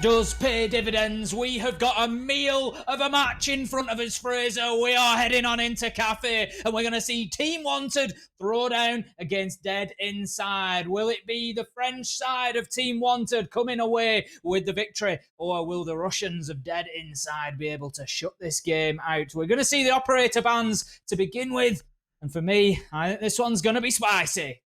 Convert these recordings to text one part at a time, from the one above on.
does pay dividends. We have got a meal of a match in front of us, Fraser. We are heading on into Cafe, and we're going to see Team Wanted throw down against Dead Inside. Will it be the French side of Team Wanted coming away with the victory, or will the Russians of Dead Inside be able to shut this game out? We're going to see the operator bans to begin with, and for me, I think this one's going to be spicy.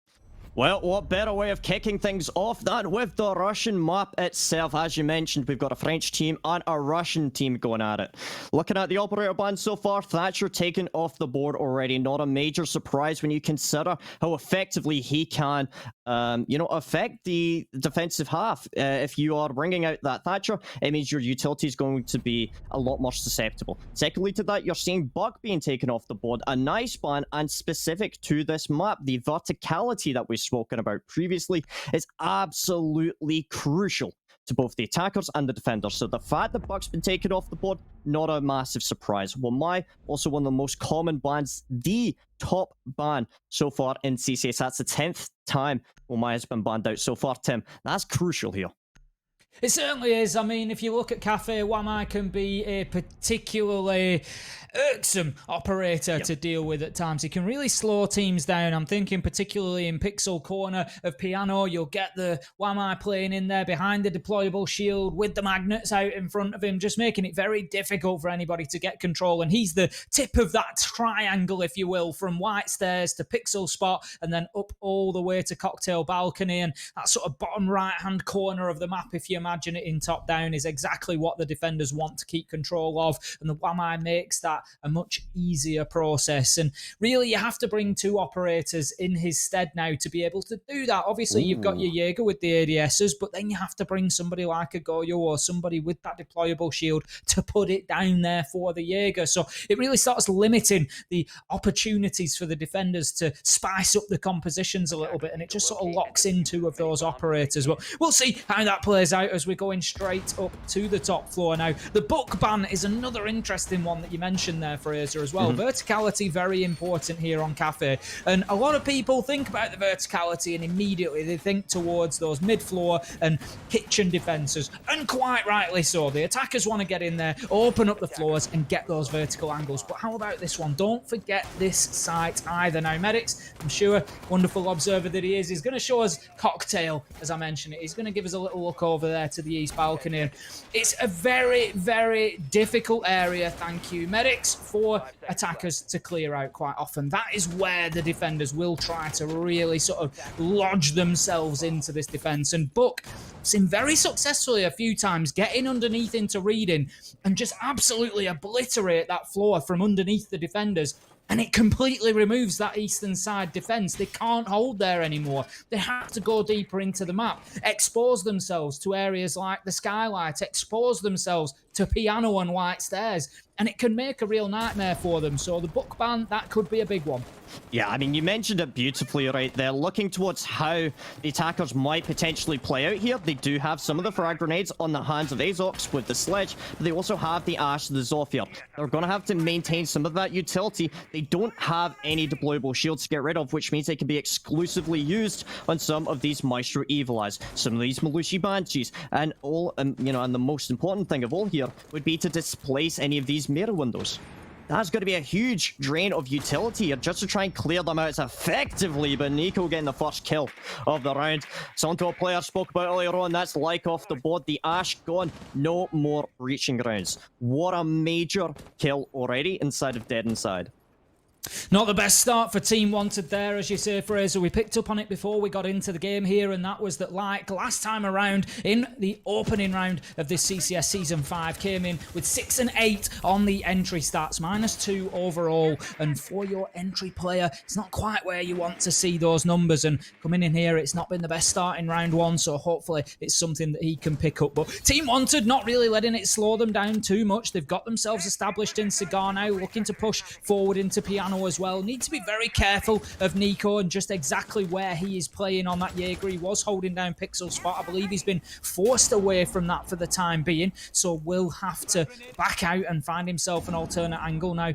Well, what better way of kicking things off than with the Russian map itself? As you mentioned, we've got a French team and a Russian team going at it. Looking at the operator ban so far, Thatcher taken off the board already. Not a major surprise when you consider how effectively he can, affect the defensive half. If you are bringing out that Thatcher, it means your utility is going to be a lot more susceptible. Secondly to that, you're seeing Buck being taken off the board. A nice ban, and specific to this map, the verticality that we spoken about previously is absolutely crucial to both the attackers and the defenders. So the fact that Buck's been taken off the board, not a massive surprise. Wamai, also one of the most common bans, the top ban so far in CCS. That's the 10th time Wamai has been banned out so far, Tim. That's crucial here. It certainly is. I mean, if you look at Cafe, Wamai can be a particularly irksome operator to deal with at times. He can really slow teams down. I'm thinking particularly in Pixel Corner of Piano, you'll get the Wamai playing in there behind the deployable shield with the magnets out in front of him, just making it very difficult for anybody to get control. And he's the tip of that triangle, if you will, from White Stairs to Pixel Spot and then up all the way to Cocktail Balcony. And that sort of bottom right-hand corner of the map, if you imagine it in top-down, is exactly what the defenders want to keep control of. And the Wamai makes that a much easier process. And really, you have to bring two operators in his stead now to be able to do that. Obviously, you've got your Jaeger with the ADSs, but then you have to bring somebody like a Goyo or somebody with that deployable shield to put it down there for the Jaeger. So it really starts limiting the opportunities for the defenders to spice up the compositions a little bit, and it just sort of locks in two of those operators. But we'll see how that plays out as we're going straight up to the top floor now. The book ban is another interesting one that you mentioned there, Fraser, as well. Verticality, very important here on Cafe. And a lot of people think about the verticality and immediately they think towards those mid-floor and kitchen defenses. And quite rightly so. The attackers want to get in there, open up the floors and get those vertical angles. But how about this one? Don't forget this site either. Now, Medics, I'm sure, wonderful observer that he is, he's going to show us Cocktail, as I mentioned it. He's going to give us a little look over there to the east balcony. It's a very, very difficult area, thank you, Medics, for attackers to clear out quite often. That is where the defenders will try to really sort of lodge themselves into this defense. And Buck seen very successfully a few times getting underneath into reading and just absolutely obliterate that floor from underneath the defenders. And it completely removes that eastern side defense. They can't hold there anymore. They have to go deeper into the map, expose themselves to areas like the Skylight, expose themselves to Piano and White Stairs, and it can make a real nightmare for them. So the book ban, that could be a big one. Yeah, I mean, you mentioned it beautifully right there. Looking towards how the attackers might potentially play out here, they do have some of the frag grenades on the hands of Azox with the sledge, but they also have the Ash, the Zofia. They're going to have to maintain some of that utility. They don't have any deployable shields to get rid of, which means they can be exclusively used on some of these Maestro Evil Eyes, some of these Malushi Banshees, and all, and the most important thing of all here would be to displace any of these mirror windows. That's going to be a huge drain of utility here just to try and clear them out. It's effectively, but Nico getting the first kill of the round. Santo player spoke about earlier on, that's like off the board. The Ash gone, no more reaching grounds. What a major kill already inside of Dead Inside. Not the best start for Team Wanted there, as you say, Fraser. We picked up on it before we got into the game here, and that was that, like last time around in the opening round of this CCS Season 5, came in with 6 and 8 on the entry stats, -2 overall. And for your entry player, it's not quite where you want to see those numbers. And coming in here, it's not been the best start in round 1, so hopefully it's something that he can pick up. But Team Wanted not really letting it slow them down too much. They've got themselves established in Cigar now, looking to push forward into Piano as well. Need to be very careful of Nico and just exactly where he is playing on that Jaeger. He was holding down Pixel Spot. I believe he's been forced away from that for the time being, so will have to back out and find himself an alternate angle now.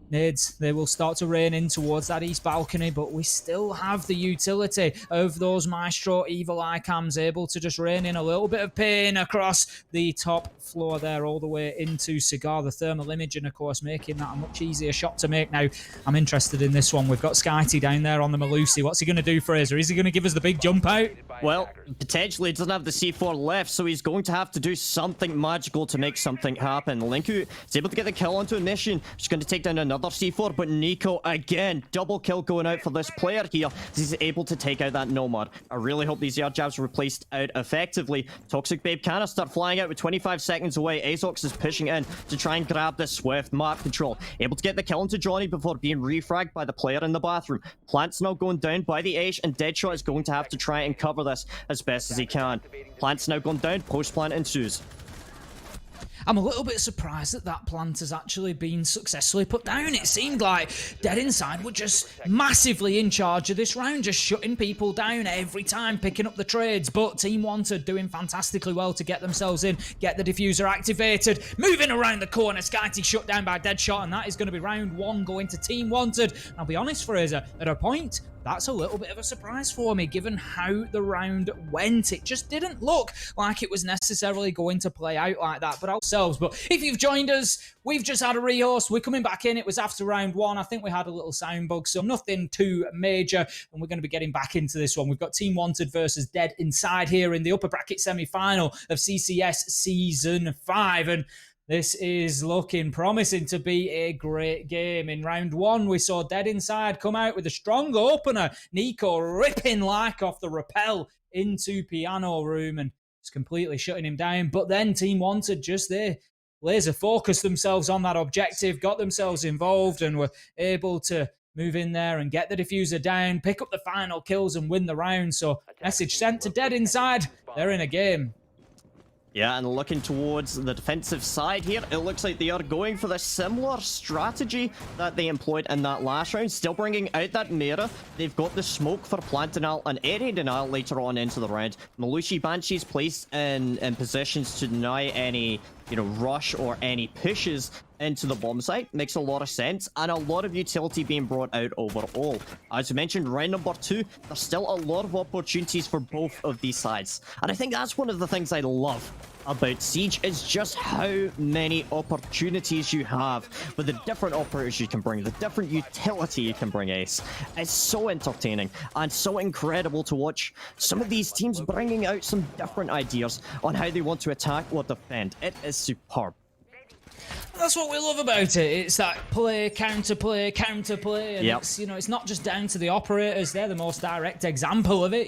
nades, they will start to rain in towards that east balcony, but we still have the utility of those Maestro Evil Eye cams able to just rain in a little bit of pain across the top floor there all the way into Cigar. The thermal imaging, of course, making that a much easier shot to make. Now, I'm interested in this one. We've got Skyty down there on the Malusi. What's he going to do, Fraser? Is he going to give us the big jump out? Well, potentially he doesn't have the C4 left, so he's going to have to do something magical to make something happen. Linku is able to get the kill onto a mission. He's going to take down another C4, but Nico, again, double kill going out for this player here. He's able to take out that Nomad. I really hope these air jabs are replaced out effectively. Toxic Babe can start flying out with 25 seconds away. Azox is pushing in to try and grab this swift map control. Able to get the kill into Johnny before being refragged by the player in the bathroom. Plant's now going down by the Ace, and Deadshot is going to have to try and cover this as best as he can. Plant's now gone down, post plant ensues. I'm a little bit surprised that that plant has actually been successfully put down. It seemed like Dead Inside were just massively in charge of this round, just shutting people down every time, picking up the trades. But Team Wanted doing fantastically well to get themselves in, get the diffuser activated, moving around the corner. Skyty shut down by Deadshot, and that is going to be round one going to Team Wanted. I'll be honest, Fraser, at a point, that's a little bit of a surprise for me, given how the round went. It just didn't look like it was necessarily going to play out like that, but ourselves. But if you've joined us, we've just had a rehost. We're coming back in. It was after round one. I think we had a little sound bug, so nothing too major, and we're going to be getting back into this one. We've got Team Wanted versus Dead Inside here in the upper bracket semi-final of CCS Season 5, and this is looking promising to be a great game. In round one, we saw Dead Inside come out with a strong opener. Nico ripping like off the rappel into Piano Room and just completely shutting him down. But then Team Wanted just there, laser focused themselves on that objective, got themselves involved, and were able to move in there and get the diffuser down, pick up the final kills and win the round. So message sent to Dead Inside, they're in a game. Yeah, and looking towards the defensive side here, it looks like they are going for the similar strategy that they employed in that last round, still bringing out that Mira. They've got the smoke for plant denial and area denial later on into the round. Malushi Banshee's placed in positions to deny any, rush or any pushes into the bomb site. Makes a lot of sense, and a lot of utility being brought out overall. As you mentioned, round number 2, there's still a lot of opportunities for both of these sides, and I think that's one of the things I love about Siege, is just how many opportunities you have with the different operators you can bring, the different utility you can bring, Ace. It's so entertaining and so incredible to watch some of these teams bringing out some different ideas on how they want to attack or defend. It is superb. That's what we love about it. It's that play, counterplay, counterplay, and yep. it's not just down to the operators. They're the most direct example of it.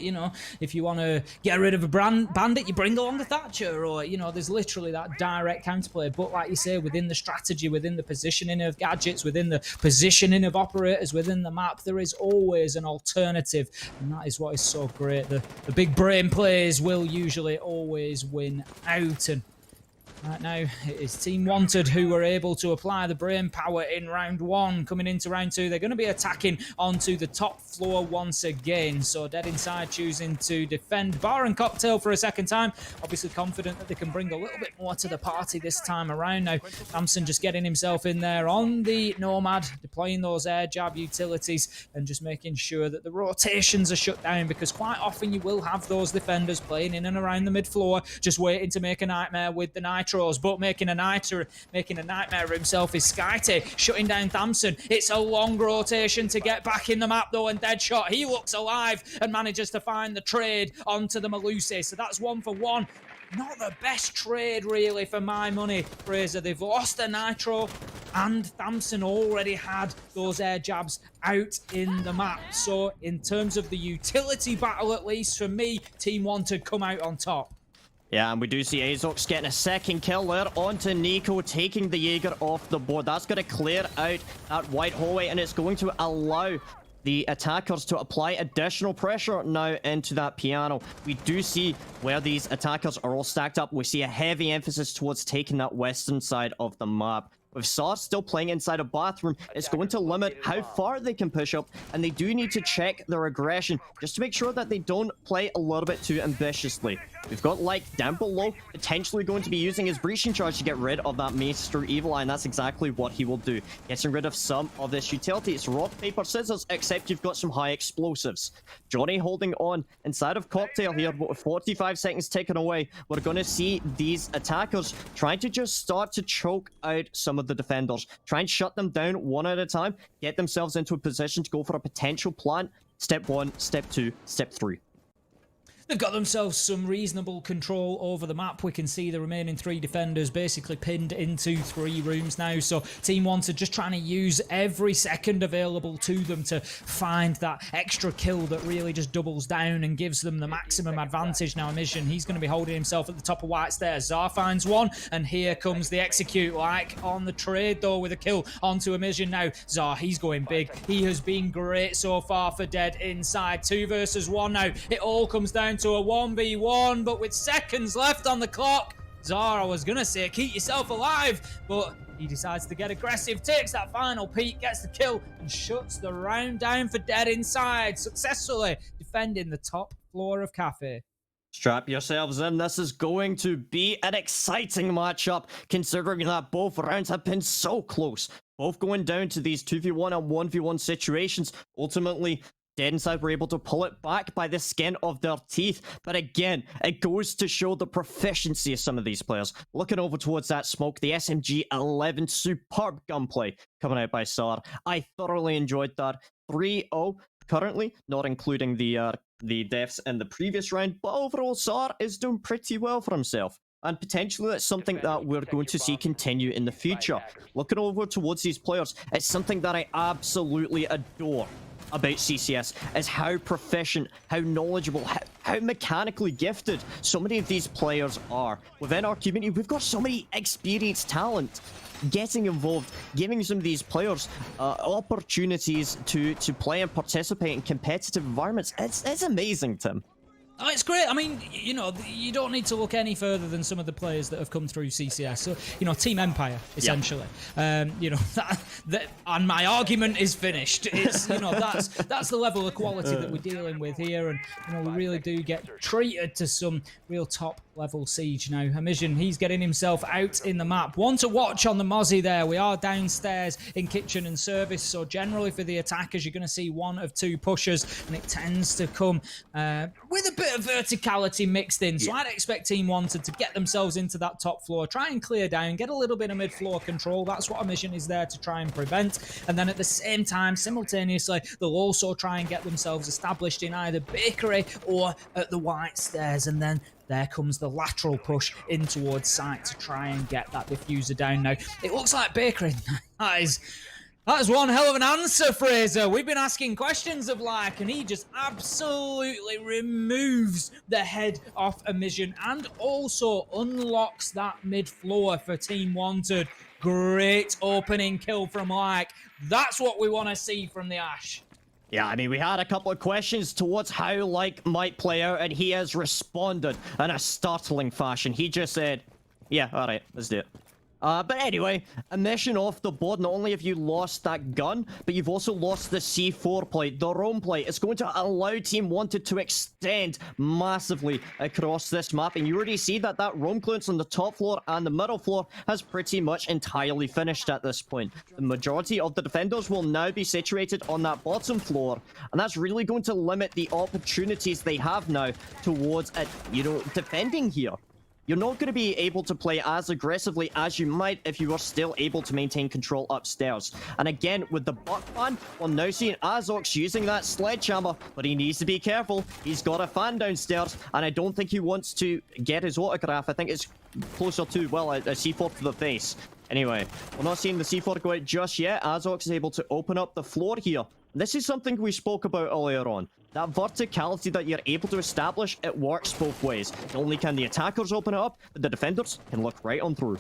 If you want to get rid of a bandit, you bring along the Thatcher, or there's literally that direct counterplay. But like you say, within the strategy, within the positioning of gadgets, within the positioning of operators, within the map, there is always an alternative, and that is what is so great. The big brain plays will usually always win out, and right now, it is Team Wanted who were able to apply the brain power in round one. Coming into round two, they're going to be attacking onto the top floor once again. So Dead Inside choosing to defend Bar and Cocktail for a second time. Obviously confident that they can bring a little bit more to the party this time around. Now, Samson just getting himself in there on the Nomad, deploying those air jab utilities and just making sure that the rotations are shut down, because quite often you will have those defenders playing in and around the mid-floor, just waiting to make a nightmare with the Nitros. But making a nightmare of himself is Skyty, shutting down Thamson. It's a long rotation to get back in the map though, and Deadshot, he looks alive and manages to find the trade onto the Malusi. So that's 1 for 1. Not the best trade really for my money, Fraser. They've lost a Nitro, and Thamson already had those air jabs out in the map. So in terms of the utility battle, at least for me, Team Wanted come out on top. Yeah, and we do see Azox getting a second kill there onto Nico, taking the Jaeger off the board. That's going to clear out that white hallway, and it's going to allow the attackers to apply additional pressure now into that piano. We do see where these attackers are all stacked up. We see a heavy emphasis towards taking that western side of the map. With SAR still playing inside a bathroom, it's going to limit how far they can push up, and they do need to check their aggression just to make sure that they don't play a little bit too ambitiously. We've got like down below, potentially going to be using his breaching charge to get rid of that Maester Evil Eye, and that's exactly what he will do. Getting rid of some of this utility. It's rock, paper, scissors, except you've got some high explosives. Johnny holding on inside of Cocktail here, but with 45 seconds ticking away, we're going to see these attackers trying to just start to choke out some of the defenders. Try and shut them down one at a time, get themselves into a position to go for a potential plant. Step 1, step 2, step 3. They've got themselves some reasonable control over the map. We can see the remaining 3 defenders basically pinned into 3 rooms now. So Team Wanted just trying to use every second available to them to find that extra kill that really just doubles down and gives them the maximum advantage. Now Mission, he's going to be holding himself at the top of white stairs. Zar finds one, and here comes the execute, like on the trade though, with a kill onto Mission now. Zar, he's going big. He has been great so far for DED inside. 2 versus 1 now. It all comes down to a 1v1, but with seconds left on the clock, Zara was gonna say keep yourself alive, but he decides to get aggressive, takes that final peek, gets the kill, and shuts the round down for DED inside, successfully defending the top floor of Cafe. Strap yourselves in. This is going to be an exciting matchup, considering that both rounds have been so close. Both going down to these 2v1 and 1v1 situations. Ultimately, DED inside were able to pull it back by the skin of their teeth. But again, it goes to show the proficiency of some of these players. Looking over towards that smoke, the SMG-11, superb gunplay coming out by SAR. I thoroughly enjoyed that. 3-0 currently, not including the deaths in the previous round. But overall, SAR is doing pretty well for himself. And potentially that's something that we're going to see continue in the future. Looking over towards these players, it's something that I absolutely adore about CCS is how proficient, how knowledgeable, how mechanically gifted so many of these players are. Within our community, we've got so many experienced talent. Getting involved, giving some of these players opportunities to play and participate in competitive environments, it's amazing, Tim. Oh, it's great. I mean, you know, you don't need to look any further than some of the players that have come through CCS. So, you know, Team Empire, essentially. Yeah. You know, and my argument is finished. It's, you know, that's the level of quality that we're dealing with here. And, you know, we really do get treated to some real top level siege now. Amision, he's getting himself out in the map. One to watch on the Mozzie there. We are downstairs in kitchen and service. So generally for the attackers, you're going to see 1 of 2 pushers. And it tends to come with a bit of verticality mixed in, so I'd expect Team Wanted to get themselves into that top floor, try and clear down, get a little bit of mid-floor control. That's what our mission is there to try and prevent. And then at the same time, simultaneously, they'll also try and get themselves established in either bakery or at the white stairs. And then there comes the lateral push in towards site to try and get that diffuser down. Now, it looks like bakery. That is one hell of an answer, Fraser. We've been asking questions of like, and he just absolutely removes the head off a mission and also unlocks that mid-floor for Team Wanted. Great opening kill from like. That's what we want to see from the Ash. Yeah, I mean, we had a couple of questions towards how like might play out, and he has responded in a startling fashion. He just said, yeah, all right, let's do it. But anyway, a mission off the board. Not only have you lost that gun, but you've also lost the C4 plate, the roam plate. It's going to allow Team Wanted to extend massively across this map. And you already see that roam clearance on the top floor and the middle floor has pretty much entirely finished at this point. The majority of the defenders will now be situated on that bottom floor. And that's really going to limit the opportunities they have now towards, defending here. You're not going to be able to play as aggressively as you might if you were still able to maintain control upstairs. And again, with the buck fan, we're now seeing Azox using that sledgehammer, but he needs to be careful. He's got a fan downstairs, and I don't think he wants to get his autograph. I think it's closer to, well, a C4 to the face. Anyway, we're not seeing the C4 go out just yet. Azox is able to open up the floor here. This is something we spoke about earlier on. That verticality that you're able to establish, it works both ways. Not only can the attackers open it up, but the defenders can look right on through.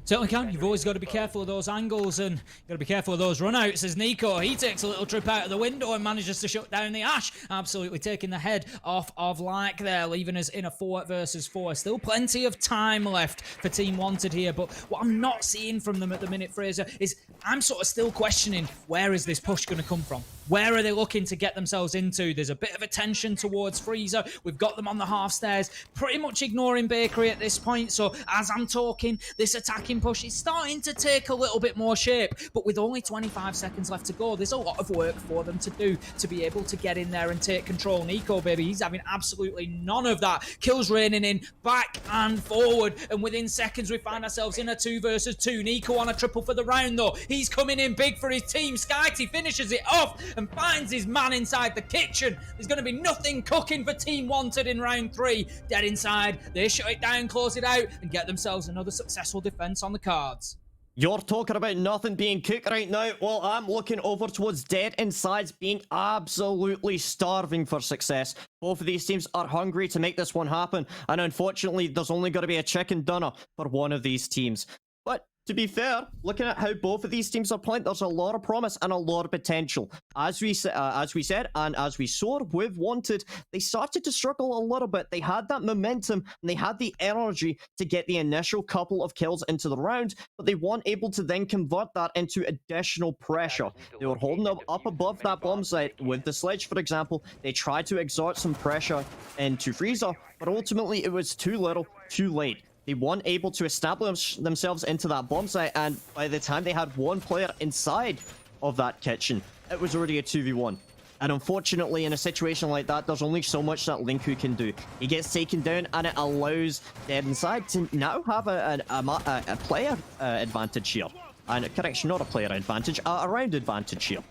Certainly can. You've always got to be careful of those angles, and you've got to be careful of those runouts. As Nico, he takes a little trip out of the window and manages to shut down the Ash, absolutely taking the head off of Like there, leaving us in a 4 versus 4. Still plenty of time left for Team Wanted here, but what I'm not seeing from them at the minute, Fraser, is I'm sort of still questioning where is this push going to come from. Where are they looking to get themselves into? There's a bit of a tension towards Freezer. We've got them on the half stairs, pretty much ignoring Bakery at this point. So as I'm talking, this attacking push is starting to take a little bit more shape. But with only 25 seconds left to go, there's a lot of work for them to do to be able to get in there and take control. Nico, baby, he's having absolutely none of that. Kills raining in, back and forward. And within seconds, we find ourselves in a 2 versus 2. Nico on a triple for the round, though. He's coming in big for his team. Skyty finishes it off and finds his man inside the kitchen. There's going to be nothing cooking for Team Wanted in round 3. Dead inside. They shut it down, close it out, and get themselves another successful defense on the cards. You're talking about nothing being cooked right now. Well, I'm looking over towards Dead Inside's being absolutely starving for success. Both of these teams are hungry to make this one happen, and unfortunately, there's only going to be a chicken dinner for one of these teams. But to be fair, looking at how both of these teams are playing, there's a lot of promise and a lot of potential. As we said, and as we saw with Wanted, they started to struggle a little bit. They had that momentum and they had the energy to get the initial couple of kills into the round, but they weren't able to then convert that into additional pressure. They were holding up above that bomb site with the sledge, for example. They tried to exert some pressure into Freezer, but ultimately it was too little, too late. They weren't able to establish themselves into that bomb site, and by the time they had one player inside of that kitchen, it was already a 2v1. And unfortunately, in a situation like that, there's only so much that Linku can do. He gets taken down, and it allows Dead Inside to now have a player advantage here. And correction, not a player advantage, a round advantage here.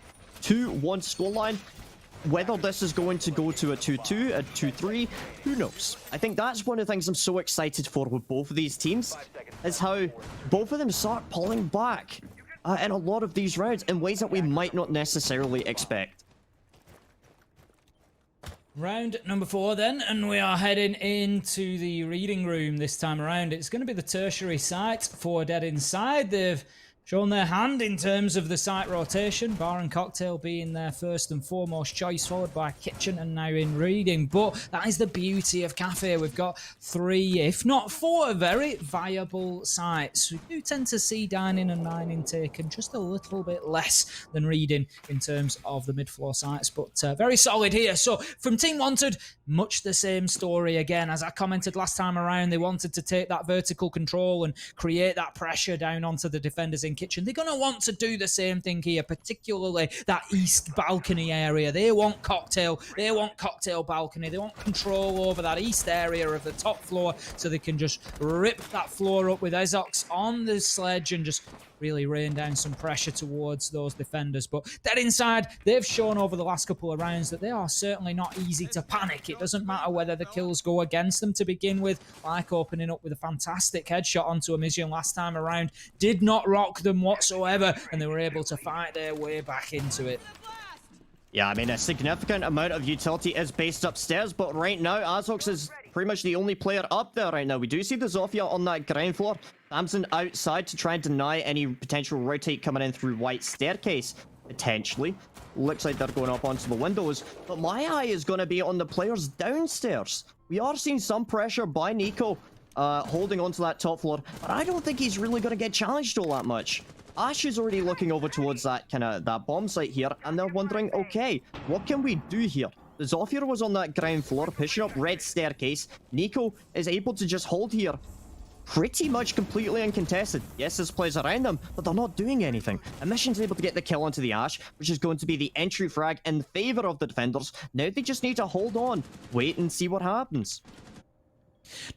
2-1 scoreline. Whether this is going to go to a 2-2, a 2-3, who knows? I think that's one of the things I'm so excited for with both of these teams, is how both of them start pulling back in a lot of these rounds in ways that we might not necessarily expect. Round number 4 then, and we are heading into the reading room this time around. It's going to be the tertiary site for Dead Inside. They've shown their hand in terms of the site rotation, bar and cocktail being their first and foremost choice, followed by kitchen and now in reading. But that is the beauty of Cafe. We've got 3, if not 4, very viable sites. We do tend to see dining and mining taken just a little bit less than reading in terms of the mid-floor sites, but very solid here. So from Team Wanted, much the same story again. As I commented last time around, they wanted to take that vertical control and create that pressure down onto the defenders in kitchen. They're going to want to do the same thing here, particularly that east balcony area. They want cocktail balcony. They want control over that east area of the top floor so they can just rip that floor up with Ezox on the sledge and just really rain down some pressure towards those defenders. But Dead Inside, they've shown over the last couple of rounds that they are certainly not easy to panic. It doesn't matter whether the kills go against them to begin with, like opening up with a fantastic headshot onto a Mission last time around. Did not rock them whatsoever, and they were able to fight their way back into it. Yeah, I mean, a significant amount of utility is based upstairs, but right now, Azox is pretty much the only player up there right now. We do see the Zofia on that ground floor. Samson outside to try and deny any potential rotate coming in through White Staircase, potentially. Looks like they're going up onto the windows, but my eye is going to be on the players downstairs. We are seeing some pressure by Nico holding onto that top floor, but I don't think he's really going to get challenged all that much. Ash is already looking over towards that bomb site here, and they're wondering, okay, what can we do here? The Zofia was on that ground floor, pushing up Red Staircase. Nico is able to just hold here, pretty much completely uncontested. Yes, there's players around them, but they're not doing anything. Emission's able to get the kill onto the Ash, which is going to be the entry frag in favor of the defenders. Now they just need to hold on, wait and see what happens.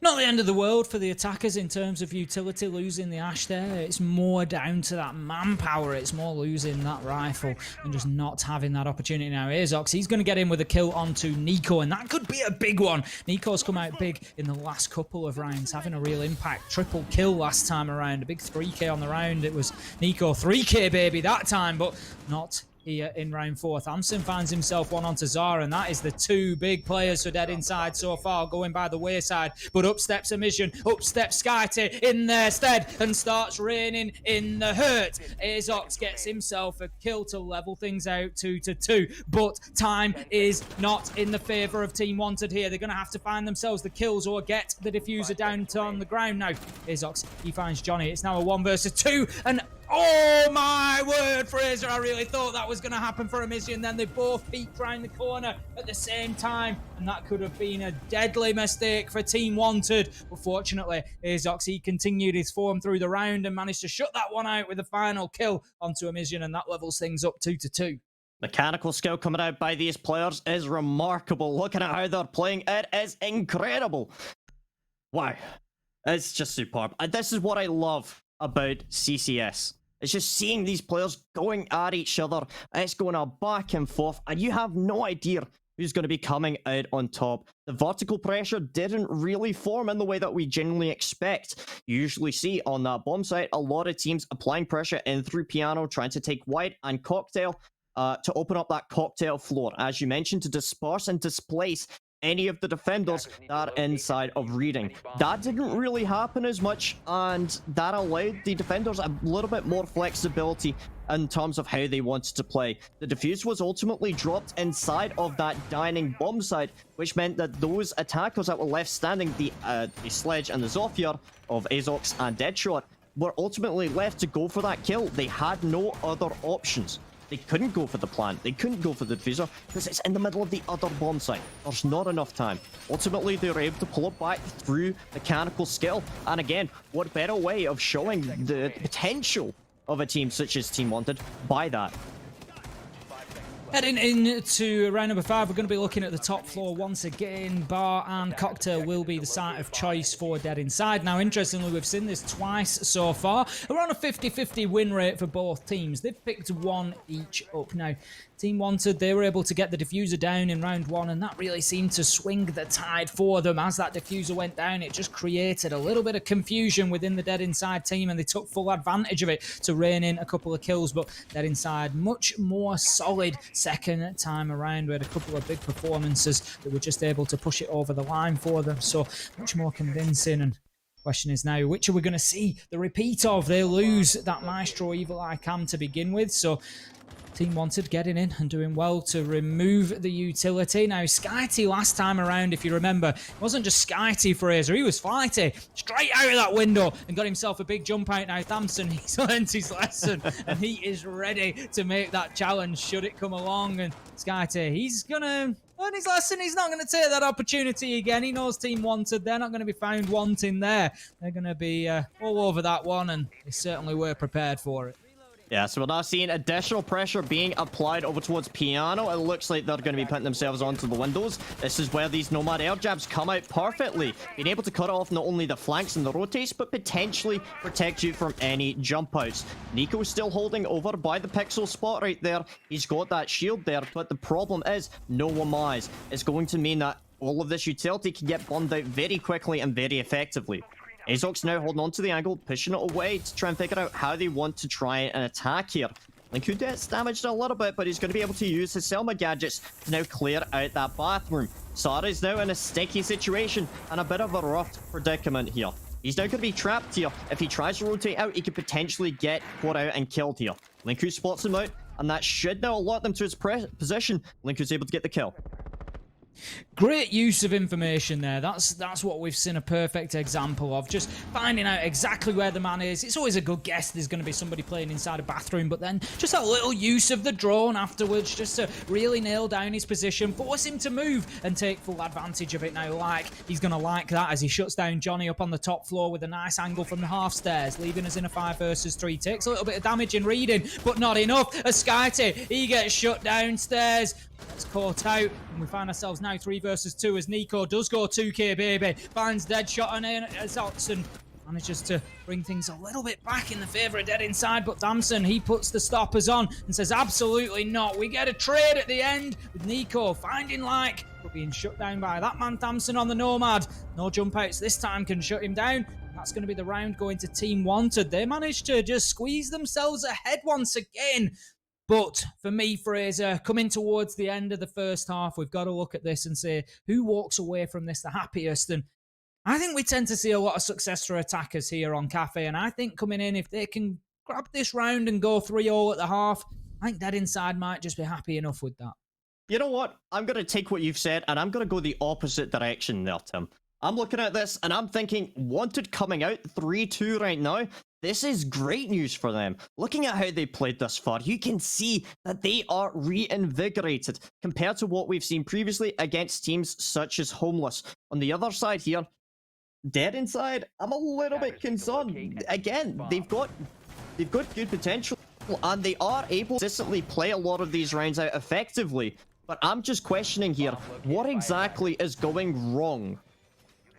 Not the end of the world for the attackers in terms of utility, losing the Ash there. It's more down to that manpower. It's more losing that rifle and just not having that opportunity. Now here's Ox. He's going to get in with a kill onto Nico, and that could be a big one. Nico's come out big in the last couple of rounds, having a real impact. Triple kill last time around. A big 3k on the round. It was Nico 3k, baby, that time, but not here in round 4. Thamson finds himself one onto Zara, and that is the 2 big players for Dead Inside so far, going by the wayside. But up steps a Mission, up steps Skyty in their stead, and starts raining in the hurt. Azox gets himself a kill to level things out 2-2, but time is not in the favour of Team Wanted here. They're going to have to find themselves the kills or get the diffuser down on the ground now. Azox, he finds Johnny. It's now a 1 versus 2, and Oh my word, Fraser, I really thought that was going to happen for Amizian. Then they both peeked round the corner at the same time, and that could have been a deadly mistake for Team Wanted. But fortunately, Azox, he continued his form through the round and managed to shut that one out with a final kill onto Amizian, and that levels things up 2-2. Mechanical skill coming out by these players is remarkable. Looking at how they're playing, it is incredible. Wow. It's just superb. And this is what I love about CCS. It's just seeing these players going at each other. It's going a back and forth, and you have no idea who's going to be coming out on top. The vertical pressure didn't really form in the way that we generally expect. You usually see on that bomb site a lot of teams applying pressure in through piano, trying to take white and cocktail to open up that cocktail floor, as you mentioned, to disperse and displace any of the defenders that are inside of reading. That didn't really happen as much, and that allowed the defenders a little bit more flexibility in terms of how they wanted to play. The defuse was ultimately dropped inside of that dining bomb site, which meant that those attackers that were left standing, the Sledge and the Zofia of Azox and Deadshot, were ultimately left to go for that kill. They had no other options. They couldn't go for the plant. They couldn't go for the diffuser because it's in the middle of the other bomb site. There's not enough time. Ultimately, they were able to pull it back through mechanical skill. And again, what better way of showing the potential of a team such as Team Wanted by that? Heading into round number 5, we're going to be looking at the top floor once again. Bar and cocktail will be the site of choice for Dead Inside. Now, interestingly, we've seen this twice so far. We're on a 50-50 win rate for both teams. They've picked one each up. Now, Team Wanted, they were able to get the diffuser down in round 1, and that really seemed to swing the tide for them. As that diffuser went down, it just created a little bit of confusion within the Dead Inside team, and they took full advantage of it to rein in a couple of kills. But Dead Inside, much more solid second time around. We had a couple of big performances that were just able to push it over the line for them, so much more convincing. And question is now, which are we going to see the repeat of? They lose that Maestro Evil Eye Cam to begin with, so Team Wanted getting in and doing well to remove the utility. Now, Skyty last time around, if you remember, it wasn't just Skyty Fraser, he was flighty. Straight out of that window and got himself a big jump out. Now, Thamson, he's learned his lesson and he is ready to make that challenge should it come along. And Skyty, he's gonna learn his lesson. He's not going to take that opportunity again. He knows Team Wanted, they're not going to be found wanting there. They're going to be all over that one, and they certainly were prepared for it. Yeah, so we're now seeing additional pressure being applied over towards piano. It looks like they're going to be putting themselves onto the windows. This is where these Nomad air jabs come out perfectly, being able to cut off not only the flanks and the rotates, but potentially protect you from any jump outs. Nico's still holding over by the pixel spot right there. He's got that shield there, but the problem is no Wamais. It's going to mean that all of this utility can get bombed out very quickly and very effectively. Azox now holding on to the angle, pushing it away to try and figure out how they want to try and attack here. Linku gets damaged a little bit, but he's going to be able to use his Selma gadgets to now clear out that bathroom. Sara is now in a sticky situation and a bit of a rough predicament here. He's now going to be trapped here. If he tries to rotate out, he could potentially get caught out and killed here. Linku spots him out, and that should now alert them to his position. Linku's able to get the kill. Great use of information there. That's what we've seen a perfect example of. Just finding out exactly where the man is. It's always a good guess there's going to be somebody playing inside a bathroom, but then just a little use of the drone afterwards just to really nail down his position, force him to move and take full advantage of it. Now, he's going to like that as he shuts down Johnny up on the top floor with a nice angle from the half stairs, leaving us in a 5 versus 3. Takes a little bit of damage in reading, but not enough. As Skyty, he gets shut downstairs. Gets caught out, and we find ourselves now 3 versus 2 as Nico does go 2k baby, finds Deadshot and Azox and manages to bring things a little bit back in the favour of Dead Inside, but Thamson, he puts the stoppers on and says absolutely not. We get a trade at the end with Nico finding but being shut down by that man Thamson on the Nomad. No jump outs this time can shut him down. That's going to be the round going to Team Wanted. They managed to just squeeze themselves ahead once again. But for me, Fraser, coming towards the end of the first half, we've got to look at this and say who walks away from this the happiest. And I think we tend to see a lot of success for attackers here on Cafe. And I think coming in, if they can grab this round and go 3-0 at the half, I think Dead Inside might just be happy enough with that. You know what? I'm going to take what you've said and I'm going to go the opposite direction there, Tim. I'm looking at this and I'm thinking Wanted coming out 3-2 right now. This is great news for them. Looking at how they played thus far, you can see that they are reinvigorated compared to what we've seen previously against teams such as Homeless. On the other side here, Dead Inside, I'm a little bit concerned. Again, they've got good potential, and they are able to consistently play a lot of these rounds out effectively. But I'm just questioning here, what exactly is going wrong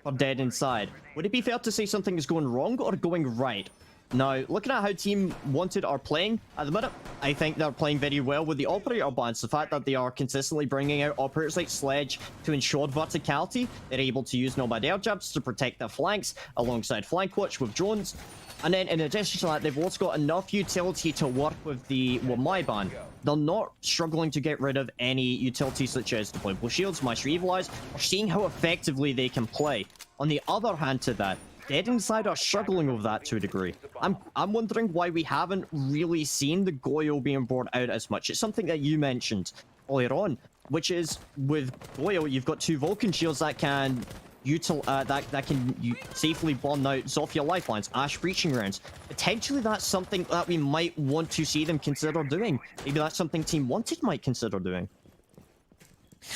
for Dead Inside? Would it be fair to say something is going wrong or going right? Now, looking at how Team Wanted are playing at the minute, I think they're playing very well with the operator bans. The fact that they are consistently bringing out operators like Sledge to ensure verticality, they're able to use nomad air jabs to protect their flanks alongside flank watch with drones. And then in addition to that, they've also got enough utility to work with my ban. They're not struggling to get rid of any utilities such as deployable shields, Maestro Evilize, or seeing how effectively they can play. On the other hand to that, Dead Inside are struggling with that to a degree. I'm wondering why we haven't really seen the Goyo being brought out as much. It's something that you mentioned earlier on, which is with Goyo, you've got 2 Vulcan shields that can safely burn out Zofia lifelines, Ash breaching rounds. Potentially that's something that we might want to see them consider doing. Maybe that's something Team Wanted might consider doing.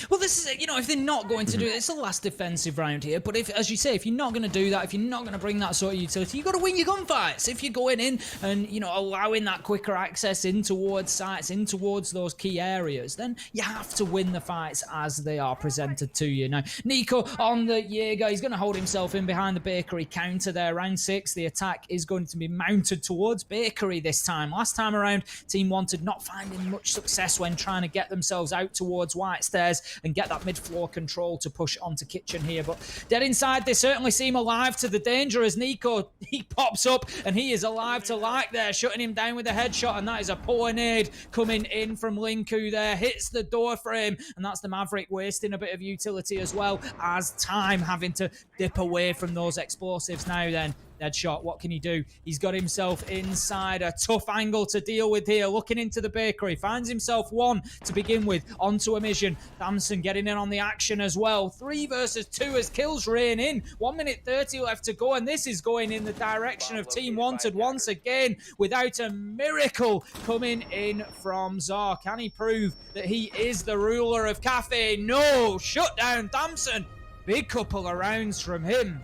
Well, this is, you know, if they're not going to do it, it's the last defensive round here. But if, as you say, if you're not going to do that, if you're not going to bring that sort of utility, you've got to win your gunfights. If you're going in and, you know, allowing that quicker access in towards sites, in towards those key areas, then you have to win the fights as they are presented to you. Now, Nico on the Jaeger, he's going to hold himself in behind the Bakery counter there. Round 6, the attack is going to be mounted towards Bakery this time. Last time around, Team Wanted not finding much success when trying to get themselves out towards White Stairs and get that mid-floor control to push onto Kitchen here. But Dead Inside, they certainly seem alive to the danger as Nico, he pops up and he is alive to like there, shutting him down with a headshot, and that is a poor nade coming in from Linku there, hits the door frame, and that's the Maverick wasting a bit of utility as well as Time having to dip away from those explosives. Now then, Deadshot, what can he do? He's got himself inside a tough angle to deal with here. Looking into the Bakery. Finds himself 1 to begin with. Onto a mission. Damson getting in on the action as well. 3 versus 2 as kills rain in. 1 minute 30 left to go. And this is going in the direction of Team Wanted once again without a miracle coming in from Zar. Can he prove that he is the ruler of Cafe? No! Shut down Damson. Big couple of rounds from him.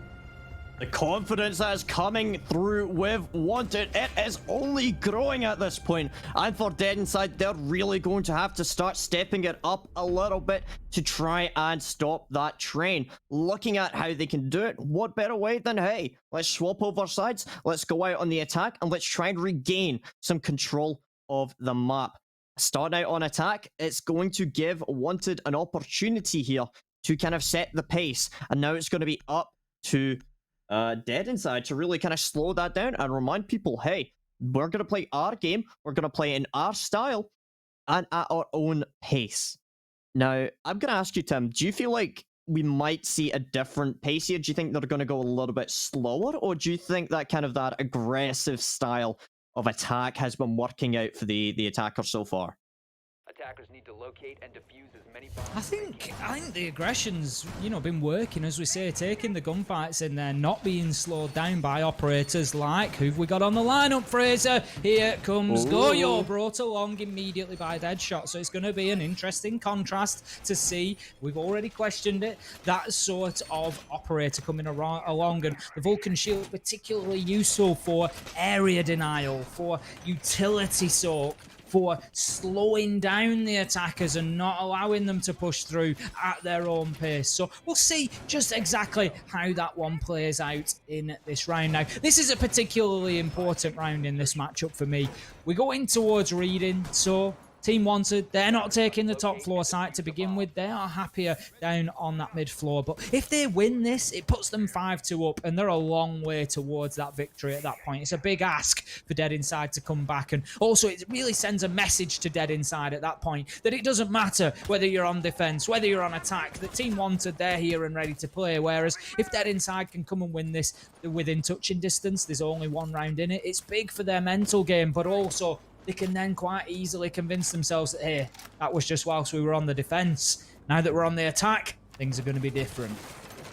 The confidence that is coming through with Wanted, it is only growing at this point. And for Dead Inside, they're really going to have to start stepping it up a little bit to try and stop that train. Looking at how they can do it, what better way than, hey, let's swap over sides, let's go out on the attack, and let's try and regain some control of the map. Starting out on attack, it's going to give Wanted an opportunity here to kind of set the pace. And now it's going to be up to Dead Inside to really kind of slow that down and remind people, hey, we're going to play our game, we're going to play in our style and at our own pace. Now, I'm going to ask you, Tim, do you feel like we might see a different pace here? Do you think they're going to go a little bit slower, or do you think that kind of that aggressive style of attack has been working out for the attackers so far? Attackers need to locate and defuse as many bombs. I think the aggression's, you know, been working, as we say, taking the gunfights in there, not being slowed down by operators like who've we got on the lineup, Fraser? Here comes Goyo, brought along immediately by Deadshot. So it's going to be an interesting contrast to see. We've already questioned it. That sort of operator coming along, and the Vulcan Shield particularly useful for area denial, for utility soak, for slowing down the attackers and not allowing them to push through at their own pace. So we'll see just exactly how that one plays out in this round. Now, this is a particularly important round in this matchup for me. We're going towards reading, so Team Wanted, they're not taking the top floor site to begin with. They are happier down on that mid floor. But if they win this, it puts them 5-2 up, and they're a long way towards that victory at that point. It's a big ask for Dead Inside to come back. And also, it really sends a message to Dead Inside at that point that it doesn't matter whether you're on defense, whether you're on attack. The Team Wanted, they're here and ready to play. Whereas if Dead Inside can come and win this within touching distance, there's only 1 round in it. It's big for their mental game, but also they can then quite easily convince themselves that, hey, that was just whilst we were on the defense. Now that we're on the attack, things are going to be different.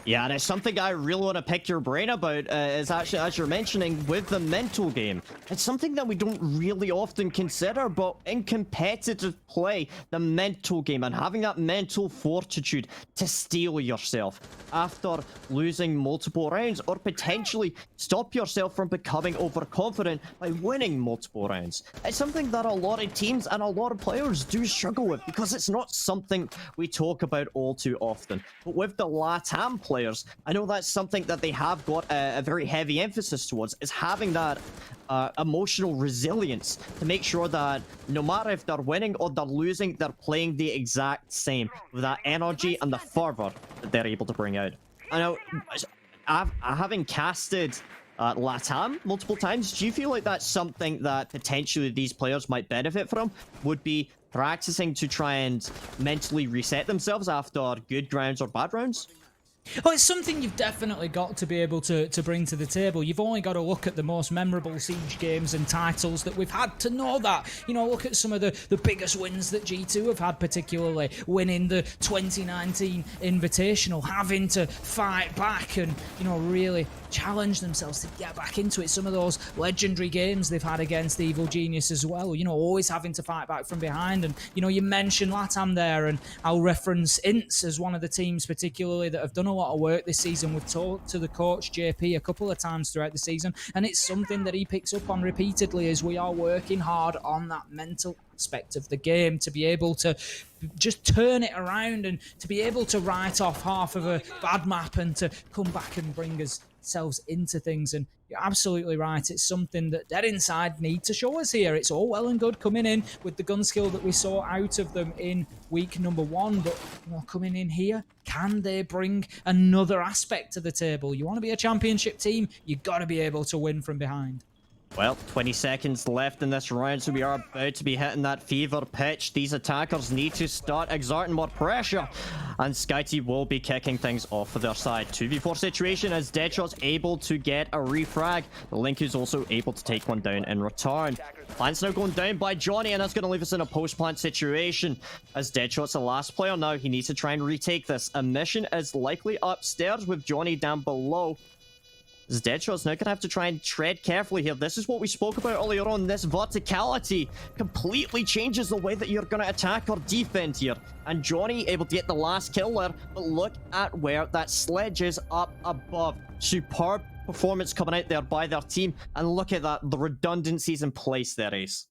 Yeah, and it's something I really want to pick your brain about, is actually, as you're mentioning, with the mental game. It's something that we don't really often consider, but in competitive play, the mental game and having that mental fortitude to steel yourself after losing multiple rounds, or potentially stop yourself from becoming overconfident by winning multiple rounds. It's something that a lot of teams and a lot of players do struggle with, because it's not something we talk about all too often. But with the LATAM players, I know that's something that they have got a very heavy emphasis towards, is having that emotional resilience to make sure that no matter if they're winning or they're losing, they're playing the exact same with that energy and the fervor that they're able to bring out. I know, having casted LATAM multiple times, do you feel like that's something that potentially these players might benefit from? Would be practicing to try and mentally reset themselves after good rounds or bad rounds? Well, it's something you've definitely got to be able to bring to the table. You've only got to look at the most memorable Siege games and titles that we've had to know that. You know, look at some of the biggest wins that G2 have had, particularly winning the 2019 Invitational, having to fight back and, you know, really challenge themselves to get back into it. Some of those legendary games they've had against Evil Genius as well, you know, always having to fight back from behind. And, you know, you mentioned LATAM there, and I'll reference INTS as one of the teams particularly that have done a lot of work this season. We've talked to the coach JP a couple of times throughout the season, and it's something that he picks up on repeatedly, as we are working hard on that mental aspect of the game, to be able to just turn it around and to be able to write off half of a bad map and to come back and bring ourselves into things. And you're absolutely right, it's something that Dead Inside need to show us here. It's all well and good coming in with the gun skill that we saw out of them in week number 1, but, you know, coming in here, can they bring another aspect to the table? You want to be a championship team, you got to be able to win from behind. Well, 20 seconds left in this round, so we are about to be hitting that fever pitch. These attackers need to start exerting more pressure, and SkyTeam will be kicking things off of their side. 2v4 situation as Deadshot's able to get a refrag. The Link is also able to take one down in return. Plant's now going down by Johnny, and that's going to leave us in a post-plant situation. As Deadshot's the last player now, he needs to try and retake this. A mission is likely upstairs with Johnny down below. As Deadshot's now going to have to try and tread carefully here. This is what we spoke about earlier on. This verticality completely changes the way that you're going to attack or defend here. And Johnny able to get the last kill there, but look at where that sledge is up above. Superb performance coming out there by their team. And look at that, the redundancies in place there, Ace.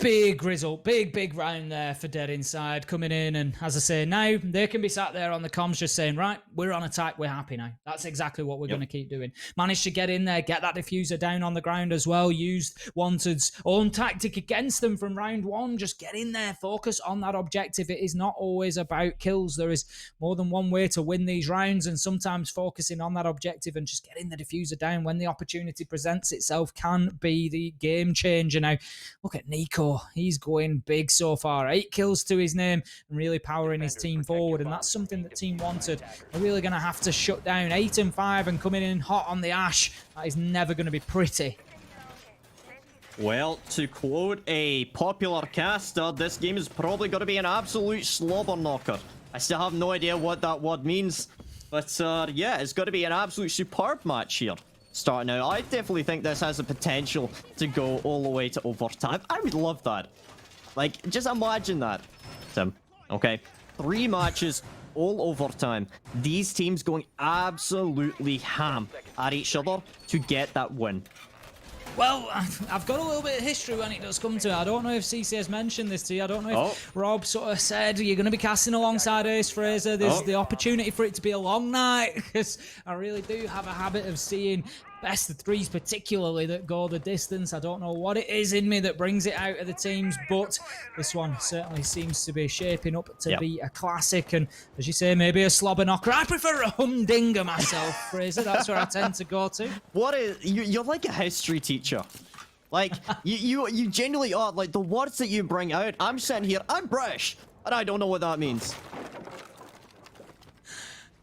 Big result, big round there for Dead Inside coming in, and as I say, now they can be sat there on the comms just saying, right, we're on attack, we're happy now. That's exactly what we're going to keep doing. Managed to get in there, get that diffuser down on the ground as well, used Wanted's own tactic against them from round 1, just get in there, focus on that objective. It is not always about kills. There is more than one way to win these rounds, and sometimes focusing on that objective and just getting the diffuser down when the opportunity presents itself can be the game changer. Now, look at Nico. He's going big so far. 8 kills to his name and really powering his team forward. And that's something that Team Wanted are really going to have to shut down. 8 and 5 and coming in hot on the ash. That is never going to be pretty. Well, to quote a popular caster, this game is probably going to be an absolute slobber knocker. I still have no idea what that word means. But yeah, it's going to be an absolute superb match here. Starting out, I definitely think this has the potential to go all the way to overtime. I would love that. Like, just imagine that, Tim. Okay, 3 matches, all overtime. These teams going absolutely ham at each other to get that win. Well, I've got a little bit of history when it does come to it. I don't know if CCS mentioned this to you. I don't know if Rob sort of said you're going to be casting alongside Ace Fraser. There's the opportunity for it to be a long night, because I really do have a habit of seeing best of 3s particularly that go the distance. I don't know what it is in me that brings it out of the teams, but this one certainly seems to be shaping up to be a classic, and as you say, maybe a slobber knocker. I prefer a humdinger myself, Fraser. That's where I tend to go to. What is... You're like a history teacher. Like, you genuinely are. Like, the words that you bring out, I'm sitting here, I'm British, and I don't know what that means.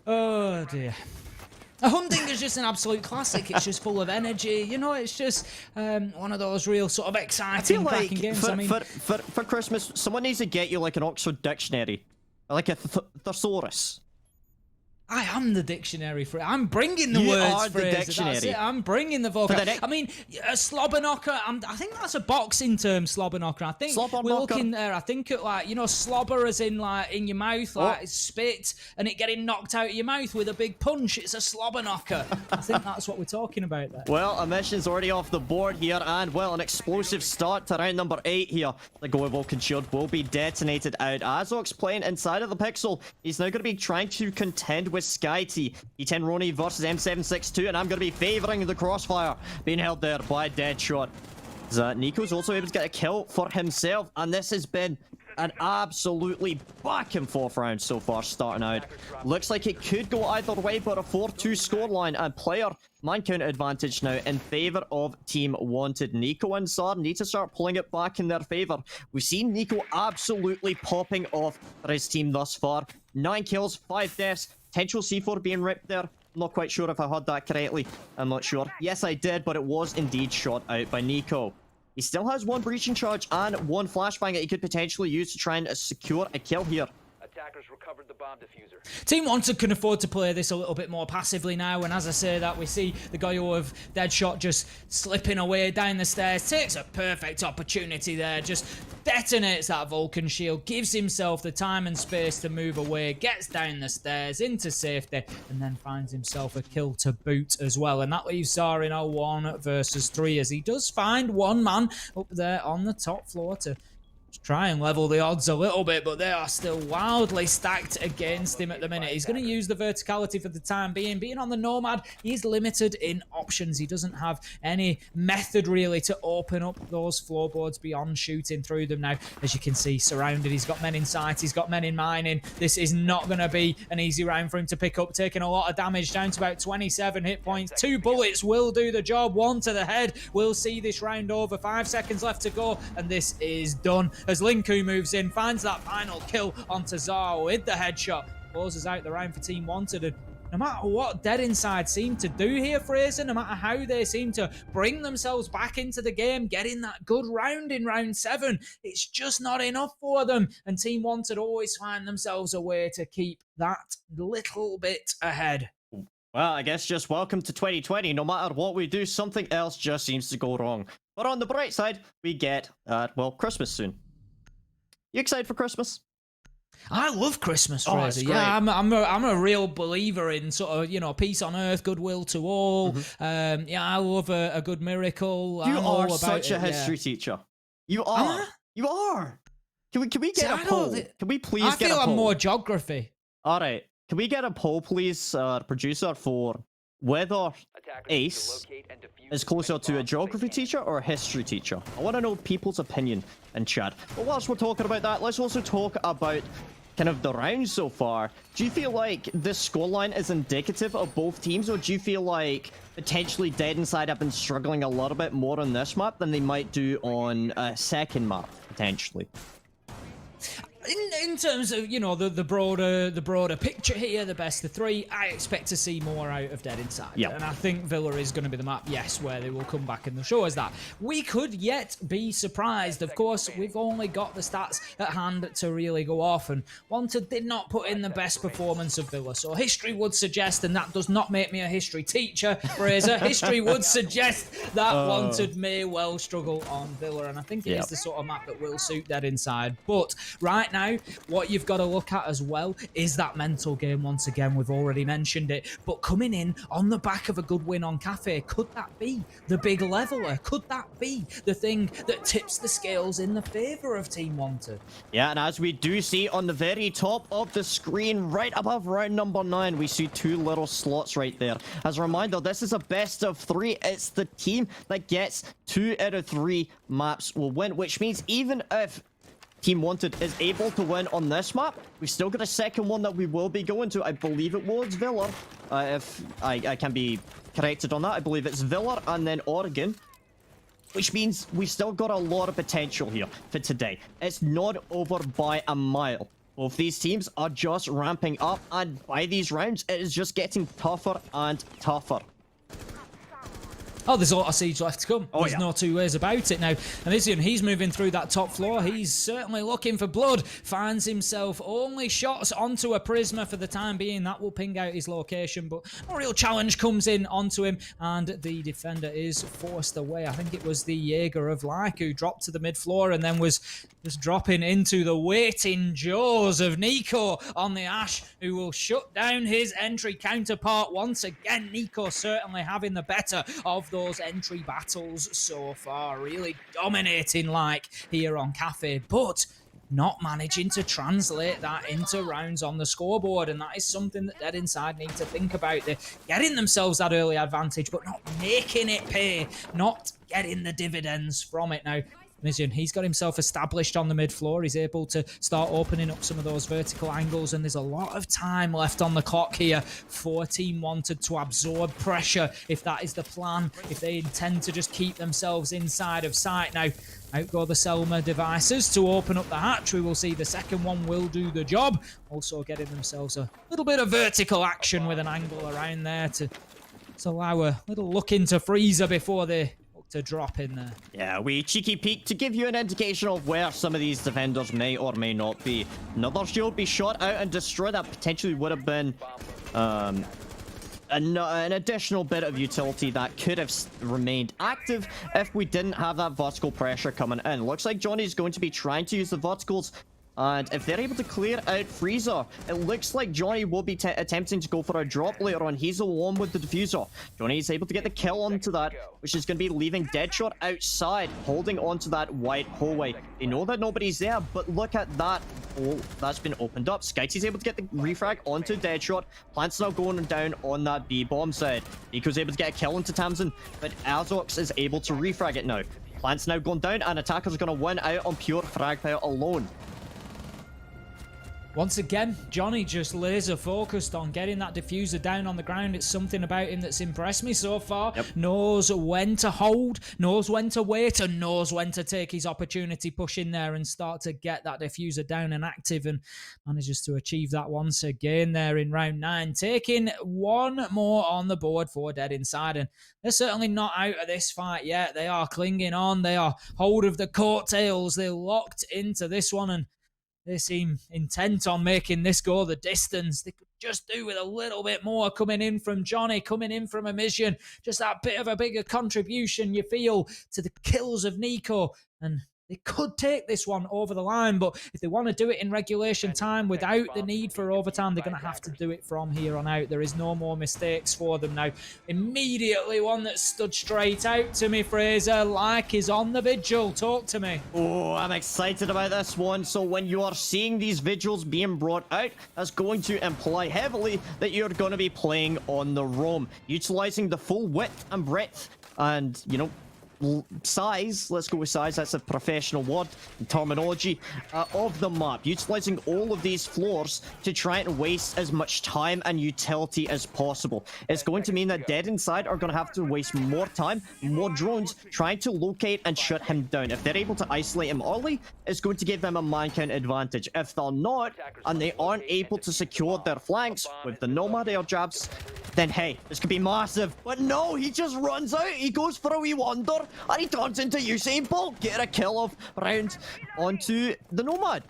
Oh, dear. A humdinger is just an absolute classic. It's just full of energy. You know, it's just one of those real sort of exciting, cracking games. For Christmas, someone needs to get you like an Oxford Dictionary. Like a thesaurus. I am the dictionary for it. I'm bringing the You words are the Fraser. dictionary. That's it. I'm bringing the vocab. For the I mean, a slobber knocker. I think that's a boxing term, slobber knocker. I think Slobber we're knocker. looking there. I think at like, you know, slobber as in like in your mouth, like spit, and it getting knocked out of your mouth with a big punch. It's a slobber knocker. I think that's what we're talking about there. Well, a mission's already off the board here, and well, an explosive start to round number 8 here. The Go Vulcan Shield will be detonated out. Azok's playing inside of the pixel. He's now going to be trying to contend with SkyT. E10 Roni versus M762, and I'm going to be favoring the crossfire being held there by Deadshot. Nico's also able to get a kill for himself, and this has been an absolutely back and forth round so far starting out. Looks like it could go either way, but a 4-2 scoreline and player man count advantage now in favor of Team Wanted. Nico and Zar need to start pulling it back in their favor. We've seen Nico absolutely popping off for his team thus far. 9 kills, 5 deaths, potential C4 being ripped there. I'm not quite sure if I heard that correctly. I'm not sure. Yes, I did, but it was indeed shot out by Nico. He still has 1 breaching charge and 1 flashbang that he could potentially use to try and secure a kill here. Attackers recovered the bomb diffuser. Team Wanted can afford to play this a little bit more passively now, and as I say that, we see the guy of Deadshot just slipping away down the stairs, takes a perfect opportunity there, just detonates that Vulcan shield, gives himself the time and space to move away, gets down the stairs into safety, and then finds himself a kill to boot as well. And that leaves Zar in a 1 versus 3 as he does find one man up there on the top floor to try and level the odds a little bit, but they are still wildly stacked against him at the minute. He's going to use the verticality for the time being. Being on the Nomad, he's limited in options. He doesn't have any method really to open up those floorboards beyond shooting through them now. As you can see, surrounded. He's got men in sight. He's got men in mining. This is not going to be an easy round for him to pick up. Taking a lot of damage, down to about 27 hit points. 2 bullets will do the job. 1 to the head. We'll see this round over. 5 seconds left to go, and this is done. As Linku moves in, finds that final kill onto Zar with the headshot, closes out the round for Team Wanted. And no matter what Dead Inside seem to do here, Fraser, no matter how they seem to bring themselves back into the game, getting that good round in round 7, it's just not enough for them. And Team Wanted always find themselves a way to keep that little bit ahead. Well, I guess just welcome to 2020. No matter what we do, something else just seems to go wrong. But on the bright side, we get, well, Christmas soon. You excited for Christmas? I love Christmas, Fraser. It's great. Yeah, I'm a real believer in sort of, you know, peace on earth, goodwill to all. Yeah, I love a good miracle. You I'm all are about such a it, history teacher. You are. You are. Can we get a poll? Can we please get a poll? I feel I'm more geography. All right. Can we get a poll, please, producer, for whether Ace is closer to a geography teacher or a history teacher? I want to know people's opinion in chat. But whilst we're talking about that, let's also talk about kind of the rounds so far. Do you feel like this scoreline is indicative of both teams, or do you feel like potentially Dead Inside have been struggling a little bit more on this map than they might do on a second map, potentially? In terms of, you know, the broader picture here, the best of 3, I expect to see more out of Dead Inside. Yep. And I think Villa is going to be the map, yes, where they will come back and they'll show us that. We could yet be surprised. Of course, we've only got the stats at hand to really go off, and Wanted did not put in the best performance of Villa. So history would suggest, and that does not make me a history teacher, Fraser, history would suggest that Wanted may well struggle on Villa, and I think it is the sort of map that will suit Dead Inside. But right now, what you've got to look at as well is that mental game. Once again, we've already mentioned it, but coming in on the back of a good win on Cafe, could that be the big leveler? Could that be the thing that tips the scales in the favour of Team Wanted? Yeah, and as we do see on the very top of the screen, right above round number 9, we see 2 little slots right there. As a reminder, this is a best of 3. It's the team that gets 2 out of 3 maps will win, which means even if Team Wanted is able to win on this map, we've still got a second one that we will be going to. I believe it was Villa. If I can be corrected on that, I believe it's Villa and then Oregon, which means we still got a lot of potential here for today. It's not over by a mile. Both these teams are just ramping up, and by these rounds, it is just getting tougher and tougher. Oh, there's a lot of siege left to come. Oh, There's yeah. no two ways about it now. Elysian, he's moving through that top floor. He's certainly looking for blood. Finds himself only shots onto a Prisma for the time being. That will ping out his location, but a real challenge comes in onto him, and the defender is forced away. I think it was the Jaeger of Like who dropped to the mid floor and then was just dropping into the waiting jaws of Nico on the Ash, who will shut down his entry counterpart once again. Nico certainly having the better of those entry battles so far, really dominating Like here on Cafe, but not managing to translate that into rounds on the scoreboard, and that is something that Dead Inside need to think about. They're getting themselves that early advantage, but not making it pay, not getting the dividends from it. Now, Mizian, he's got himself established on the mid floor. He's able to start opening up some of those vertical angles, and there's a lot of time left on the clock here for Team Wanted to absorb pressure if that is the plan, if they intend to just keep themselves inside of sight. Now, out go the Selma devices to open up the hatch. We will see the second one will do the job. Also getting themselves a little bit of vertical action with an angle around there to allow a little look into Freezer before they look to drop in there. Yeah, we cheeky peek to give you an indication of where some of these defenders may or may not be. Another shield be shot out and destroyed. That potentially would have been an additional bit of utility that could have remained active if we didn't have that vertical pressure coming in. Looks like Johnny's going to be trying to use the verticals, and if they're able to clear out Freezer, it looks like Johnny will be attempting to go for a drop later on. He's alone with the diffuser. Johnny is able to get the kill onto that, which is going to be leaving Deadshot outside, holding onto that white hallway. They know that nobody's there, but look at that hole that's been opened up. Skitey's able to get the refrag onto Deadshot. Plant's now going down on that B-bomb side. Nico's able to get a kill into Tamsin, but Azox is able to refrag it now. Plant's now gone down, and Attacker's going to win out on pure frag power alone. Once again, Johnny just laser focused on getting that diffuser down on the ground. It's something about him that's impressed me so far. Yep. Knows when to hold, knows when to wait, and knows when to take his opportunity, push in there and start to get that diffuser down and active, and manages to achieve that once again there in round 9, taking one more on the board for Dead Inside. And they're certainly not out of this fight yet. They are clinging on. They are hold of the coattails. They're locked into this one, and they seem intent on making this go the distance. They could just do with a little bit more coming in from Johnny, coming in from Emision. Just that bit of a bigger contribution, you feel, to the kills of Nico. And they could take this one over the line, but if they want to do it in regulation time without the need for overtime, they're going to have to do it from here on out. There is no more mistakes for them now. Immediately, one that stood straight out to me, Fraser, like is on the vigil. Talk to me. Oh, I'm excited about this one. So when you are seeing these vigils being brought out, that's going to imply heavily that you're going to be playing on the roam, utilizing the full width and breadth and, you know, size, let's go with size, that's a professional word and terminology, of the map, utilizing all of these floors to try and waste as much time and utility as possible. It's going to mean that Dead Inside are going to have to waste more time, more drones, trying to locate and shut him down. If they're able to isolate him early, it's going to give them a man count advantage. If they're not, and they aren't able to secure their flanks with the Nomad air jabs, then hey, this could be massive. But no, he just runs out, he goes for a wee wander, and he turns into Usain Bolt, get a kill of round onto the Nomad.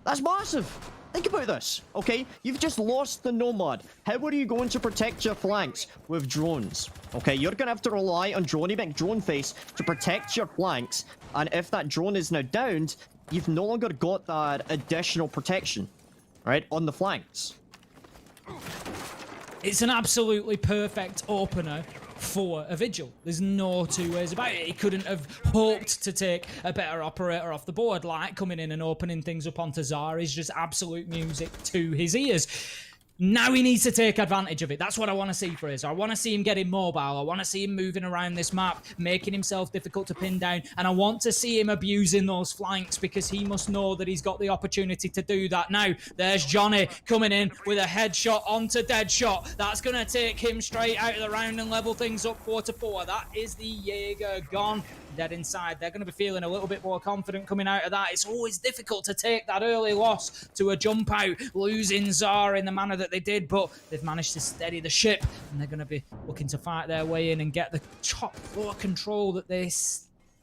That's massive. Think about this, okay? You've just lost the Nomad. How are you going to protect your flanks with drones? Okay, you're going to have to rely on Droney McDroneface to protect your flanks, and if that drone is now downed, you've no longer got that additional protection, right, on the flanks. It's an absolutely perfect opener for a vigil. There's no two ways about it. He couldn't have hoped to take a better operator off the board. Like coming in and opening things up onto Zara is just absolute music to his ears. Now he needs to take advantage of it. That's what I want to see for Fraser. I want to see him getting mobile. I want to see him moving around this map, making himself difficult to pin down. And I want to see him abusing those flanks because he must know that he's got the opportunity to do that. Now, there's Johnny coming in with a headshot onto Deadshot. That's going to take him straight out of the round and level things up 4-4. That is the Jaeger gone. Dead Inside, they're going to be feeling a little bit more confident coming out of that. It's always difficult to take that early loss to a jump out, losing Zara in the manner that that they did, but they've managed to steady the ship, and they're going to be looking to fight their way in and get the top floor control that they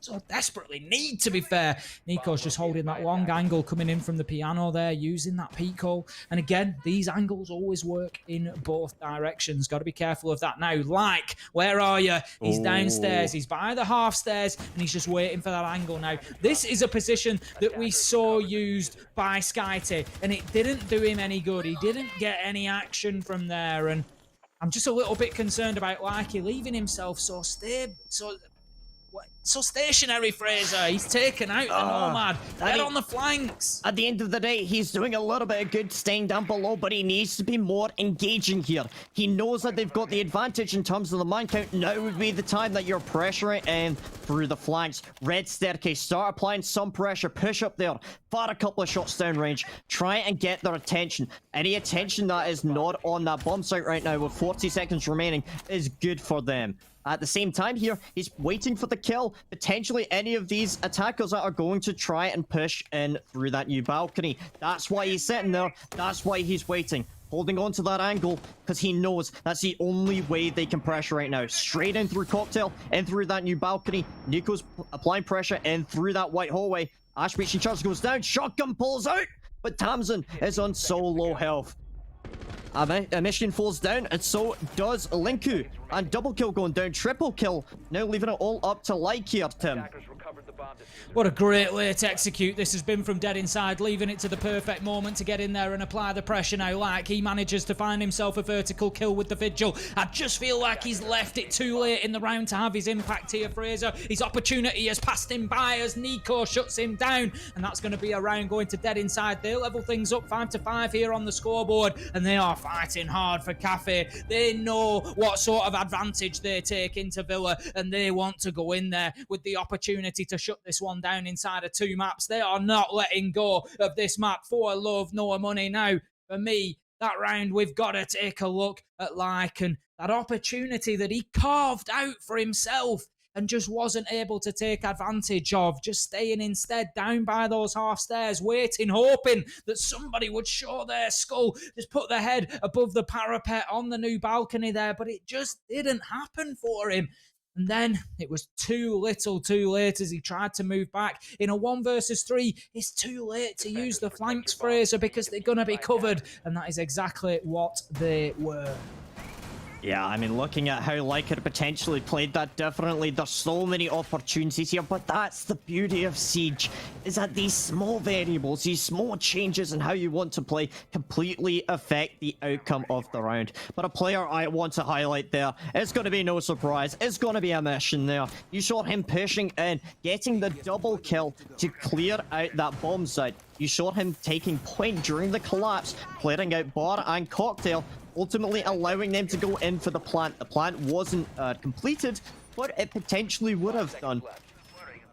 so desperately need, to be fair. Nico's just holding that long angle coming in from the piano there, using that peak hole. And again, these angles always work in both directions. Got to be careful of that now. Like, where are you? He's downstairs. He's by the half stairs, and he's just waiting for that angle now. This is a position that we saw used by SkyT, and it didn't do him any good. He didn't get any action from there, and I'm just a little bit concerned about Likey leaving himself so stationary, Fraser. He's taken out the Nomad. Get on the flanks. At the end of the day, he's doing a little bit of good staying down below, but he needs to be more engaging here. He knows that they've got the advantage in terms of the man count. Now would be the time that you're pressuring in through the flanks. Red staircase, start applying some pressure, push up there, fire a couple of shots down range, try and get their attention. Any attention that is not on that bomb site right now with 40 seconds remaining is good for them. At the same time here, he's waiting for the kill. Potentially any of these attackers that are going to try and push in through that new balcony. That's why he's sitting there. That's why he's waiting. Holding on to that angle because he knows that's the only way they can pressure right now. Straight in through Cocktail, in through that new balcony. Nico's applying pressure in through that white hallway. Ash reaching charge goes down. Shotgun pulls out. But Tamsin is on so low health. A mission falls down, and so does Linku. And double kill going down, triple kill. Now leaving it all up to Like here, Tim. Attackers recovered the bomb diffuser. What a great way to execute. This has been from Dead Inside, leaving it to the perfect moment to get in there and apply the pressure now. Like, he manages to find himself a vertical kill with the Vigil. I just feel like he's left it too late in the round to have his impact here, Fraser. His opportunity has passed him by as Nico shuts him down, and that's going to be a round going to Dead Inside. They level things up 5-5 here on the scoreboard, and they are fighting hard for Cafe. They know what sort of advantage they take into Villa, and they want to go in there with the opportunity to shut this one down inside of 2 maps. They are not letting go of this map for love nor money. Now, for me, that round, we've got to take a look at Like and that opportunity that he carved out for himself and just wasn't able to take advantage of, just staying instead down by those half stairs, waiting, hoping that somebody would show their skull, just put their head above the parapet on the new balcony there, but it just didn't happen for him. And then it was too little too late as he tried to move back. In a 1 versus 3, it's too late to use the flanks, Fraser, because they're going to be covered, and that is exactly what they were. Yeah, I mean, looking at how Like had potentially played that differently, there's so many opportunities here, but that's the beauty of Siege, is that these small variables, these small changes in how you want to play completely affect the outcome of the round. But a player I want to highlight there, it's going to be no surprise, it's going to be a mission there. You saw him pushing in, getting the double kill to clear out that bomb site. You saw him taking point during the collapse, clearing out Bar and Cocktail, ultimately allowing them to go in for the plant. The plant wasn't completed, but it potentially would have done.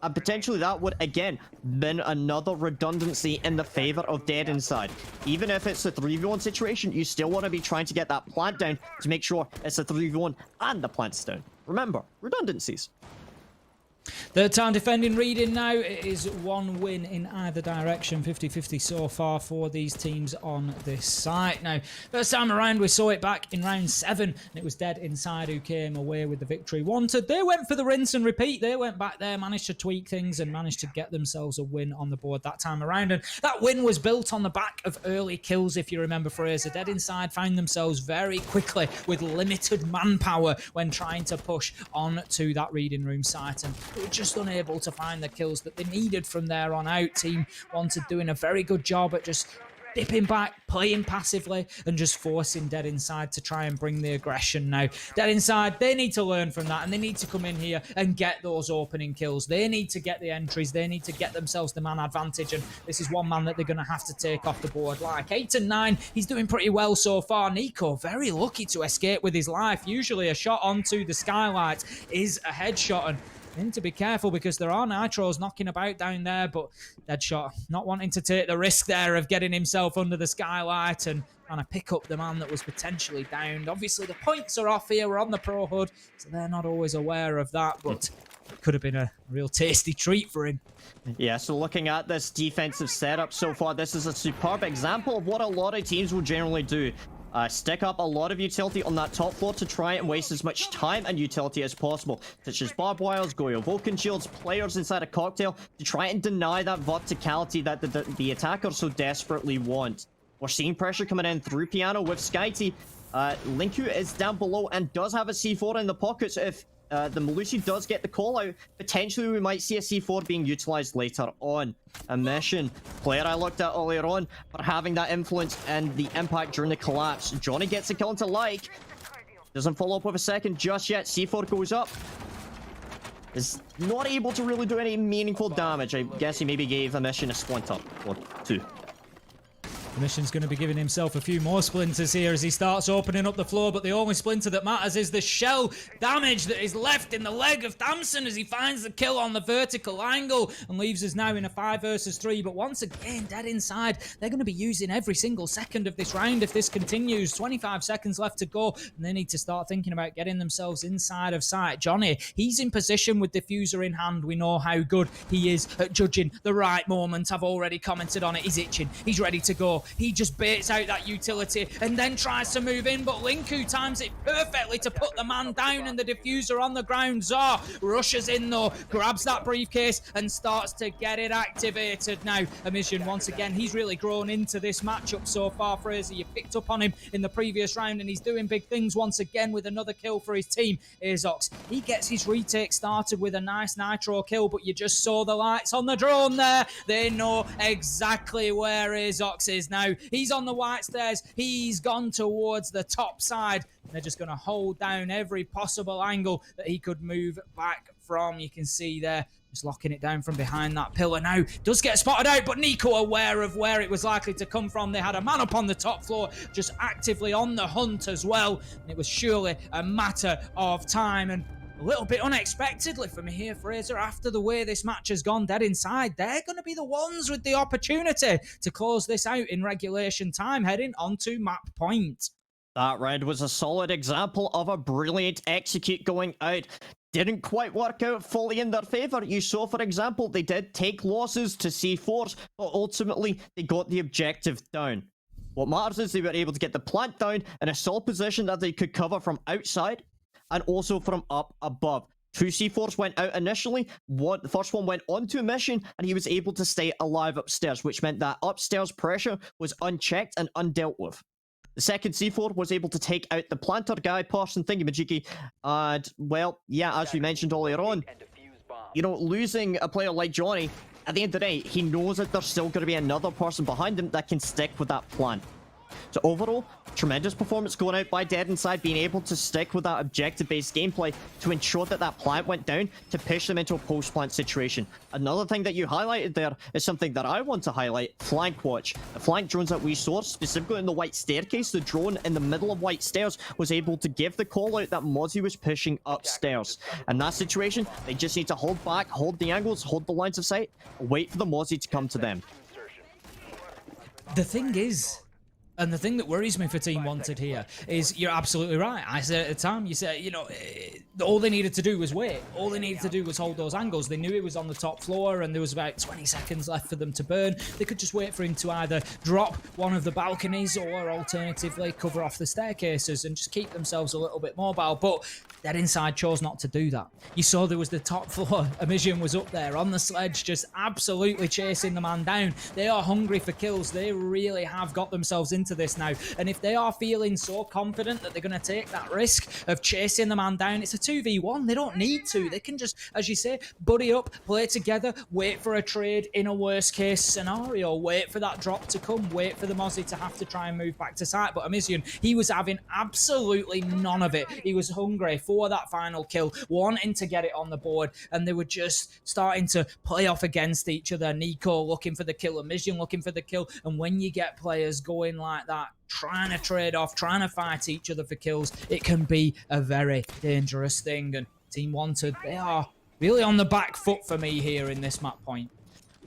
And potentially that would, again, been another redundancy in the favor of Dead Inside. Even if it's a 3v1 situation, you still want to be trying to get that plant down to make sure it's a 3v1 and the plant's down. Remember, redundancies. Third time defending reading now. It is 1 win in either direction, 50-50 so far for these teams on this site. Now, first time around, we saw it back in round 7, and it was Dead Inside who came away with the victory wanted. They went for the rinse and repeat. They went back there, managed to tweak things, and managed to get themselves a win on the board that time around. And that win was built on the back of early kills, if you remember, Fraser. Dead Inside found themselves very quickly with limited manpower when trying to push on to that reading room site, and they were just unable to find the kills that they needed from there on out. Team Wanted doing a very good job at just dipping back, playing passively, and just forcing Dead Inside to try and bring the aggression. Now, Dead Inside, they need to learn from that, and they need to come in here and get those opening kills. They need to get the entries. They need to get themselves the man advantage, and this is one man that they're going to have to take off the board. Like 8 and 9, he's doing pretty well so far. Nico, very lucky to escape with his life. Usually a shot onto the skylight is a headshot, and need to be careful because there are nitros knocking about down there, but Deadshot not wanting to take the risk there of getting himself under the skylight and trying to pick up the man that was potentially downed. Obviously, the points are off here. We're on the Pro HUD, so they're not always aware of that, but it could have been a real tasty treat for him. Yeah, so looking at this defensive setup so far, this is a superb example of what a lot of teams will generally do. Stick up a lot of utility on that top floor to try and waste as much time and utility as possible, such as barbed wires, Goyo Vulcan shields, players inside a cocktail, to try and deny that verticality that the attackers so desperately want. We're seeing pressure coming in through Piano with SkyT. Linku is down below and does have a C4 in the pocket, so if the Melusi does get the call out, potentially we might see a C4 being utilized later on. A mission player I looked at earlier on for having that influence and the impact during the collapse. Johnny gets a kill into like. Doesn't follow up with a second just yet. C4 goes up. Is not able to really do any meaningful damage. I guess he maybe gave a mission a splinter or two. Mission's going to be giving himself a few more splinters here as he starts opening up the floor, but the only splinter that matters is the shell damage that is left in the leg of Thamson as he finds the kill on the vertical angle and leaves us now in a 5 versus 3. But once again, dead inside. They're going to be using every single second of this round if this continues. 25 seconds left to go, and they need to start thinking about getting themselves inside of sight. Johnny, he's in position with diffuser in hand. We know how good he is at judging the right moment. I've already commented on it. He's itching. He's ready to go. He just baits out that utility and then tries to move in, but Linku times it perfectly to put the man down and the diffuser on the ground. Zar rushes in though, grabs that briefcase and starts to get it activated now. Amision, once again, he's really grown into this matchup so far. Fraser, you picked up on him in the previous round and he's doing big things once again with another kill for his team. Azox, he gets his retake started with a nice nitro kill, but you just saw the lights on the drone there. They know exactly where Azox is now. He's on the white stairs. He's gone towards the top side. They're just going to hold down every possible angle that he could move back from. You can see there, just locking it down from behind that pillar now. Does get spotted out, but Nico aware of where it was likely to come from. They had a man up on the top floor, just actively on the hunt as well. And it was surely a matter of time. And a little bit unexpectedly for me here, Fraser, after the way this match has gone dead inside, they're going to be the ones with the opportunity to close this out in regulation time, heading onto map point. That round was a solid example of a brilliant execute going out. Didn't quite work out fully in their favour. You saw, for example, they did take losses to C4s, but ultimately they got the objective down. What matters is they were able to get the plant down in a solid position that they could cover from outside and also from up above. 2 C4s went out initially. The first one went onto a mission, and he was able to stay alive upstairs, which meant that upstairs pressure was unchecked and undealt with. The second C4 was able to take out the planter guy person thingamajiggy, and, well, yeah, as we mentioned earlier on, you know, losing a player like Johnny, at the end of the day, he knows that there's still going to be another person behind him that can stick with that plan. So overall, tremendous performance going out by Dead Inside, being able to stick with that objective-based gameplay to ensure that that plant went down to push them into a post-plant situation. Another thing that you highlighted there is something that I want to highlight, flank watch. The flank drones that we saw, specifically in the white staircase, the drone in the middle of white stairs was able to give the call out that Mozzie was pushing upstairs. In that situation, they just need to hold back, hold the angles, hold the lines of sight, wait for the Mozzie to come to them. The thing is, and the thing that worries me for Team Wanted here is, you're absolutely right. I said at the time, you said, you know, all they needed to do was wait. All they needed to do was hold those angles. They knew he was on the top floor and there was about 20 seconds left for them to burn. They could just wait for him to either drop one of the balconies or alternatively cover off the staircases and just keep themselves a little bit mobile. But Dead Inside chose not to do that. You saw there was the top floor. Amision was up there on the sledge, just absolutely chasing the man down. They are hungry for kills. They really have got themselves into this now. And if they are feeling so confident that they're going to take that risk of chasing the man down, it's a 2v1. They don't need to. They can just, as you say, buddy up, play together, wait for a trade in a worst case scenario, wait for that drop to come, wait for the Mozzie to have to try and move back to site. But Amision, he was having absolutely none of it. He was hungry for that final kill, wanting to get it on the board, and they were just starting to play off against each other. Nico looking for the kill, Amision looking for the kill, and when you get players going like that, trying to trade off, trying to fight each other for kills, it can be a very dangerous thing. And Team Wanted, they are really on the back foot for me here in this map point.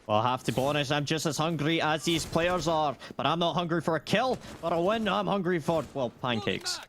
Well, I have to be honest, I'm just as hungry as these players are, but I'm not hungry for a kill or a win. I'm hungry for, well, pancakes.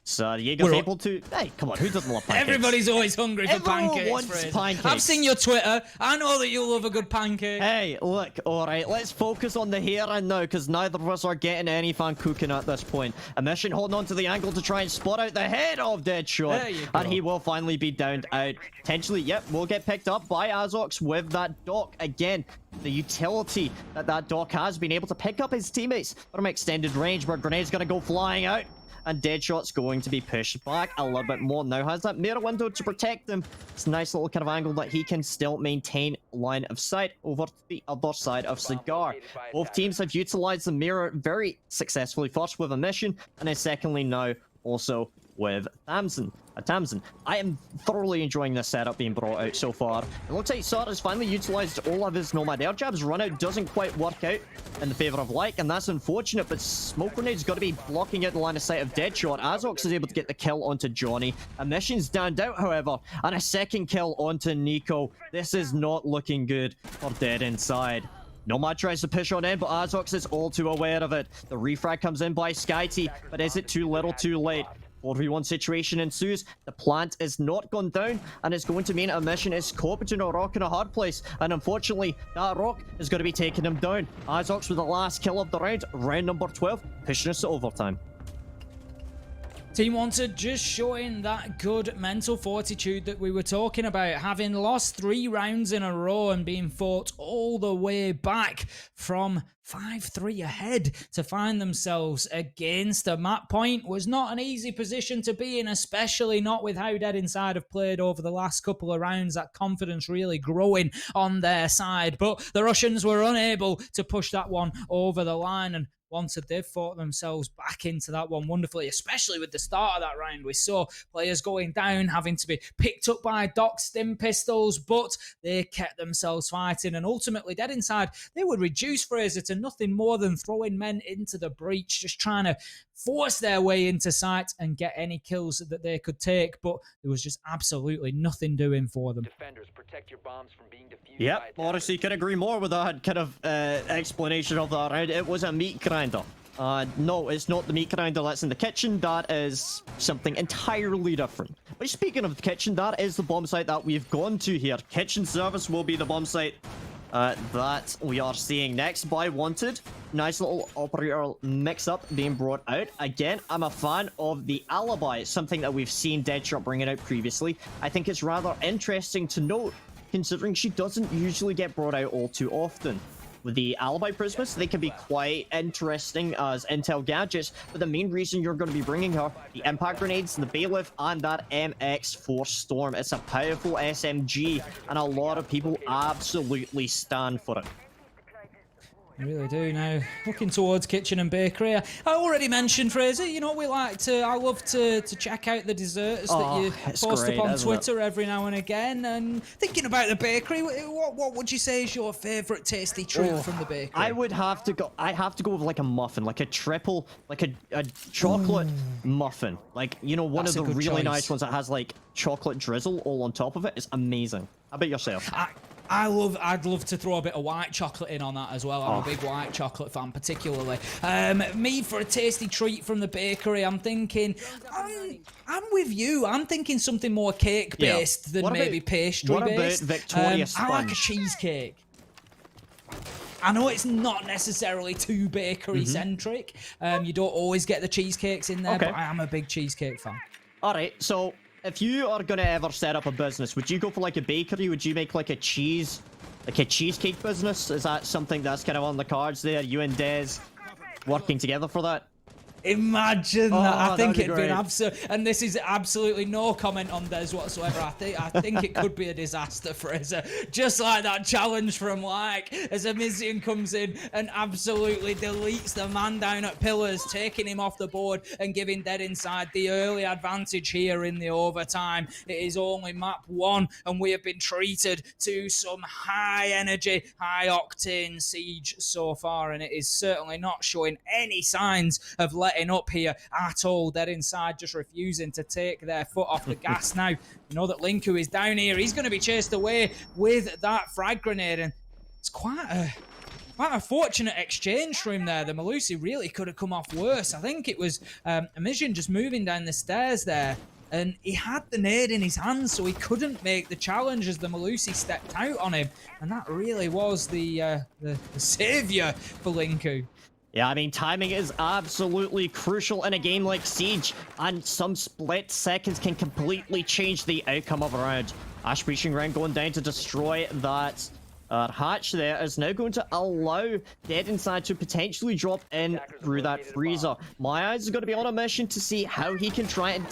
So Jaeger's able to... Hey, come on, who doesn't love pancakes? Everybody's always hungry for Everyone pancakes, wants Fraser. pancakes. I've seen your Twitter. I know that you love a good pancake. Hey, look, alright, let's focus on the here and now, because neither of us are getting any fan cooking at this point. A mission holding on to the angle to try and spot out the head of Deadshot. There you go. And he will finally be downed out. Potentially, yep, will get picked up by Azox with that dock. Again, the utility that dock has been able to pick up his teammates from extended range, but Grenade's going to go flying out. And Deadshot's going to be pushed back a little bit more. Now has that mirror window to protect him. It's a nice little kind of angle that he can still maintain line of sight over to the other side of Cigar. Both teams have utilized the mirror very successfully. First with a mission, and then secondly now also with Tamsin. I am thoroughly enjoying this setup being brought out so far. It looks like Sar has finally utilized all of his Nomad air jabs. Run out doesn't quite work out in the favor of Like, and that's unfortunate, but Smoke Grenade's got to be blocking out the line of sight of Deadshot. Azox is able to get the kill onto Johnny. A mission's downed out, however, and a second kill onto Nico. This is not looking good for Dead Inside. Nomad tries to push on in, but Azox is all too aware of it. The refrag comes in by SkyT, but is it too little too late? 4v1 situation ensues. The plant is not gone down, and it's going to mean a mission is caught between a rock and a hard place. And unfortunately, that rock is going to be taking him down. Azox with the last kill of the round number 12, pushing us to overtime. Team Wanted just showing that good mental fortitude that we were talking about, having lost 3 rounds in a row and being fought all the way back from 5-3 ahead to find themselves against a map point was not an easy position to be in, especially not with how Dead Inside have played over the last couple of rounds. That confidence really growing on their side, but the Russians were unable to push that one over the line, and Wanted, they've fought themselves back into that one wonderfully, especially with the start of that round. We saw players going down, having to be picked up by Doc stim pistols, but they kept themselves fighting, and ultimately Dead Inside, they would reduce Fraser to nothing more than throwing men into the breach, just trying to force their way into sight and get any kills that they could take, but there was just absolutely nothing doing for them. Defenders, protect your bombs from being defused. Yep, honestly, could agree more with that kind of explanation of that round. It was a meat grinder. No, it's not the meat grinder that's in the kitchen. That is something entirely different. But speaking of the kitchen, that is the bomb site that we've gone to here. Kitchen service will be the bomb site that we are seeing next by Wanted. Nice little operator mix-up being brought out. Again, I'm a fan of the alibi, something that we've seen Deadshot bringing out previously. I think it's rather interesting to note, considering she doesn't usually get brought out all too often. With the alibi prismas, they can be quite interesting as intel gadgets, but the main reason you're going to be bringing her, the impact grenades, the bailiff, and that MX4 Storm. It's a powerful SMG, and a lot of people absolutely stand for it. I really do. Now, looking towards kitchen and bakery, I already mentioned, Fraser, you know, I love to check out the desserts that you post up on Twitter every now and again. And thinking about the bakery, what would you say is your favourite tasty treat from the bakery? I have to go with like a muffin, like a triple, like a chocolate muffin. Like, you know, one of the really nice ones that has like chocolate drizzle all on top of it. It's amazing. How about yourself? I'd love to throw a bit of white chocolate in on that as well. I'm a big white chocolate fan, particularly. Me, for a tasty treat from the bakery, I'm thinking, I'm with you. I'm thinking something more cake-based than maybe pastry-based. What about Victoria Sponge? I like a cheesecake. I know it's not necessarily too bakery-centric. You don't always get the cheesecakes in there, but I am a big cheesecake fan. All right, so if you are gonna ever set up a business, would you go for like a bakery? Would you make like a cheesecake business? Is that something that's kind of on the cards there? You and Dez working together for that? Imagine that. I think it'd be an absolute, and this is absolutely no comment on Des whatsoever. I think it could be a disaster, Fraser. Just like that challenge from like as Amizian comes in and absolutely deletes the man down at pillars, taking him off the board and giving Dead Inside the early advantage here in the overtime. It is only map 1, and we have been treated to some high energy, high octane siege so far, and it is certainly not showing any signs of letting up here at all. Dead Inside just refusing to take their foot off the gas now. You know that Linku is down here. He's going to be chased away with that frag grenade, and it's quite quite a fortunate exchange for him there. The Malusi really could have come off worse. I think it was Amision just moving down the stairs there, and he had the nade in his hands, so he couldn't make the challenge as the Malusi stepped out on him, and that really was the saviour for Linku. Yeah, I mean, timing is absolutely crucial in a game like Siege, and some split seconds can completely change the outcome of a round. Ash Breaching Round going down to destroy that hatch there is now going to allow Dead Inside to potentially drop in through that freezer. My Eyes is going to be on a mission to see how he can try and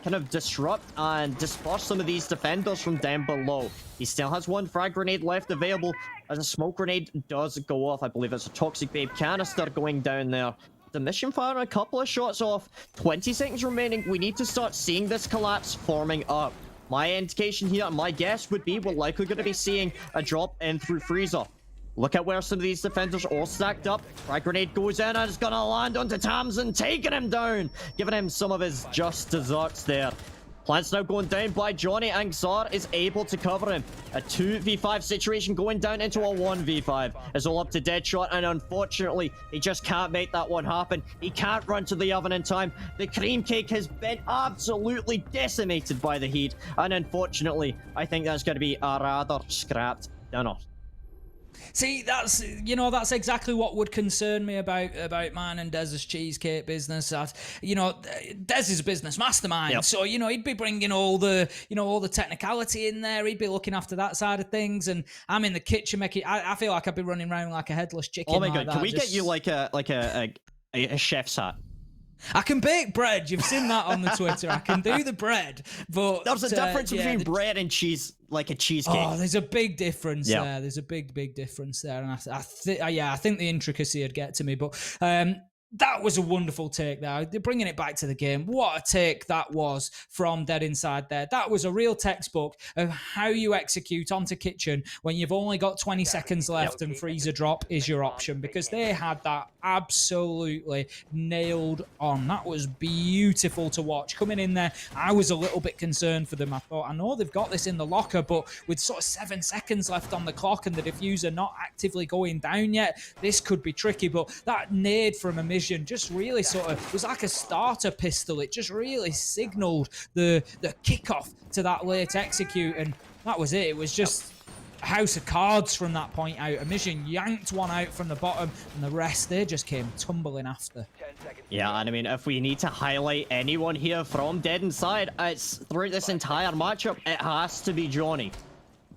kind of disrupt and disperse some of these defenders from down below. He still has one frag grenade left available as a smoke grenade does go off. I believe it's a Toxic Babe canister going down there. The mission firing a couple of shots off. 20 seconds remaining. We need to start seeing this collapse forming up. My indication here, my guess would be we're likely going to be seeing a drop in through freezer. Look at where some of these defenders are all stacked up. Frag grenade goes in and it's going to land onto Tamsin, taking him down, giving him some of his just desserts there. Plants now going down by Johnny, and Xar is able to cover him. A 2v5 situation going down into a 1v5. It's all up to Deadshot, and unfortunately, he just can't make that one happen. He can't run to the oven in time. The cream cake has been absolutely decimated by the heat, and unfortunately, I think that's going to be a rather scrapped dinner. See, that's exactly what would concern me about mine and Dez's cheesecake business. Dez is a business mastermind, yep. So he'd be bringing all the technicality in there. He'd be looking after that side of things, and I'm in the kitchen making. I feel like I'd be running around like a headless chicken. Oh my god! Can we get you like a chef's hat? I can bake bread. You've seen that on the Twitter. I can do the bread, but there's a difference between bread and cheese, like a cheesecake. Oh, there's a big difference there. There's a big difference there, and I think the intricacy would get to me, but that was a wonderful take there. They're bringing it back to the game. What a take that was from Dead Inside there. That was a real textbook of how you execute onto Kitchen when you've only got 20 seconds left and freezer drop is your option, because they had that absolutely nailed on. That was beautiful to watch. Coming in there, I was a little bit concerned for them. I thought, I know they've got this in the locker, but with sort of 7 seconds left on the clock and the diffuser not actively going down yet, this could be tricky. But that nade from Amision just really sort of was like a starter pistol. It just really signaled the kickoff to that late execute, and that was it. It was just a house of cards from that point out. Amision yanked one out from the bottom, and the rest, they just came tumbling after. Yeah, and I mean, if we need to highlight anyone here from Dead Inside, it's throughout this entire matchup, it has to be Johnny.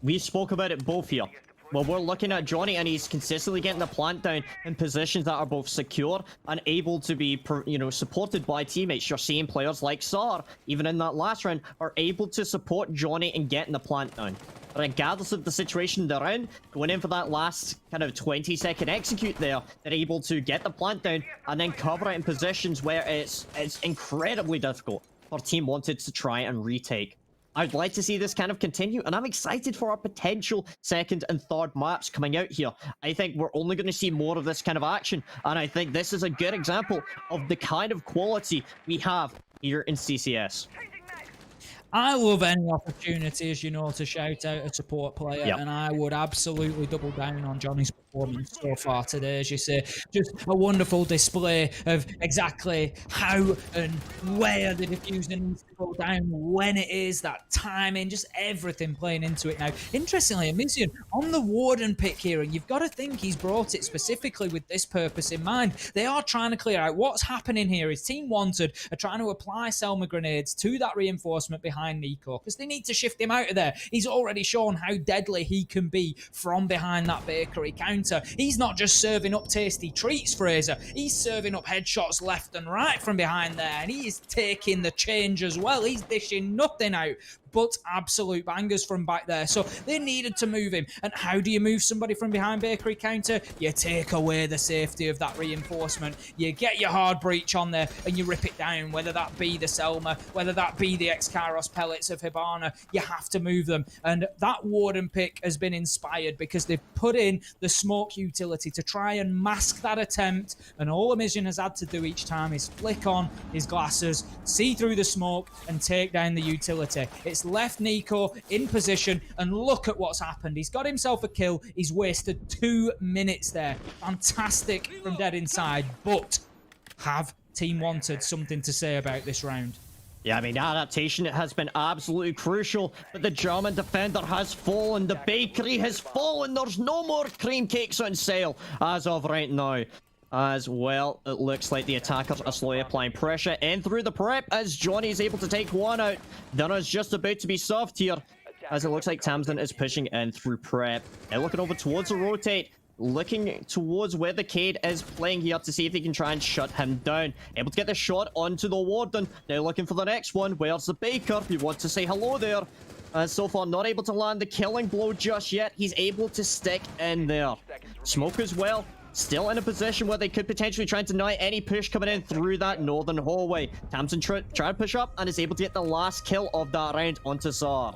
We spoke about it both here. Well, we're looking at Johnny, and he's consistently getting the plant down in positions that are both secure and able to be, supported by teammates. You're seeing players like Sar, even in that last round, are able to support Johnny in getting the plant down. Regardless of the situation they're in, going in for that last kind of 20-second execute there, they're able to get the plant down and then cover it in positions where it's incredibly difficult for Team Wanted to try and retake. I'd like to see this kind of continue, and I'm excited for our potential second and third maps coming out here. I think we're only going to see more of this kind of action, and I think this is a good example of the kind of quality we have here in CCS. I love any opportunity, as you know, to shout out a support player, and I would absolutely double down on Johnny's performance so far today, as you say. Just a wonderful display of exactly how and where the diffuser needs to go down, when it is, that timing, just everything playing into it now. Interestingly, Amision on the Warden pick here, and you've got to think he's brought it specifically with this purpose in mind. They are trying to clear out what's happening here. Is Team Wanted are trying to apply Selma grenades to that reinforcement behind Nico, because they need to shift him out of there. He's already shown how deadly he can be from behind that bakery counter. He's not just serving up tasty treats, Fraser. He's serving up headshots left and right from behind there, and he is taking the change as well. He's dishing nothing out but absolute bangers from back there. So they needed to move him. And how do you move somebody from behind bakery counter? You take away the safety of that reinforcement. You get your hard breach on there and you rip it down, whether that be the Selma, whether that be the X-Kairos pellets of Hibana. You have to move them. And that Warden pick has been inspired because they've put in the smoke utility to try and mask that attempt. And all Amision has had to do each time is flick on his glasses, see through the smoke and take down the utility. It's It's left Nico in position, and look at what's happened. He's got himself a kill. He's wasted 2 minutes there. Fantastic from Dead Inside, but have Team Wanted something to say about this round? Yeah, I mean, adaptation has been absolutely crucial, but the German defender has fallen. The bakery has fallen. There's no more cream cakes on sale as of right now. As well, it looks like the attackers are slowly applying pressure in through the prep as Johnny is able to take one out. Dinner's just about to be served here, as it looks like Tamsin is pushing in through prep. Now looking over towards the rotate. Looking towards where the Cade is playing here to see if he can try and shut him down. Able to get the shot onto the Warden. Now looking for the next one. Where's the Baker? We want to say hello there. So far not able to land the killing blow just yet. He's able to stick in there. Smoke as well. Still in a position where they could potentially try and deny any push coming in through that northern hallway. Tamsin try to push up and is able to get the last kill of that round onto Tsar.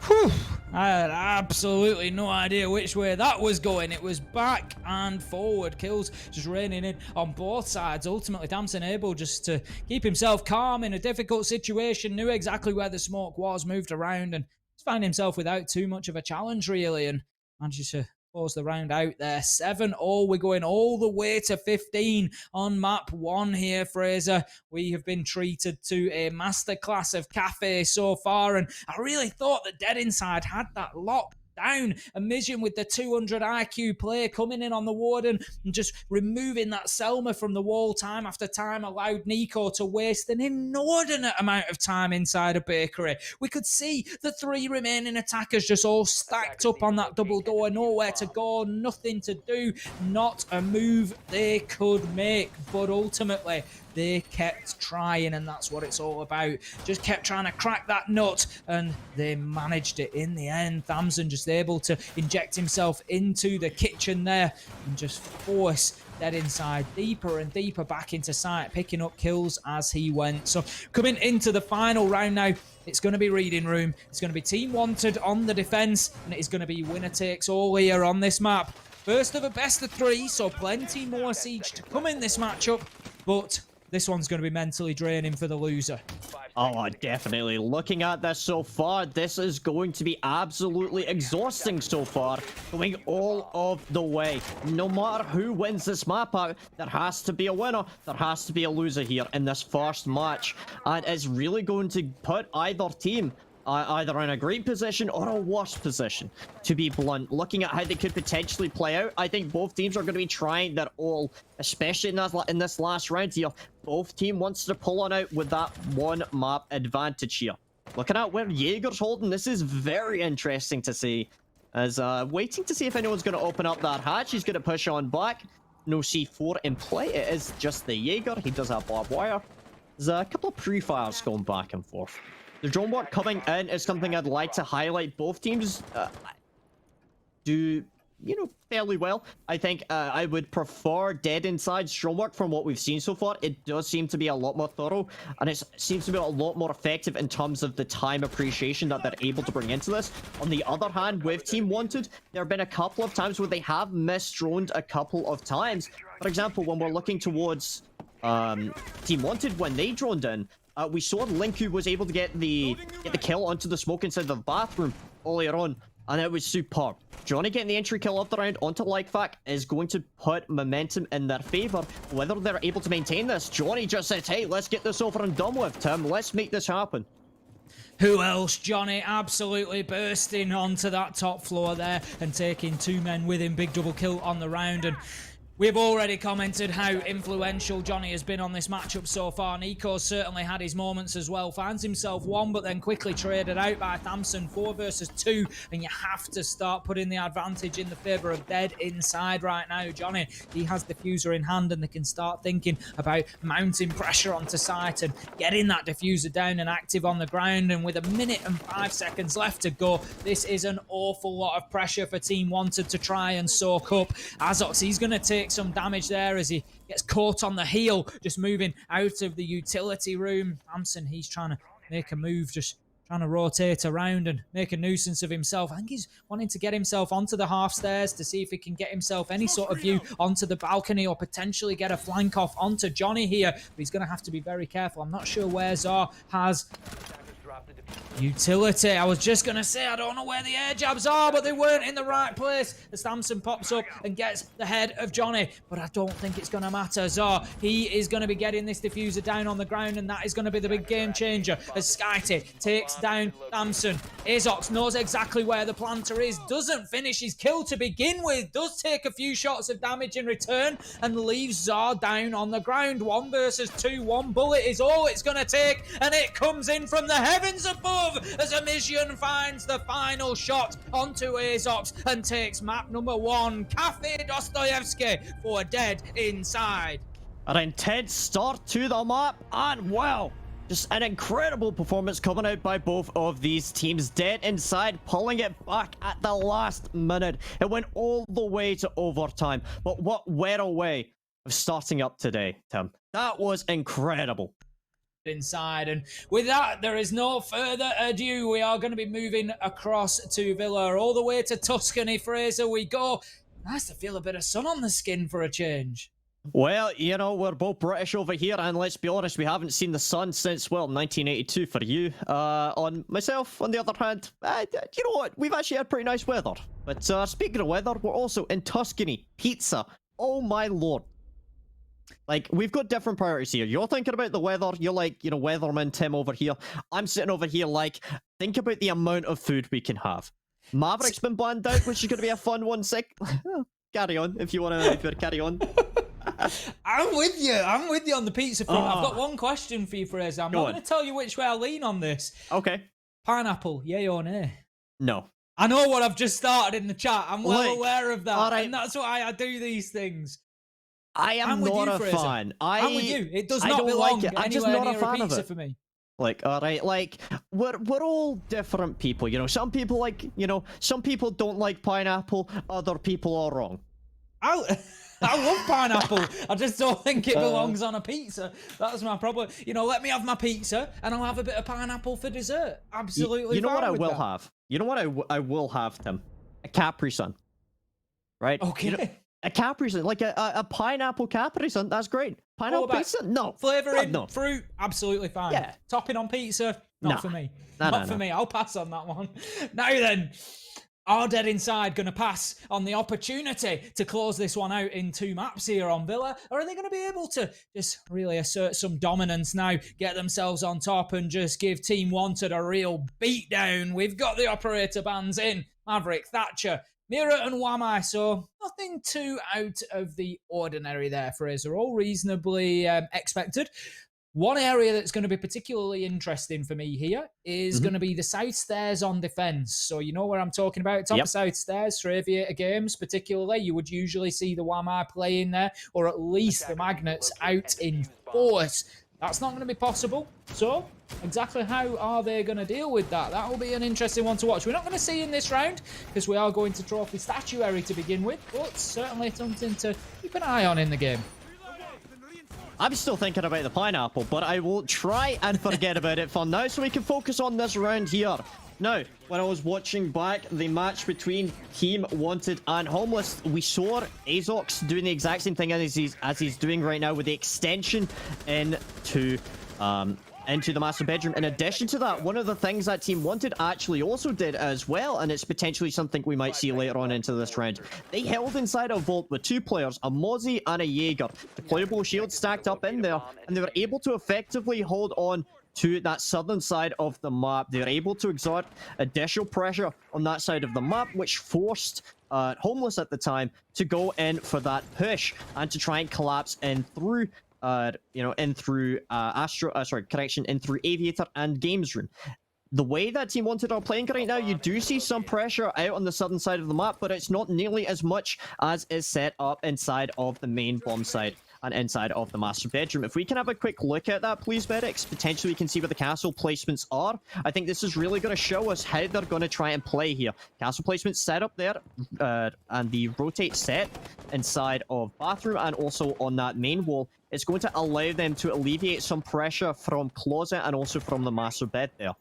Whew. I had absolutely no idea which way that was going. It was back and forward. Kills just raining in on both sides. Ultimately, Tamsin able just to keep himself calm in a difficult situation. Knew exactly where the smoke was, moved around, and found himself without too much of a challenge, really, and managed to close the round out there. 7-0. We're going all the way to 15 on map 1 here, Fraser. We have been treated to a masterclass of cafe so far, and I really thought that Dead Inside had that locked down. A mission with the 200 IQ play coming in on the Warden and just removing that Selma from the wall time after time allowed Nico to waste an inordinate amount of time inside a bakery. We could see the 3 remaining attackers just all stacked up on that double door, nowhere to go, nothing to do, not a move they could make, but ultimately they kept trying, and that's what it's all about. Just kept trying to crack that nut, and they managed it in the end. Tamsin just able to inject himself into the kitchen there and just force Dead Inside deeper and deeper back into sight, picking up kills as he went. So coming into the final round now, it's going to be Reading Room. It's going to be Team Wanted on the defense, and it is going to be winner takes all here on this map. First of a best of 3, so plenty more siege to come in this matchup, but this one's going to be mentally draining for the loser. Oh, definitely. Looking at this so far, this is going to be absolutely exhausting so far. Going all of the way. No matter who wins this map out, there has to be a winner. There has to be a loser here in this first match. And it's really going to put either team either in a great position or a worse position, to be blunt. Looking at how they could potentially play out, I think both teams are going to be trying their all, especially in this last round here. Both team wants to pull on out with that one map advantage here. Looking at where Jaeger's holding, this is very interesting to see. As waiting to see if anyone's going to open up that hatch. He's going to push on back. No C4 in play. It is just the Jaeger. He does have barbed wire. There's a couple of pre-fires going back and forth. The drone work coming in is something I'd like to highlight. Both teams do, you know, fairly well. I think I would prefer Dead Inside's drone work from what we've seen so far. It does seem to be a lot more thorough, and it seems to be a lot more effective in terms of the time appreciation that they're able to bring into this. On the other hand, with Team Wanted, there have been a couple of times where they have misdroned a couple of times. For example, when we're looking towards Team Wanted, when they droned in, we saw Linku was able to get the kill onto the smoke inside the bathroom earlier on, and it was superb. Johnny getting the entry kill of the round onto Likefac is going to put momentum in their favor. Whether they're able to maintain this, Johnny just says, hey, let's get this over and done with, Tim. Let's make this happen. Who else? Johnny absolutely bursting onto that top floor there and taking 2 men with him. Big double kill on the round, and we've already commented how influential Johnny has been on this matchup so far. Nico's certainly had his moments as well. Finds himself 1, but then quickly traded out by Tamsin. 4 versus 2, and you have to start putting the advantage in the favour of Dead Inside right now. Johnny, he has the diffuser in hand, and they can start thinking about mounting pressure onto site and getting that diffuser down and active on the ground. And with 1 minute and 5 seconds left to go, this is an awful lot of pressure for Team Wanted to try and soak up. Azox, he's going to take some damage there as he gets caught on the heel, just moving out of the utility room. Tamsin, he's trying to make a move, just trying to rotate around and make a nuisance of himself. I think he's wanting to get himself onto the half stairs to see if he can get himself any sort of view onto the balcony or potentially get a flank off onto Johnny here. But he's going to have to be very careful. I'm not sure where Zar has Utility. I was just going to say, I don't know where the air jabs are, but they weren't in the right place. The Samson pops up and gets the head of Johnny, but I don't think it's going to matter. Zor, he is going to be getting this diffuser down on the ground, and that is going to be the big game changer as Skyty takes down Samson. Azox knows exactly where the planter is, doesn't finish his kill to begin with, does take a few shots of damage in return, and leaves Zor down on the ground. 1 versus 2, 1 bullet is all it's going to take, and it comes in from the heavens above as Amision finds the final shot onto Azox and takes map number 1. Cafe Dostoevsky for Dead Inside. An intense start to the map, and wow, just an incredible performance coming out by both of these teams. Dead Inside pulling it back at the last minute. It went all the way to overtime, but what were a way of starting up today, Tim? That was incredible. Inside, and with that there is no further ado. We are going to be moving across to Villa, all the way to Tuscany. Fraser, we go. Nice to feel a bit of sun on the skin for a change. Well, you know, we're both British over here, and let's be honest, we haven't seen the sun since, well, 1982 for you. On myself, on the other hand, you know what, we've actually had pretty nice weather. But speaking of weather, we're also in Tuscany. Pizza. Oh my lord. Like, we've got different priorities here. You're thinking about the weather. You're like, you know, weatherman Tim over here. I'm sitting over here like, think about the amount of food we can have. Maverick's been banned out, which is going to be a fun one. Carry on if you want to carry on. I'm with you. I'm with you on the pizza front. I've got one question for you, Fraser. I'm not going to tell you which way I lean on this. Okay. Pineapple, yay or nay? No. I know what I've just started in the chat. I'm well aware of that. Right. And that's why I do these things. I am not a fan. I'm with you. It does not belong I'm just not a fan of it for me. Like, alright, like, we're all different people, you know. Some people like, you know, some people don't like pineapple, other people are wrong. I love pineapple. I just don't think it belongs on a pizza. That's my problem. You know, let me have my pizza and I'll have a bit of pineapple for dessert. Absolutely. You know what I will that. have? You know what I will have, Tim? A Capri Sun. Right? Okay. You know, a Capri Sun, like a pineapple Capri Sun, that's great. Pineapple pizza? No. Flavouring, no. fruit, absolutely fine. Yeah. Topping on pizza, not for me. Not not for me. I'll pass on that one. Now then, are Dead Inside going to pass on the opportunity to close this one out in 2 maps here on Villa? Or are they going to be able to just really assert some dominance now, get themselves on top and just give Team Wanted a real beatdown? We've got the operator bands in. Maverick, Thatcher, Mira and Wamai, so nothing too out of the ordinary there, Fraser. All reasonably expected. One area that's going to be particularly interesting for me here is going to be the South Stairs on defense. So you know where I'm talking about. Top South Stairs, for Aviator games particularly, you would usually see the Wamai playing there, or at least the Magnets out in force. That's not going to be possible. So exactly how are they going to deal with that? That will be an interesting one to watch. We're not going to see in this round because we are going to trophy statuary to begin with, but certainly something to keep an eye on in the game. I'm still thinking about the pineapple, but I will try and forget about it for now so we can focus on this round here. Now, when I was watching back the match between Team Wanted and Homeless, we saw Azox doing the exact same thing as he's doing right now with the extension into the master bedroom. In addition to that, one of the things that Team Wanted actually also did as well, and it's potentially something we might see later on into this round, they held inside a vault with 2 players, a Mozzie and a Jaeger. Deployable shield stacked up in there, and they were able to effectively hold on to that southern side of the map. They were able to exert additional pressure on that side of the map, which forced Homeless at the time to go in for that push and to try and collapse in through in through Aviator and Games Room. The way that Team Wanted are playing right now, you do see some pressure out on the southern side of the map, but it's not nearly as much as is set up inside of the main bomb side and inside of the master bedroom. If we can have a quick look at that, please, medics, potentially we can see where the castle placements are. I think this is really going to show us how they're going to try and play here. Castle placements set up there, and the rotate set inside of bathroom and also on that main wall. It's going to allow them to alleviate some pressure from closet and also from the master bed there.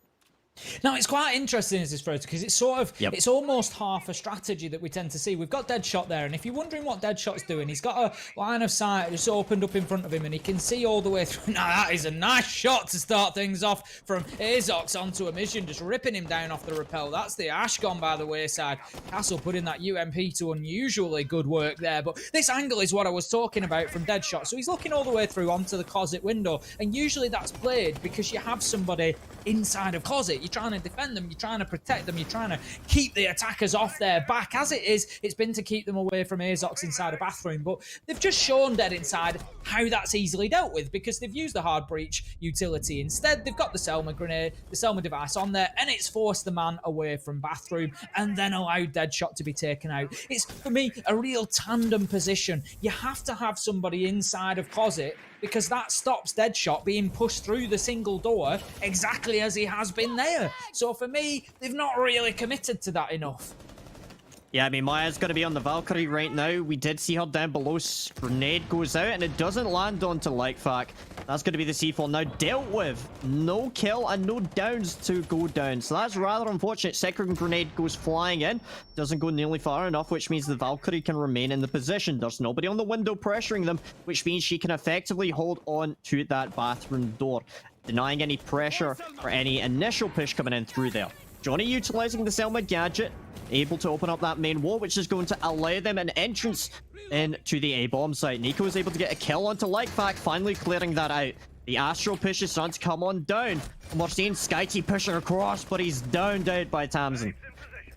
Now, it's quite interesting as this photo because it's sort of, Yep. it's almost half a strategy that we tend to see. We've got Deadshot there, and if you're wondering what Deadshot's doing, he's got a line of sight just opened up in front of him, and he can see all the way through. Now, that is a nice shot to start things off from Azox onto a mission, just ripping him down off the rappel. That's the Ash gone by the wayside. Castle putting that UMP to unusually good work there, but this angle is what I was talking about from Deadshot. So he's looking all the way through onto the closet window, and usually that's played because you have somebody inside of closet. You're trying to defend them, you're trying to protect them, you're trying to keep the attackers off their back. As it is, it's been to keep them away from Azox inside a bathroom, but they've just shown Dead Inside how that's easily dealt with because they've used the hard breach utility. Instead, they've got the Selma grenade, the Selma device on there, and it's forced the man away from bathroom and then allowed Deadshot to be taken out. It's, for me, a real tandem position. You have to have somebody inside of closet because that stops Deadshot being pushed through the single door exactly as he has been there. So for me, they've not really committed to that enough. Yeah, I mean, Maya's going to be on the Valkyrie right now. We did see her down below. Grenade goes out, and it doesn't land onto Likefac. That's going to be the C4 now dealt with. No kill and no downs to go down. So that's rather unfortunate. Second grenade goes flying in. Doesn't go nearly far enough, which means the Valkyrie can remain in the position. There's nobody on the window pressuring them, which means she can effectively hold on to that bathroom door, denying any pressure or any initial push coming in through there. Johnny utilizing the Selma gadget, able to open up that main wall, which is going to allow them an entrance into the A-bomb site. Nico is able to get a kill onto Likefac, finally clearing that out. The Astro push is starting to come on down. And we're seeing Skyty pushing across, but he's downed out by Tamsin.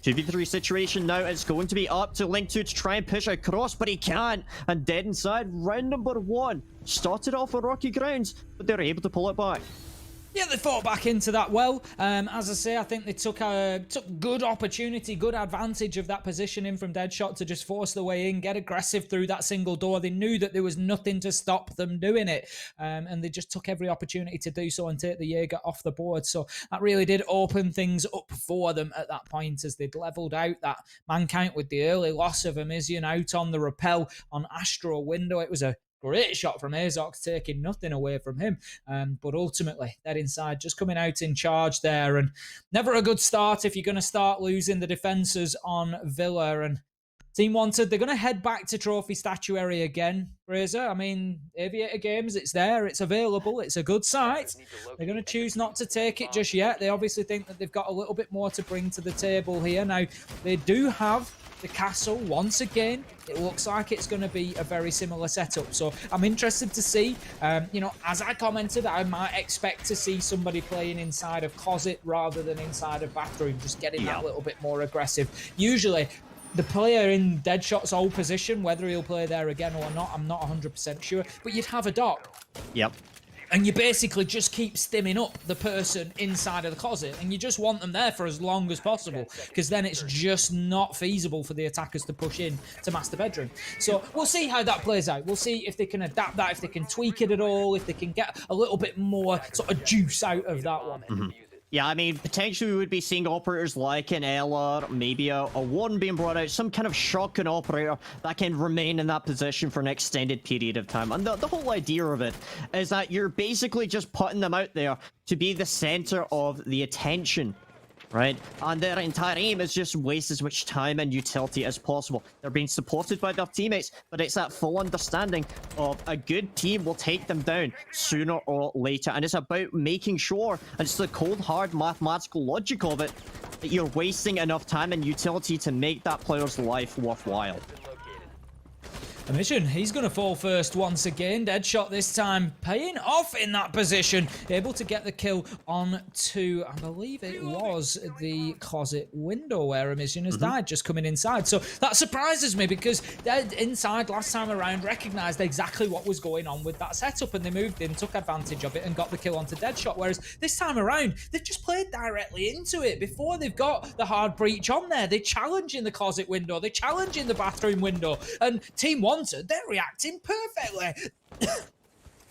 2v3 situation now. It's going to be up to Link 2 to try and push across, but he can't. And Dead Inside, round number 1. Started off on rocky grounds, but they're able to pull it back. Yeah, they fought back into that well. As I say, I think they took good opportunity, good advantage of that positioning from Deadshot to just force the way in, get aggressive through that single door. They knew that there was nothing to stop them doing it, and they just took every opportunity to do so and take the Jaeger off the board. So that really did open things up for them at that point as they'd leveled out that man count with the early loss of Amizian out on the rappel on Astro window. It was a great shot from Azox, taking nothing away from him. But ultimately, Dead Inside just coming out in charge there. And never a good start if you're going to start losing the defences on Villa. And Team Wanted, they're going to head back to Trophy Statuary again, Fraser. I mean, Aviator Games, it's there, it's available, it's a good site. They're going to choose not to take it just yet. They obviously think that they've got a little bit more to bring to the table here. Now, they do have the castle once again. It looks like it's going to be a very similar setup. So I'm interested to see, you know, as I commented, I might expect to see somebody playing inside of closet rather than inside of bathroom, just getting that little bit more aggressive. Usually, the player in Deadshot's old position, whether he'll play there again or not, I'm not 100% sure, but you'd have a dock. Yep. And you basically just keep stimming up the person inside of the closet, and you just want them there for as long as possible, because then it's just not feasible for the attackers to push in to master bedroom. So we'll see how that plays out. We'll see if they can adapt that, if they can tweak it at all, if they can get a little bit more sort of juice out of that one. Yeah, I mean, potentially we would be seeing operators like an Eller, maybe a one being brought out, some kind of shotgun operator that can remain in that position for an extended period of time. And the whole idea of it is that you're basically just putting them out there to be the center of the attention, right? And their entire aim is just waste as much time and utility as possible. They're being supported by their teammates, but it's that full understanding of a good team will take them down sooner or later. And it's about making sure, and it's the cold, hard mathematical logic of it, that you're wasting enough time and utility to make that player's life worthwhile. Amizian, he's going to fall first once again. Deadshot this time paying off in that position. Able to get the kill on to, I believe it was the closet window where Amizian has died, just coming inside. So that surprises me because Dead Inside last time around recognised exactly what was going on with that setup, and they moved in, took advantage of it and got the kill onto Deadshot. Whereas this time around, they've just played directly into it. Before they've got the hard breach on there, they're challenging the closet window, they're challenging the bathroom window, and Team Wanted, they're reacting perfectly.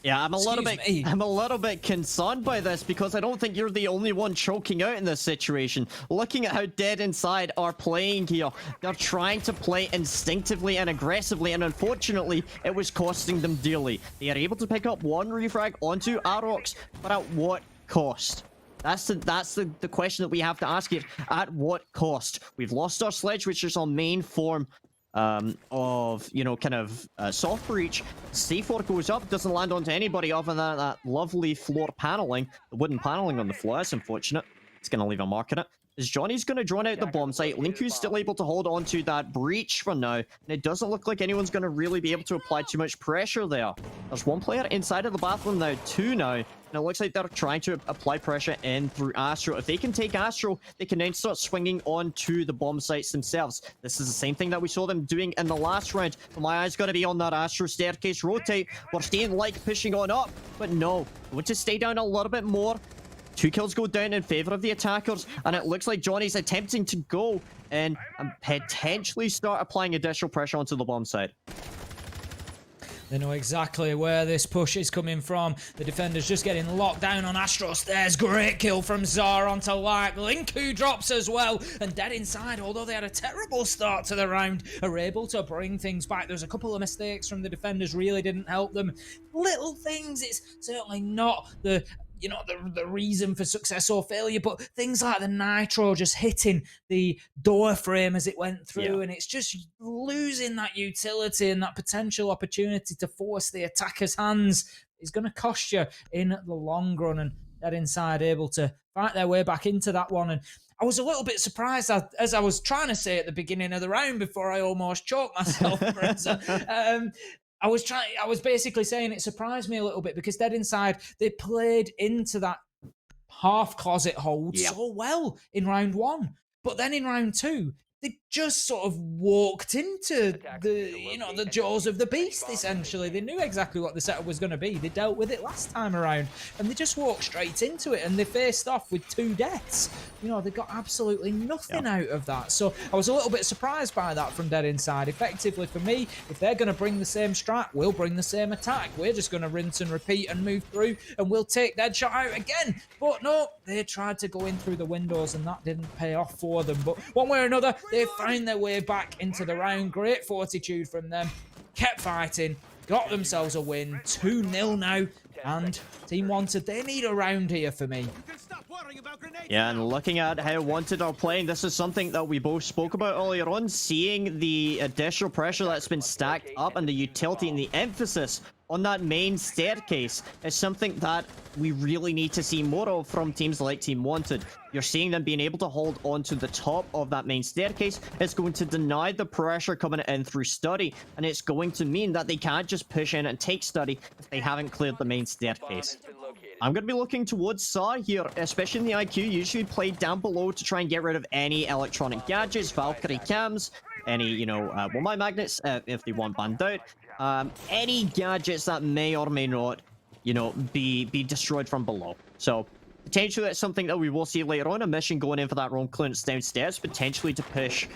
Yeah, I'm a little bit concerned by this because I don't think you're the only one choking out in this situation. Looking at how Dead Inside are playing here, they're trying to play instinctively and aggressively, and unfortunately, it was costing them dearly. They are able to pick up one refrag onto Arox, but at what cost? the question that we have to ask here. At what cost? We've lost our sledge, which is our main form of, you know, kind of soft breach. C4 goes up, doesn't land onto anybody other than that lovely floor paneling, the wooden paneling on the floor. That's unfortunate. It's going to leave a mark in it. As Johnny's going to drone out the bomb site, Linku's still able to hold on to that breach for now, and it doesn't look like anyone's going to really be able to apply too much pressure there. There's one player inside of the bathroom now, two now, and it looks like they're trying to apply pressure in through Astro. If they can take Astro, they can then start swinging onto the bomb sites themselves. This is the same thing that we saw them doing in the last round. But my eye's got to be on that Astro staircase rotate. We're staying like pushing on up, but no. We want to stay down a little bit more. 2 kills go down in favor of the attackers, and it looks like Johnny's attempting to go in and potentially start applying additional pressure onto the bomb site. They know exactly where this push is coming from. The defender's just getting locked down on Astro stairs. Great kill from Zar onto Lark. Linku drops as well. And Dead Inside, although they had a terrible start to the round, are able to bring things back. There's a couple of mistakes from the defenders, really didn't help them. Little things, it's certainly not the reason for success or failure, but things like the nitro just hitting the door frame as it went through, and it's just losing that utility and that potential opportunity to force the attacker's hands is going to cost you in the long run. And Dead Inside able to fight their way back into that one. And I was a little bit surprised, as I was trying to say at the beginning of the round before I almost choked myself. I was basically saying it surprised me a little bit because Dead Inside, they played into that half closet hold so well in round 1. But then in round 2, they just sort of walked into the jaws of the beast, essentially. They knew exactly what the setup was going to be. They dealt with it last time around, and they just walked straight into it, and they faced off with 2 deaths. They got absolutely nothing out of that. So I was a little bit surprised by that from Dead Inside. Effectively, for me, if they're going to bring the same strat, we'll bring the same attack. We're just going to rinse and repeat and move through, and we'll take Deadshot out again. But no, they tried to go in through the windows, and that didn't pay off for them. But one way or another, they found their way back into the round. Great fortitude from them. Kept fighting. Got themselves a win. 2-0 now. And Team Wanted, they need a round here for me. Yeah, and looking at how Wanted are playing, this is something that we both spoke about earlier on. Seeing the additional pressure that's been stacked up and the utility and the emphasis on that main staircase is something that we really need to see more of from teams like Team Wanted. You're seeing them being able to hold on to the top of that main staircase. It's going to deny the pressure coming in through Study, and it's going to mean that they can't just push in and take Study if they haven't cleared the main staircase. I'm going to be looking towards Sar here, especially in the IQ. Usually played down below to try and get rid of any electronic gadgets, Valkyrie cams, any, my magnets, if they want banned out. Any gadgets that may or may not, be destroyed from below. So potentially that's something that we will see later on. A mission going in for that roam clearance downstairs, potentially to push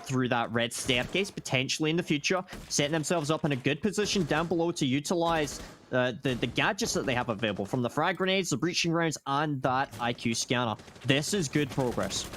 through that red staircase, potentially in the future, setting themselves up in a good position down below to utilize the gadgets that they have available, from the frag grenades, the breaching rounds, and that IQ scanner. This is good progress.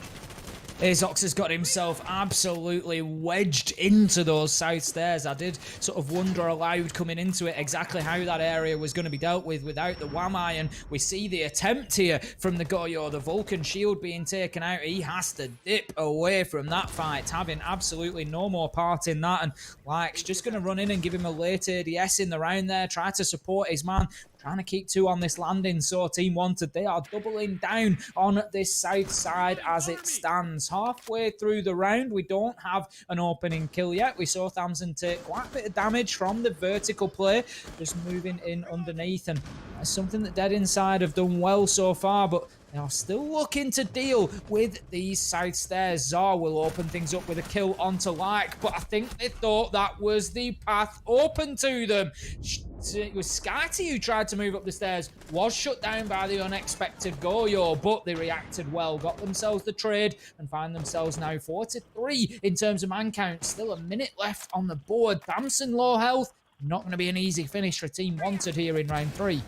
Azox has got himself absolutely wedged into those south stairs. I did sort of wonder aloud coming into it exactly how that area was going to be dealt with without the Wamai, and we see the attempt here from the Goyo, the Vulcan shield being taken out. He has to dip away from that fight, having absolutely no more part in that, and Like's just going to run in and give him a late ADS in the round there, try to support his man. Trying to keep 2 on this landing, so Team Wanted, they are doubling down on this south side as it stands. Halfway through the round, we don't have an opening kill yet. We saw Thamson take quite a bit of damage from the vertical play, just moving in underneath, and that's something that Dead Inside have done well so far, but they are still looking to deal with these south stairs. Zar will open things up with a kill onto Like, but I think they thought that was the path open to them. It was Skyty who tried to move up the stairs, was shut down by the unexpected Goyo, but they reacted well, got themselves the trade, and find themselves now 4-3 in terms of man count. Still a minute left on the board. Thamson low health. Not going to be an easy finish for Team Wanted here in round 3.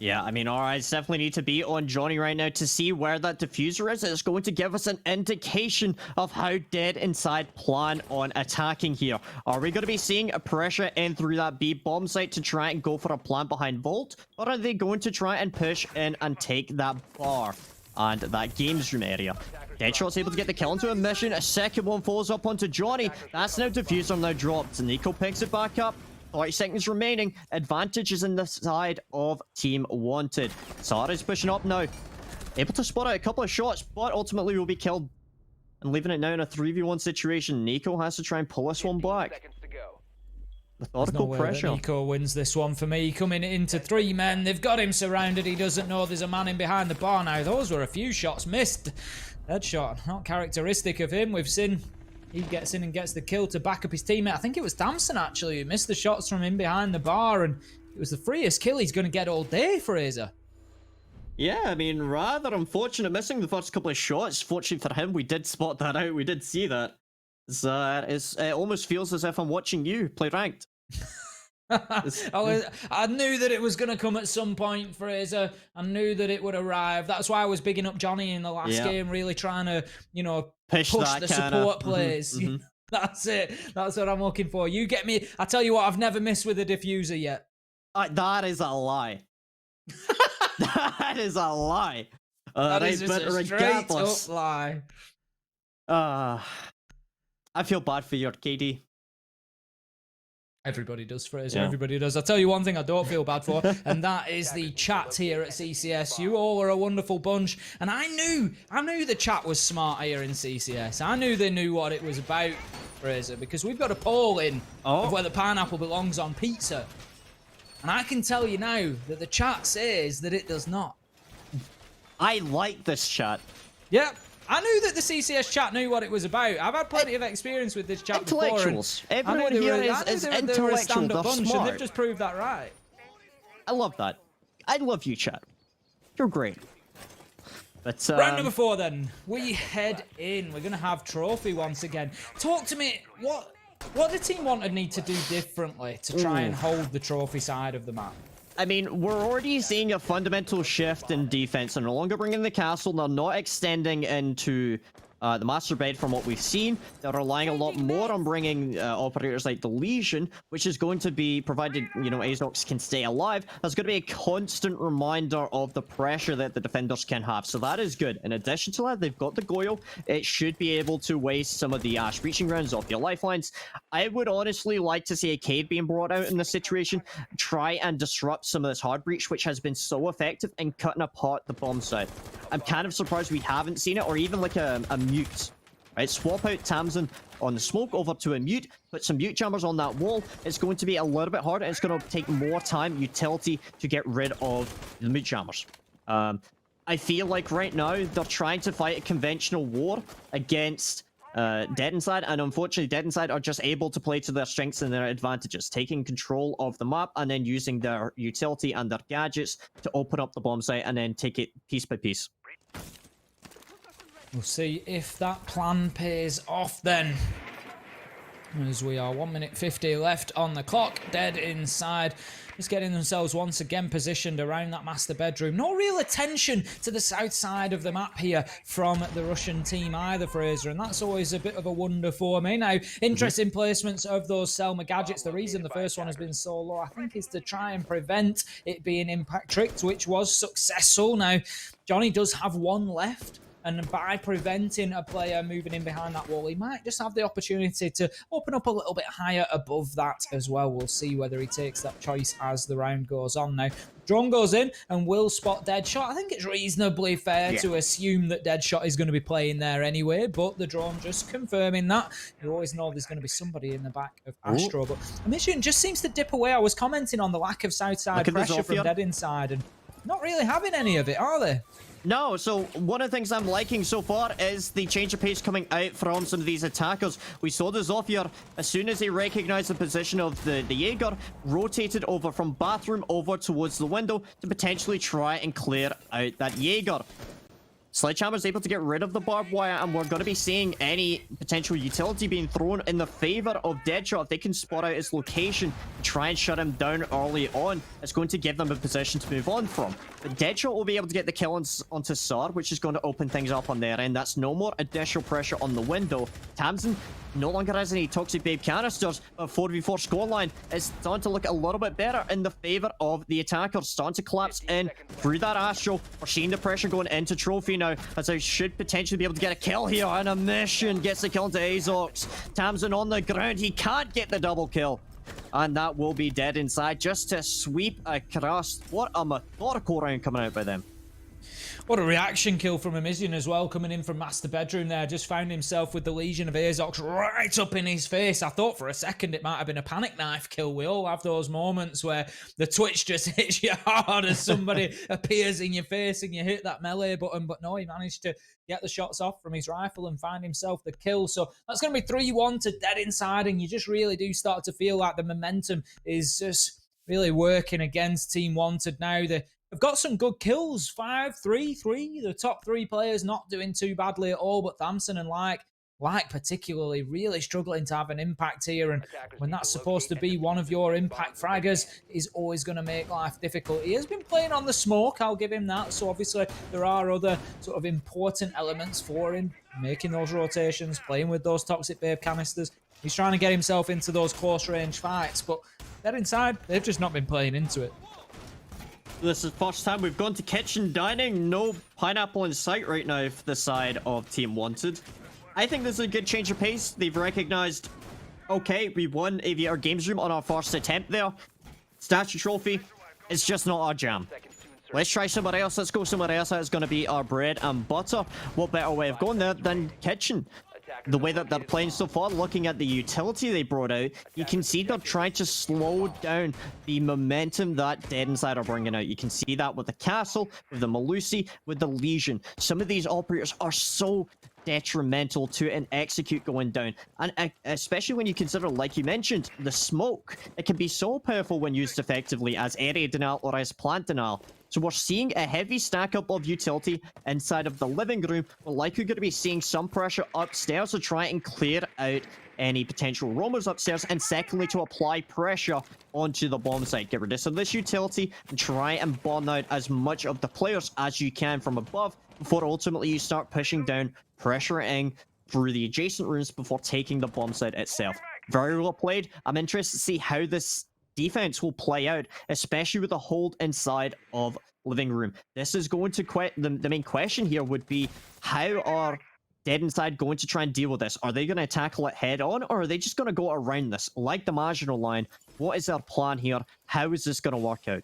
Yeah, I mean, our eyes definitely need to be on Johnny right now to see where that diffuser is. It's going to give us an indication of how Dead Inside plan on attacking here. Are we going to be seeing a pressure in through that B bomb site to try and go for a plant behind Vault? Or are they going to try and push in and take that bar and that games room area? Deadshot's able to get the kill into a mission. A second one falls up onto Johnny. That's now diffuser now dropped. Nico picks it back up. 30 seconds remaining. Advantage is in the side of Team Wanted. Sara's pushing up now. Able to spot out a couple of shots, but ultimately will be killed. And leaving it now in a 3v1 situation. Nico has to try and pull this one back. Seconds to go. Methodical No way that pressure. Nico wins this one for me. Coming into 3 men. They've got him surrounded. He doesn't know there's a man in behind the bar now. Those were a few shots missed. Headshot. Not characteristic of him. We've seen he gets in and gets the kill to back up his teammate. I think it was Damson, actually, who missed the shots from in behind the bar, and it was the freest kill he's going to get all day, Fraser. Yeah, I mean, rather unfortunate missing the first couple of shots. Fortunately for him, we did spot that out. We did see that. It almost feels as if I'm watching you play ranked. I knew that it was going to come at some point, Fraser. I knew that it would arrive. That's why I was bigging up Johnny in the last game, really trying to, you know, push the support plays. That's it. That's what I'm looking for. You get me. I tell you what, I've never missed with a diffuser yet. That is a lie. That is a lie. That is just a straight up lie. I feel bad for your KD. Everybody does, Fraser. Yeah. Everybody does. I'll tell you one thing I don't feel bad for, and that is the chat here at CCS. You all are a wonderful bunch, and I knew the chat was smart here in CCS. I knew they knew what it was about, Fraser, because we've got a poll in of whether pineapple belongs on pizza. And I can tell you now that the chat says that it does not. I like this chat. Yep. I knew that the CCS chat knew what it was about. I've had plenty of experience with this chat before. Intellectuals. Everyone here is intellectual. They're Bunch, and smart. they've just proved that right. I love that. I love you, chat. You're great. But Round number 4 then. We head in. We're going to have trophy once again. Talk to me. What do Team Wanted need to do differently to try and hold the trophy side of the map? I mean, we're already seeing a fundamental shift in defense. They're no longer bringing the castle. They're not extending into the master bed from what we've seen. They're relying a lot more on bringing operators like the Legion, which is going to be, provided, you know, Azox can stay alive, that's going to be a constant reminder of the pressure that the defenders can have. So that is good. In addition to that, they've got the Goyle. It should be able to waste some of the Ash breaching rounds off your lifelines. I would honestly like to see a cave being brought out in this situation. Try and disrupt some of this hard breach, which has been so effective in cutting apart the bomb site. I'm kind of surprised we haven't seen it, or even like a mute. Right, swap out Tamsin on the smoke over to a mute, put some mute jammers on that wall. It's going to be a little bit harder. It's going to take more time, utility, to get rid of the mute jammers. I feel like right now they're trying to fight a conventional war against Dead Inside, and unfortunately Dead Inside are just able to play to their strengths and their advantages, taking control of the map and then using their utility and their gadgets to open up the bomb site and then take it piece by piece. We'll see if that plan pays off then. As we are 1 minute 50 left on the clock. Dead Inside just getting themselves once again positioned around that master bedroom. No real attention to the south side of the map here from the Russian team either, Fraser, and that's always a bit of a wonder for me. Now, interesting placements of those Selma gadgets. The reason the first one has been so low, I think, is to try and prevent it being impact tricked, which was successful. Now, Johnny does have one left. And by preventing a player moving in behind that wall, he might just have the opportunity to open up a little bit higher above that as well. We'll see whether he takes that choice as the round goes on. Now, drone goes in and will spot Deadshot. I think it's reasonably fair to assume that Deadshot is going to be playing there anyway, but the drone just confirming that. You always know there's going to be somebody in the back of Astro, but the mission just seems to dip away. I was commenting on the lack of Southside pressure from Dead Inside, and not really having any of it, are they? No, so one of the things I'm liking so far is the change of pace coming out from some of these attackers. We saw the Zofia, as soon as he recognized the position of the Jaeger, rotated over from bathroom over towards the window to potentially try and clear out that Jaeger. Sledgehammer's able to get rid of the barbed wire, and we're going to be seeing any potential utility being thrown in the favor of Deadshot. If they can spot out his location and try and shut him down early on, it's going to give them a position to move on from. But Deadshot will be able to get the kill onto Sar, which is going to open things up on their end. That's no more additional pressure on the window. Tamsin no longer has any Toxic Babe canisters, but 4v4 scoreline is starting to look a little bit better in the favor of the attackers. Starting to collapse in through that Astral. We're seeing the pressure going into Trophy now, as I should potentially be able to get a kill here. And a mission gets the kill into Azox. Tamsin on the ground. He can't get the double kill. And that will be dead inside, just to sweep across. What a methodical round coming out by them. What a reaction kill from Amizian as well, coming in from Master Bedroom there. Just found himself with the Legion of Azox right up in his face. I thought for a second it might have been a panic knife kill. We all have those moments where the twitch just hits you hard as somebody appears in your face and you hit that melee button. But no, he managed to get the shots off from his rifle and find himself the kill. So that's going to be 3-1 to Dead Inside, and you just really do start to feel like the momentum is just really working against Team Wanted now. They've got some good kills, 5, 3, 3. The top 3 players not doing too badly at all, but Thamson and Like particularly really struggling to have an impact here. And when that's supposed to be one of your impact fraggers, is always going to make life difficult. He has been playing on the smoke, I'll give him that. So obviously there are other sort of important elements for him, making those rotations, playing with those Toxic Babe canisters. He's trying to get himself into those close range fights, but Dead Inside, they've just not been playing into it. This is the first time we've gone to kitchen dining. No pineapple in sight right now for the side of Team Wanted. I think this is a good change of pace. They've recognized, okay, we won Aviator Games Room on our first attempt there. Statue Trophy is just not our jam. Let's try somewhere else. Let's go somewhere else. That's going to be our bread and butter. What better way of going there than kitchen? The way that they're playing so far, looking at the utility they brought out, you can see they're trying to slow down the momentum that Dead Inside are bringing out. You can see that with the Castle, with the Malusi, with the Legion. Some of these operators are so detrimental to an execute going down, and especially when you consider, like you mentioned, the smoke. It can be so powerful when used effectively as area denial or as plant denial. So we're seeing a heavy stack up of utility inside of the living room. We're likely going to be seeing some pressure upstairs to try and clear out any potential roamers upstairs, and secondly to apply pressure onto the bomb site. Get rid of some of this utility and try and bomb out as much of the players as you can from above before ultimately you start pushing down, pressuring through the adjacent rooms before taking the bomb site itself. Very well played. I'm interested to see how this defense will play out, especially with the hold inside of living room. This is going to the main question here would be, how are Dead Inside going to try and deal with this? Are they going to tackle it head on, or are they just going to go around this like the marginal line? What is their plan here? How is this going to work out?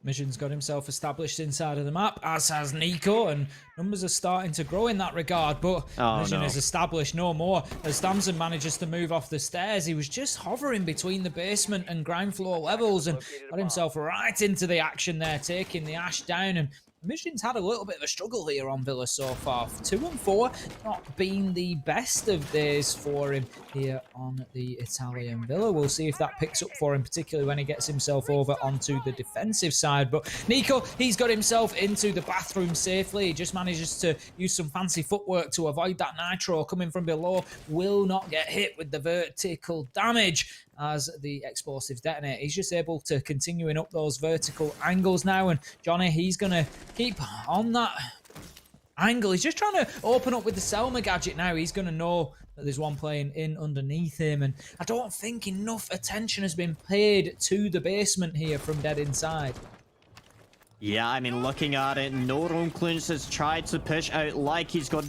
Mission's got himself established inside of the map, as has Nico, and numbers are starting to grow in that regard, but Mission is established no more. As Thamson manages to move off the stairs, he was just hovering between the basement and ground floor levels and got himself right into the action there, taking the Ash down. And Mission's had a little bit of a struggle here on Villa so far. 2 and 4, not been the best of days for him here on the Italian Villa. We'll see if that picks up for him, particularly when he gets himself over onto the defensive side. But Nico, he's got himself into the bathroom safely. He just manages to use some fancy footwork to avoid that nitro coming from below. Will not get hit with the vertical damage as the explosives detonate. He's just able to continuing up those vertical angles now, and Johnny, he's going to keep on that angle. He's just trying to open up with the Selma gadget now. He's going to know that there's one playing in underneath him, and I don't think enough attention has been paid to the basement here from Dead Inside. Yeah, I mean, looking at it, no room clearance has tried to push out like he's got,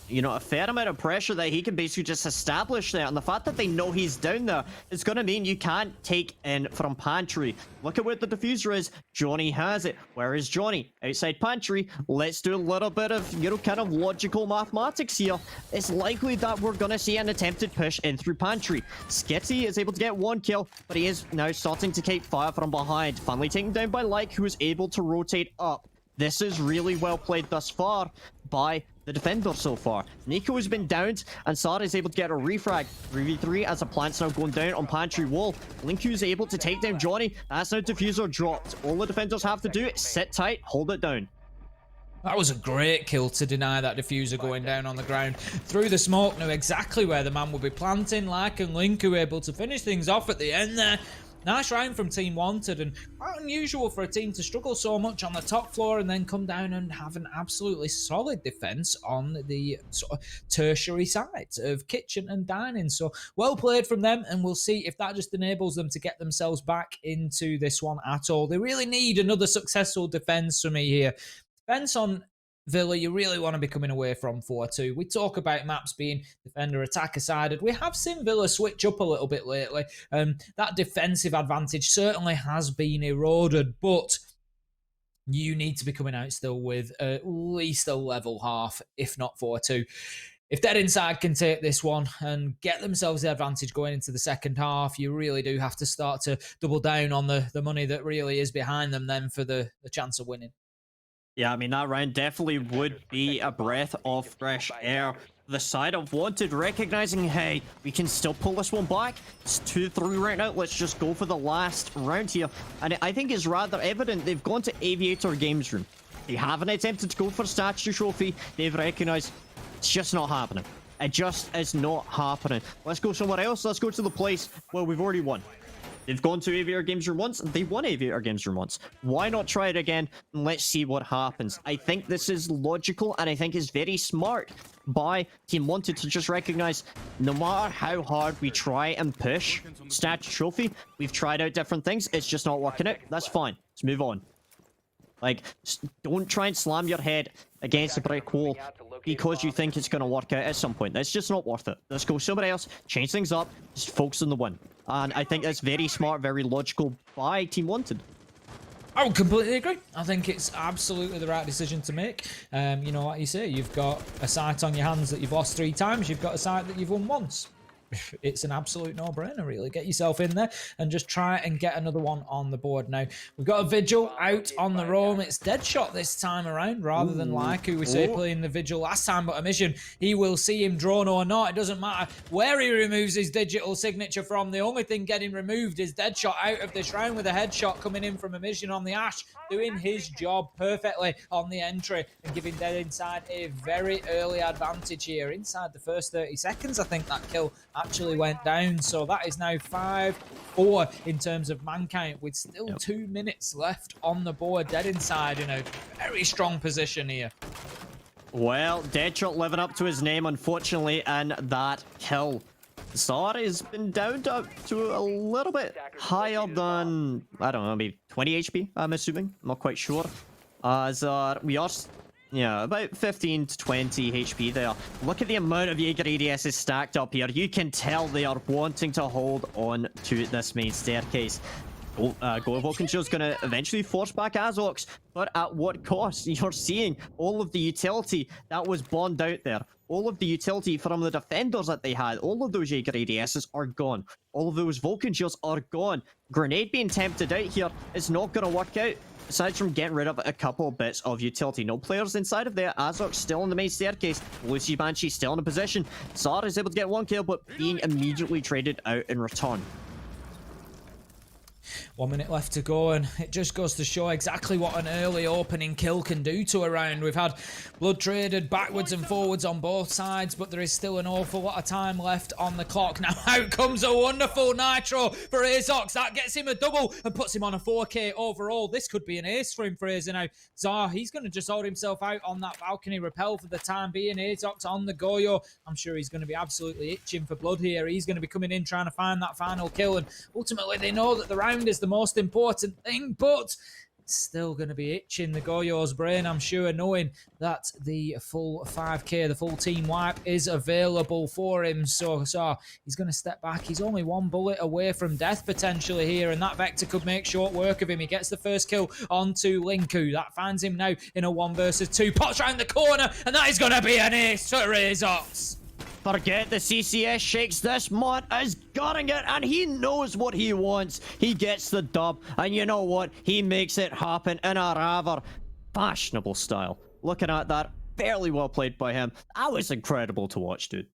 you know, a fair amount of pressure that he can basically just establish there. And the fact that they know he's down there is going to mean you can't take in from pantry. Look at where the diffuser is. Johnny has it. Where is Johnny? Outside pantry. Let's do a little bit of, you know, kind of logical mathematics here. It's likely that we're going to see an attempted push in through pantry. Skitty is able to get 1 kill, but he is now starting to take fire from behind. Finally taken down by Like, who is able to rotate up. This is really well played thus far by the defender so far. Nico has been downed, and Sara is able to get a refrag. 3v3 as a plant's now going down on pantry wall. Linku is able to take down Johnny. That's now diffuser dropped. All the defenders have to do is sit tight, hold it down. That was a great kill to deny that diffuser going down on the ground. Through the smoke, knew exactly where the man would be planting. Like and Linku able to finish things off at the end there. Nice round from Team Wanted, and quite unusual for a team to struggle so much on the top floor and then come down and have an absolutely solid defense on the sort of tertiary side of kitchen and dining. So well played from them, and we'll see if that just enables them to get themselves back into this one at all. They really need another successful defense for me here. Defense on Villa, you really want to be coming away from 4-2. We talk about maps being defender-attacker sided. We have seen Villa switch up a little bit lately. That defensive advantage certainly has been eroded, but you need to be coming out still with at least a level half, if not 4-2. If Dead Inside can take this one and get themselves the advantage going into the second half, you really do have to start to double down on the money that really is behind them then for the chance of winning. Yeah, I mean, that round definitely would be a breath of fresh air. The side of Wanted recognizing, hey, we can still pull this one back. It's 2-3 right now. Let's just go for the last round here. And I think it's rather evident they've gone to Aviator Games Room. They haven't attempted to go for Statue Trophy. They've recognized it's just not happening. It just is not happening. Let's go somewhere else. Let's go to the place where we've already won. They've gone to Aviator Games Room once, and they won Aviator Games Room once. Why not try it again, and let's see what happens. I think this is logical, and I think it's very smart by Team Wanted to just recognize, no matter how hard we try and push Statue Trophy, we've tried out different things, it's just not working out. That's fine. Let's move on. Like, don't try and slam your head against a brick wall because you think it's going to work out at some point. That's just not worth it. Let's go somewhere else, change things up, just focus on the win. And I think that's very smart, very logical by Team Wanted. I would completely agree. I think it's absolutely the right decision to make. You know, like you say, you've got a sight on your hands that you've lost 3 times. You've got a sight that you've won once. It's an absolute no-brainer, really. Get yourself in there and just try and get another one on the board. Now, we've got a Vigil out on the roam. It's Deadshot this time around, rather than like who we say playing the Vigil last time, but a mission, he will see him drawn or not. It doesn't matter where he removes his digital signature from. The only thing getting removed is Deadshot out of this round with a headshot coming in from a mission on the Ash, doing his job perfectly on the entry and giving Dead Inside a very early advantage here. Inside the first 30 seconds, I think that kill actually went down, so that is now 5-4 in terms of man count with still 2 minutes left on the board. Dead Inside in a very strong position here. Well, Deadshot living up to his name, unfortunately, and that kill. Zar has been down to a little bit higher than, I don't know, maybe 20 HP, I'm assuming. I'm not quite sure. Zar, we are... Yeah, about 15 to 20 HP there. Look at the amount of Jaeger ADSs stacked up here. You can tell they are wanting to hold on to this main staircase. Go Vulcan's going to eventually force back Azox, but at what cost? You're seeing all of the utility that was bombed out there. All of the utility from the defenders that they had, all of those Jaeger ADSs are gone. All of those Vulcan shields are gone. Grenade being tempted out here is not going to work out. Aside from getting rid of a couple of bits of utility. No players inside of there. Azok still on the main staircase. Lucy Banshee still in a position. Zara is able to get 1 kill, but being immediately traded out in return. 1 minute left to go, and it just goes to show exactly what an early opening kill can do to a round. We've had blood traded backwards and forwards on both sides, but there is still an awful lot of time left on the clock. Now out comes a wonderful Nitro for Azox. That gets him a double and puts him on a 4k overall. This could be an ace for him, Fraser. Now, Zar, he's going to just hold himself out on that balcony rappel for the time being. Azox on the Goyo. I'm sure he's going to be absolutely itching for blood here. He's going to be coming in trying to find that final kill, and ultimately they know that the round is the most important thing, but still going to be itching the Goyo's brain, I'm sure, knowing that the full 5k, the full team wipe is available for him. So he's going to step back. He's only 1 bullet away from death potentially here, and that Vector could make short work of him. He gets the first kill onto Linku. That finds him now in a 1 versus 2. Pops round the corner, and that is going to be an ace for Azox. Forget the CCS shakes. This mod is gutting it, and he knows what he wants. He gets the dub, and you know what? He makes it happen in a rather fashionable style. Looking at that, fairly well played by him. That was incredible to watch, dude.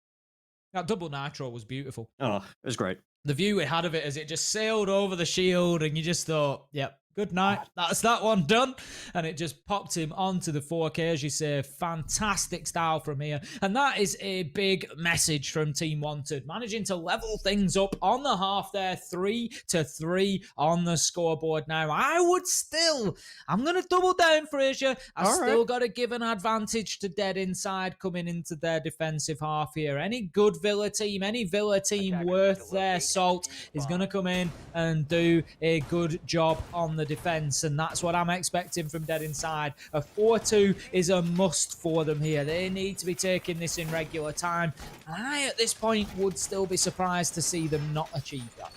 That double Nitro was beautiful. Oh, it was great. The view we had of it as it just sailed over the shield, and you just thought, yep, Good night. That's that one done. And it just popped him onto the 4K, as you say. Fantastic style from here. And that is a big message from Team Wanted. Managing to level things up on the half there. 3-3 on the scoreboard now. I'm going to double down, Fraser. I've still got to give an advantage to Dead Inside coming into their defensive half here. Any good Villa team, any Villa team worth their salt is going to come in and do a good job on the defense, and that's what I'm expecting from Dead Inside. A 4-2 is a must for them here. They need to be taking this in regular time. I, at this point, would still be surprised to see them not achieve that.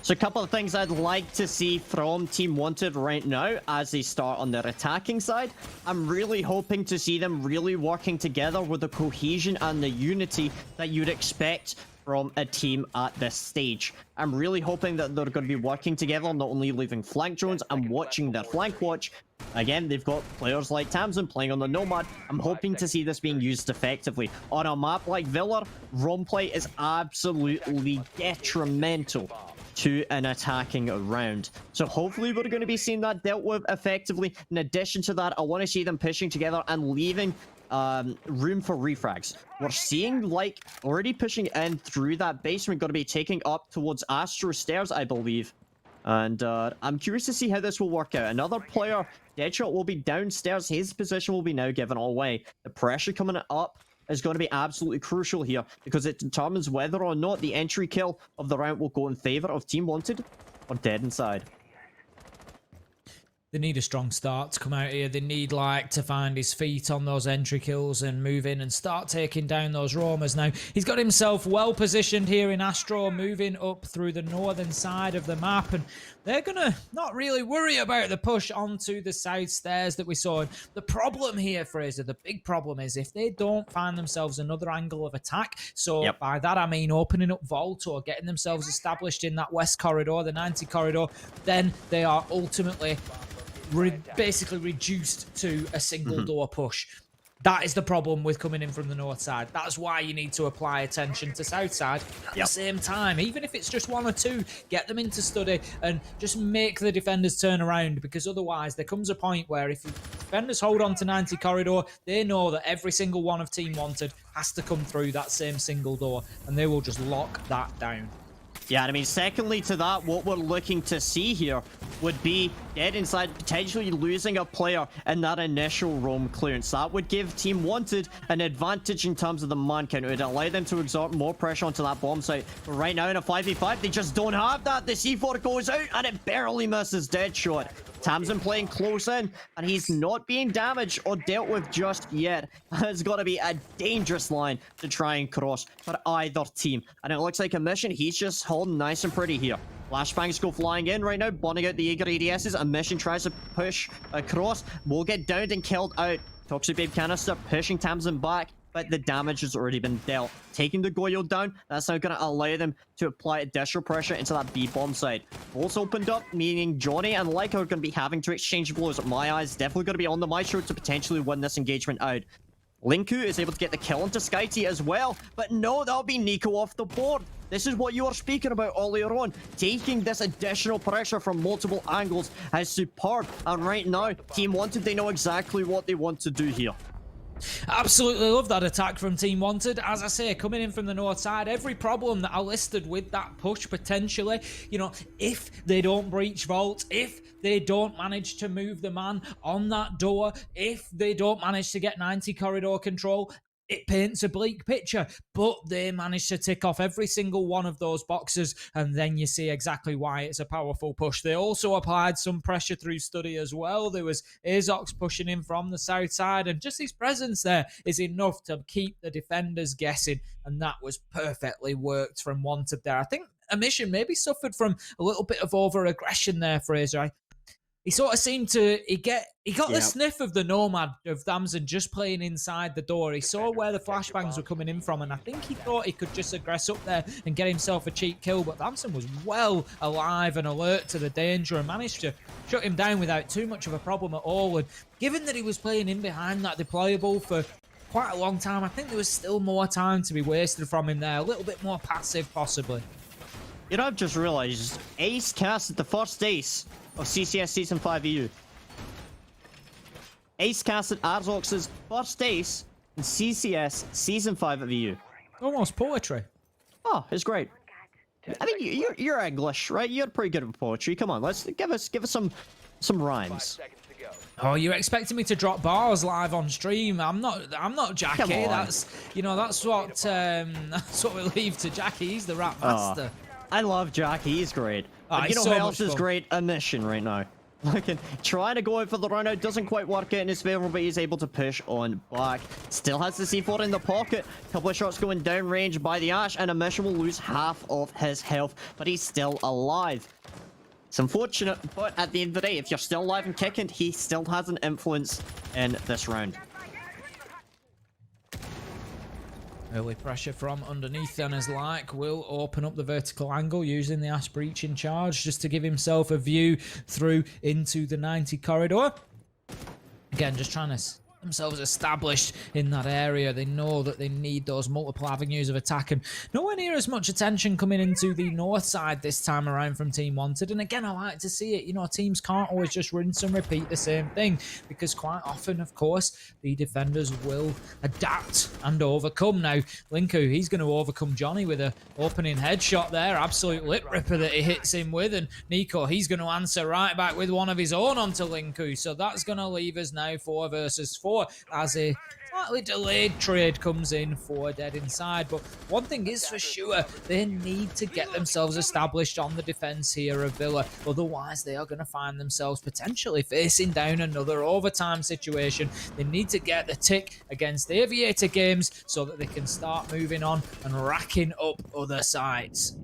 So a couple of things I'd like to see from Team Wanted right now as they start on their attacking side. I'm really hoping to see them really working together with the cohesion and the unity that you'd expect from a team at this stage. I'm really hoping that they're going to be working together, not only leaving flank drones and watching their flank watch. Again, they've got players like Tamsin playing on the Nomad. I'm hoping to see this being used effectively. On a map like Villa, roam play is absolutely detrimental to an attacking round. So hopefully we're going to be seeing that dealt with effectively. In addition to that, I want to see them pushing together and leaving room for refrags. We're seeing like already pushing in through that basement, going to be taking up towards Astro Stairs, I believe. And I'm curious to see how this will work out. Another player, Deadshot, will be downstairs. His position will be now given away. The pressure coming up is going to be absolutely crucial here because it determines whether or not the entry kill of the round will go in favor of Team Wanted or Dead Inside. They need a strong start to come out here. They need, like, to find his feet on those entry kills and move in and start taking down those roamers. Now, he's got himself well positioned here in Astro, moving up through the northern side of the map. And they're going to not really worry about the push onto the south stairs that we saw. And the problem here, Fraser, the big problem is if they don't find themselves another angle of attack. So by that, I mean opening up Vault or getting themselves established in that west corridor, the 90 corridor, then they are ultimately basically reduced to a single door push. That is the problem with coming in from the north side. That's why you need to apply attention to south side at the same time. Even if it's just one or two, get them into study and just make the defenders turn around, because otherwise there comes a point where if the defenders hold on to 90 corridor, they know that every single one of Team Wanted has to come through that same single door, and they will just lock that down. Yeah, I mean, secondly to that, what we're looking to see here would be Dead Inside potentially losing a player in that initial roam clearance. That would give Team Wanted an advantage in terms of the man count. It would allow them to exert more pressure onto that bomb site. But right now in a 5v5, they just don't have that. The C4 goes out and it barely misses Deadshot. Tamsin playing close in, and he's not being damaged or dealt with just yet. It's got to be a dangerous line to try and cross for either team. And it looks like a mission, he's just holding nice and pretty here. Flashbangs go flying in right now, bonding out the Jaeger ADSs. A mission tries to push across, will get downed and killed out. Toxic Babe Canister pushing Tamsin back, but the damage has already been dealt. Taking the Goyo down, that's now going to allow them to apply additional pressure into that B-bomb side. Bolts opened up, meaning Johnny and Leica are going to be having to exchange blows. My eyes definitely going to be on the Maestro to potentially win this engagement out. Linku is able to get the kill into Skyty as well, but no, that'll be Nico off the board. This is what you were speaking about earlier on. Taking this additional pressure from multiple angles is superb. And right now, Team Wanted, they know exactly what they want to do here. Absolutely love that attack from Team Wanted. As I say, coming in from the north side, every problem that I listed with that push potentially, you know, if they don't breach Vault, if they don't manage to move the man on that door, if they don't manage to get 90 corridor control, it paints a bleak picture, but they managed to tick off every single one of those boxes, and then you see exactly why it's a powerful push. They also applied some pressure through study as well. There was Azox pushing in from the south side, and just his presence there is enough to keep the defenders guessing, and that was perfectly worked from Wanted there. I think Emission maybe suffered from a little bit of over-aggression there, Fraser. He sort of seemed to, he got the sniff of the Nomad of Damson just playing inside the door. He saw where the flashbangs were coming in from, and I think he thought he could just aggress up there and get himself a cheap kill, but Damson was well alive and alert to the danger and managed to shut him down without too much of a problem at all. And given that he was playing in behind that deployable for quite a long time, I think there was still more time to be wasted from him there. A little bit more passive, possibly. You know, I've just realized Ace casted the first ace of CCS Season 5 EU. Ace casted Arzox's first ace in CCS Season 5 of EU. Almost poetry. Oh, it's great. I mean, you're English, right? You're pretty good at poetry. Come on, let's give us some 5 rhymes. seconds to go. Oh, you're expecting me to drop bars live on stream? I'm not Jackie. Come on. That's what we leave to Jackie. He's the rap master. I love Jackie. He's great. Oh, And you he's know so who much else is fun. great? A mission right now. Looking, trying to go out for the run out, doesn't quite work out in his favor, but he's able to push on back. Still has the C4 in the pocket. Couple of shots going down range by the Ash, and a mission will lose half of his health, but he's still alive. It's unfortunate, but at the end of the day, if you're still alive and kicking, he still has an influence in this round. Early pressure from underneath then as Like will open up the vertical angle using the Ash breach in charge just to give himself a view through into the 90 corridor. Again, just trying to themselves established in that area. They know that they need those multiple avenues of attack, and nowhere near as much attention coming into the north side this time around from Team Wanted. And again, I like to see it. You know, teams can't always just rinse and repeat the same thing, because quite often, of course, the defenders will adapt and overcome. Now, Linku, he's going to overcome Johnny with an opening headshot there. Absolute lip ripper that he hits him with. And Nico, he's going to answer right back with one of his own onto Linku. So that's going to leave us now 4 versus 4 as a slightly delayed trade comes in for Dead Inside. But one thing is for sure, they need to get themselves established on the defense here of Villa. Otherwise, they are going to find themselves potentially facing down another overtime situation. They need to get the tick against the Aviator games so that they can start moving on and racking up other sides.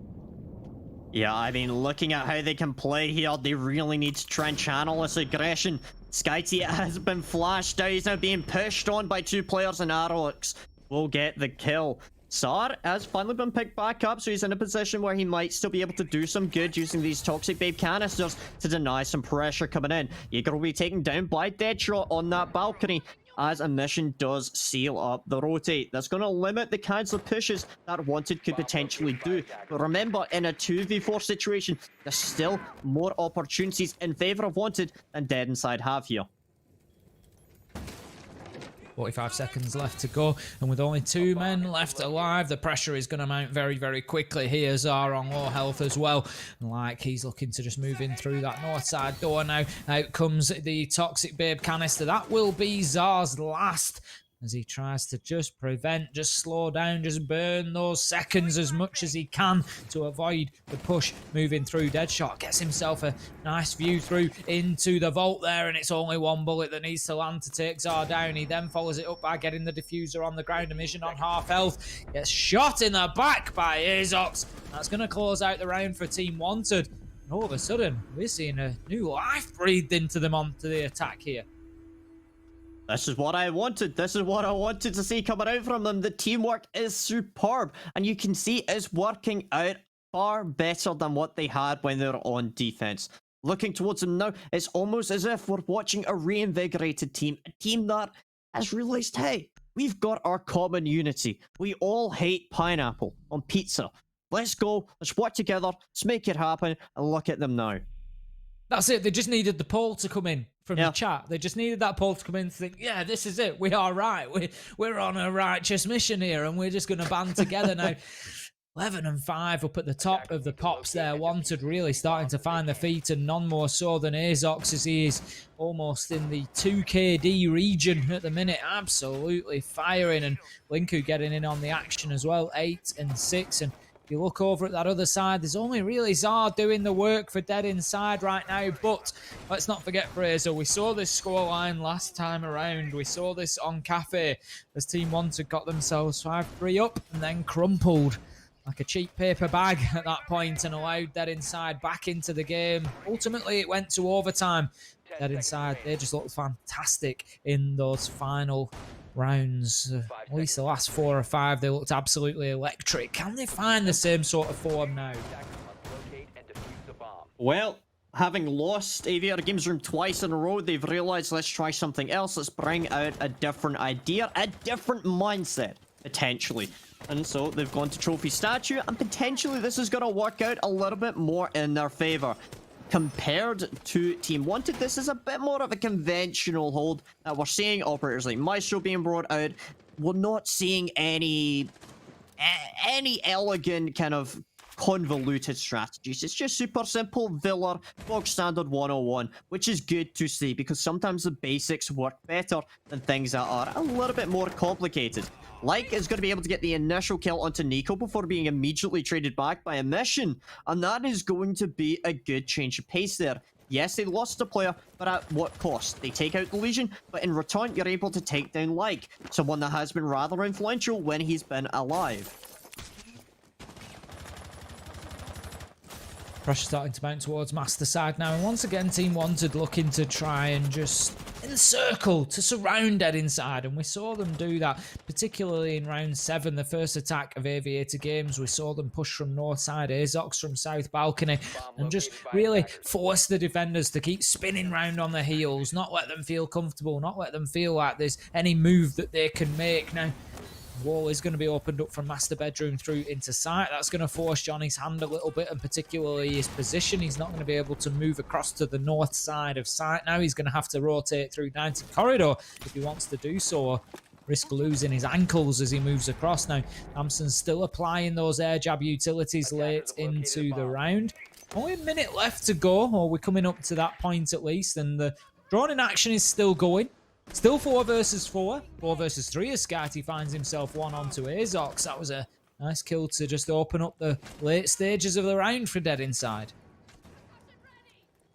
Yeah, I mean, looking at how they can play here, they really need to try and channel this aggression. SkyT has been flashed out. He's now being pushed on by 2 players, and Arrox will get the kill. Sar has finally been picked back up, so he's in a position where he might still be able to do some good using these Toxic Babe canisters to deny some pressure coming in. Jaeger will be taken down by Deadshot on that balcony as a mission does seal up the rotate. That's going to limit the kinds of pushes that Wanted could potentially do. But remember, in a 2v4 situation, there's still more opportunities in favor of Wanted than Dead Inside have here. 45 seconds left to go, and with only 2 men left alive, the pressure is going to mount very, very quickly. Here's Zar on low health as well. Like, he's looking to just move in through that north side door now. Out comes the Toxic Babe canister. That will be Zar's last, as he tries to just prevent, just slow down, just burn those seconds as much as he can to avoid the push moving through. Deadshot gets himself a nice view through into the vault there, and it's only 1 bullet that needs to land to take Zar down. He then follows it up by getting the diffuser on the ground. A mission on half health, gets shot in the back by Azox. That's going to close out the round for Team Wanted. And all of a sudden, we're seeing a new life breathed into them onto the attack here. This is what I wanted. This is what I wanted to see coming out from them. The teamwork is superb, and you can see it's working out far better than what they had when they were on defense. Looking towards them now, it's almost as if we're watching a reinvigorated team, a team that has realized, hey, we've got our common unity. We all hate pineapple on pizza. Let's go, let's work together, let's make it happen, and look at them now. That's it. They just needed the poll to come in from the chat. They just needed that poll to come in to think, yeah, this is it. We are right. We're on a righteous mission here, and we're just going to band together now. 11 and 5 up at the top of the pops there. Wanted really starting to find their feet, and none more so than Azox, as he is almost in the 2KD region at the minute. Absolutely firing, and Linku getting in on the action as well. 8 and 6, and if you look over at that other side, there's only really Zar doing the work for Dead Inside right now. But let's not forget, Fraser, we saw this scoreline last time around. We saw this on Cafe as Team Wanted got themselves 5-3 up and then crumpled like a cheap paper bag at that point and allowed Dead Inside back into the game. Ultimately, it went to overtime. Dead Inside, they just looked fantastic in those final rounds. At least the last 4 or 5, they looked absolutely electric. Can they find the same sort of form now? Well, having lost Aviator Games Room twice in a row, they've realized, let's try something else. Let's bring out a different idea, a different mindset. potentially. And so they've gone to trophy statue, and potentially this is going to work out a little bit more in their favor. Compared to Team Wanted, this is a bit more of a conventional hold. We're seeing operators like Maestro being brought out. We're not seeing any elegant kind of convoluted strategies. It's just super simple Villa bog standard 101, which is good to see because sometimes the basics work better than things that are a little bit more complicated. Like is going to be able to get the initial kill onto Nico before being immediately traded back by a mission, and that is going to be a good change of pace there. Yes, they lost a player, but at what cost? They take out the Legion, but in return, you're able to take down Like, someone that has been rather influential when he's been alive. Pressure starting to mount towards Master side now, and once again Team Wanted looking to try and just encircle, to surround Dead inside, and we saw them do that, particularly in round 7, the first attack of Aviator Games. We saw them push from north side, Azox from south balcony, and just really force the defenders to keep spinning round on their heels, not let them feel comfortable, not let them feel like there's any move that they can make. Now, wall is going to be opened up from master bedroom through into site. That's going to force Johnny's hand a little bit, and particularly his position. He's not going to be able to move across to the north side of site now. He's going to have to rotate through 90 corridor if he wants to do so, or risk losing his ankles as he moves across. Now, Hampson's still applying those air jab utilities late into the round. Only a minute left to go, or we're coming up to that point at least, and the drawn in action is still going. Still 4 versus 4. 4 versus 3 as Scarty finds himself one onto Azox. That was a nice kill to just open up the late stages of the round for Dead inside.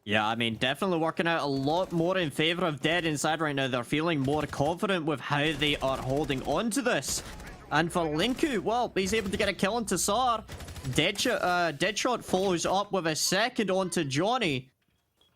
Yeah, I mean, definitely working out a lot more in favor of Dead inside right now. They're feeling more confident with how they are holding on to this. And for Linku, well, he's able to get a kill onto Sar. Deadshot follows up with a second onto Johnny.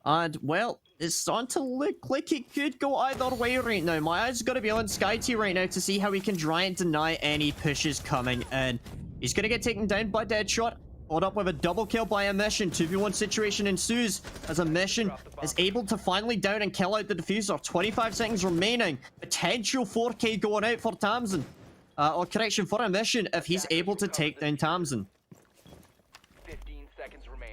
And, well, it's starting to look like it could go either way right now. My eyes are going to be on Skyty right now to see how he can try and deny any pushes coming in. He's going to get taken down by Deadshot. Followed up with a double kill by a mission. 2v1 situation ensues as a mission is able to finally down and kill out the diffuser. 25 seconds remaining. Potential 4K going out for Tamsin. Or correction, for a mission if he's able to take down Tamsin.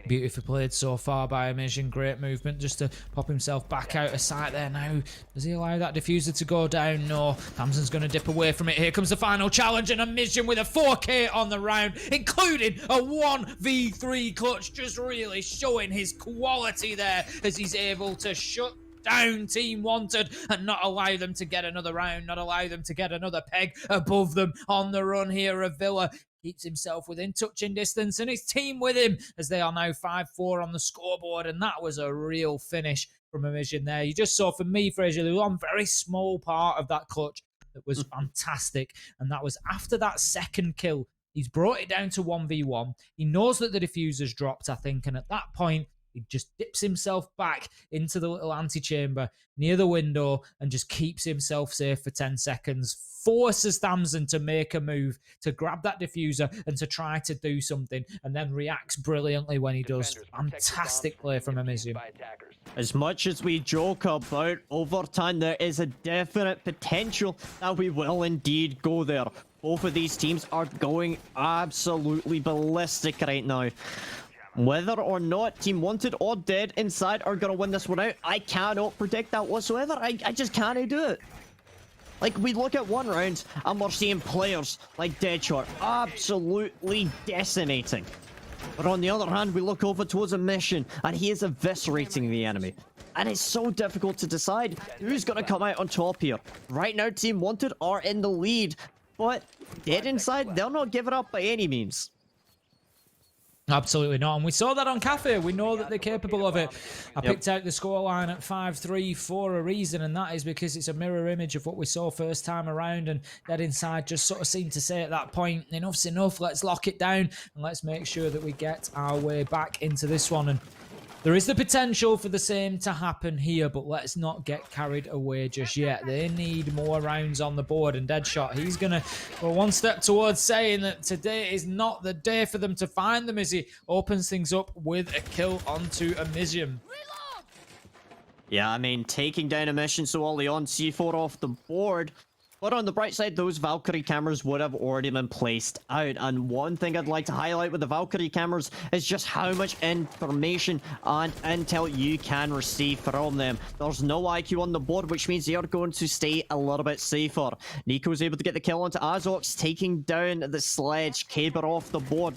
Beautifully played so far by Mission. Great movement just to pop himself back out of sight there now. Does he allow that diffuser to go down? No. Tamsin's going to dip away from it. Here comes the final challenge, and a Mission with a 4K on the round, including a 1v3 clutch, just really showing his quality there as he's able to shut down Team Wanted and not allow them to get another round, not allow them to get another peg above them on the run here of Villa. Keeps himself within touching distance and his team with him as they are now 5-4 on the scoreboard, and that was a real finish from a Mission there. You just saw, for me, Fraser, there was one very small part of that clutch that was fantastic, and that was after that second kill. He's brought it down to 1v1. He knows that the diffuser's dropped, I think, and at that point, he just dips himself back into the little antechamber near the window and just keeps himself safe for 10 seconds. Forces Tamsin to make a move, to grab that diffuser and to try to do something, and then reacts brilliantly when he does. Fantastic play from Amizium. As much as we joke about overtime, there is a definite potential that we will indeed go there. Both of these teams are going absolutely ballistic right now. Whether or not Team Wanted or Dead inside are going to win this one out, I cannot predict that whatsoever. I just can't do it. Like, we look at one round and we're seeing players like Deadshot absolutely decimating. But on the other hand, we look over towards a Mission and he is eviscerating the enemy. And it's so difficult to decide who's going to come out on top here. Right now, Team Wanted are in the lead, but Dead inside, they're not giving up by any means. Absolutely not, and we saw that on Cafe. We know that they're capable of it. I picked out the scoreline at 5-3 for a reason, and that is because it's a mirror image of what we saw first time around, and Dead inside just sort of seemed to say at that point, enough's enough, let's lock it down, and let's make sure that we get our way back into this one. And there is the potential for the same to happen here, but let's not get carried away just yet. They need more rounds on the board, and Deadshot, he's going to go one step towards saying that today is not the day for them to find them as he opens things up with a kill onto Amizium. Yeah, I mean, taking down a Mission so early on, C4 off the board. But on the bright side, those Valkyrie cameras would have already been placed out. And one thing I'd like to highlight with the Valkyrie cameras is just how much information and intel you can receive from them. There's no IQ on the board, which means they are going to stay a little bit safer. Nico's able to get the kill onto Azox, taking down the sledge. Caber off the board.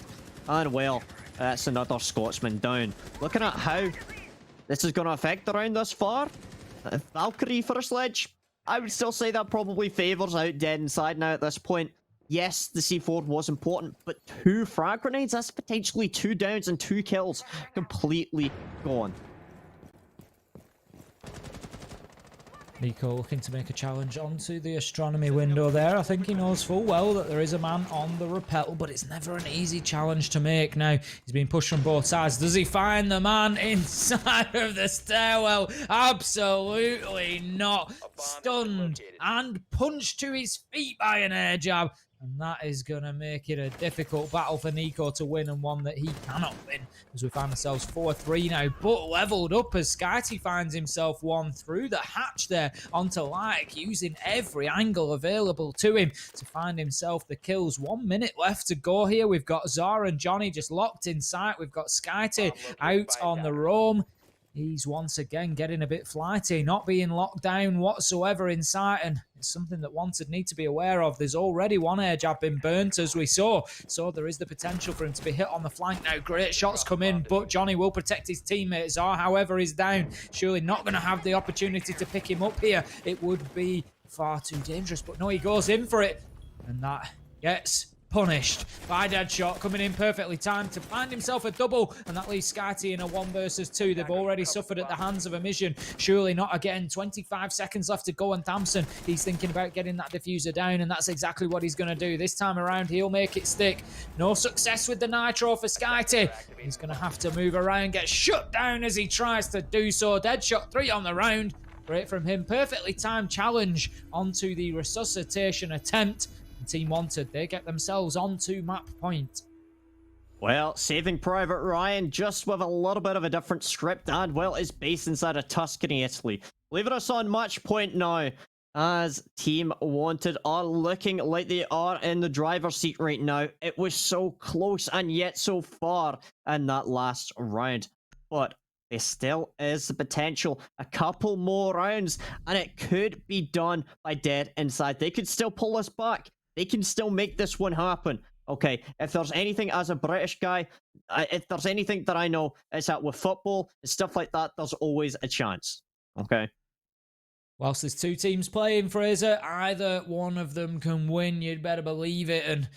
And well, that's another Scotsman down. Looking at how this is going to affect the round thus far. Valkyrie for a sledge. I would still say that probably favors out dead inside now at this point. Yes, the C4 was important, but 2 frag grenades, that's potentially 2 downs and 2 kills completely gone. Nico looking to make a challenge onto the astronomy window there. I think he knows full well that there is a man on the rappel, but it's never an easy challenge to make. Now, he's being pushed from both sides. Does he find the man inside of the stairwell? Absolutely not. Stunned and punched to his feet by an air jab. And that is going to make it a difficult battle for Nico to win, and one that he cannot win, as we find ourselves 4-3 now, but leveled up as Skyty finds himself one through the hatch there onto Like, using every angle available to him to find himself the kills. 1 minute left to go here. We've got Zara and Johnny just locked in sight. We've got Skyty out on the roam. He's once again getting a bit flighty, not being locked down whatsoever in sight, and it's something that Wanted need to be aware of. There's already one air jab been burnt, as we saw, so there is the potential for him to be hit on the flank now. Great shots come in, but Johnny will protect his teammates. Zar, however, is down. Surely not going to have the opportunity to pick him up here. It would be far too dangerous, but no, he goes in for it, and that gets punished by Deadshot, coming in perfectly timed to find himself a double, and that leaves Skyty in a 1 versus 2. They've already suffered at the hands of Emission. Surely not again. 25 seconds left to go, and Thompson, he's thinking about getting that diffuser down, and that's exactly what he's going to do. This time around, he'll make it stick. No success with the Nitro for Skyty. He's going to have to move around, get shut down as he tries to do so. Deadshot 3 on the round. Great from him. Perfectly timed challenge onto the resuscitation attempt. Team Wanted, they get themselves onto map point. Well, Saving Private Ryan, just with a little bit of a different script, and well, is based inside of Tuscany, Italy. Leaving us on match point now, as Team Wanted are looking like they are in the driver's seat right now. It was so close and yet so far in that last round, but there still is the potential. A couple more rounds, and it could be done by Dead Inside. They could still pull us back. They can still make this one happen. Okay, if there's anything as a British guy, if there's anything that I know, it's that with football and stuff like that, there's always a chance. Okay. Whilst there's 2 teams playing, Fraser, either one of them can win, you'd better believe it. And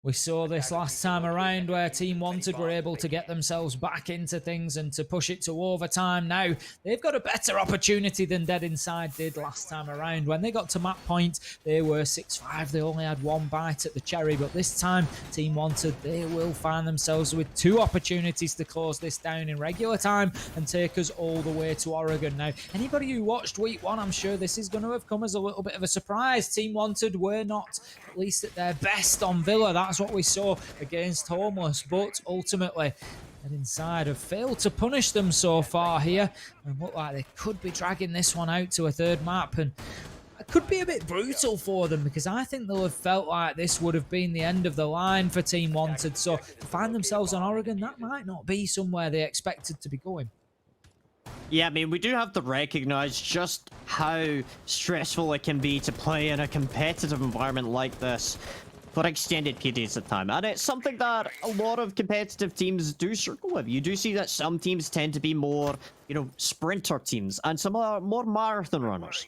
we saw this last time around where Team Wanted were able to get themselves back into things and to push it to overtime. Now, they've got a better opportunity than Dead Inside did last time around. When they got to map point, they were 6-5. They only had 1 bite at the cherry. But this time, Team Wanted, they will find themselves with 2 opportunities to close this down in regular time and take us all the way to Oregon. Now, anybody who watched week 1, I'm sure this is going to have come as a little bit of a surprise. Team Wanted were not, at least at their best, on Villa. That's what we saw against Homeless, but ultimately and inside have failed to punish them so far here, and look like they could be dragging this one out to a 3rd map, and it could be a bit brutal for them, because I think they'll have felt like this would have been the end of the line for Team Wanted. So to find themselves on Oregon, that might not be somewhere they expected to be going. Yeah, I mean, we do have to recognize just how stressful it can be to play in a competitive environment like this for extended periods of time. And it's something that a lot of competitive teams do struggle with. You do see that some teams tend to be more, sprinter teams, and some are more marathon runners.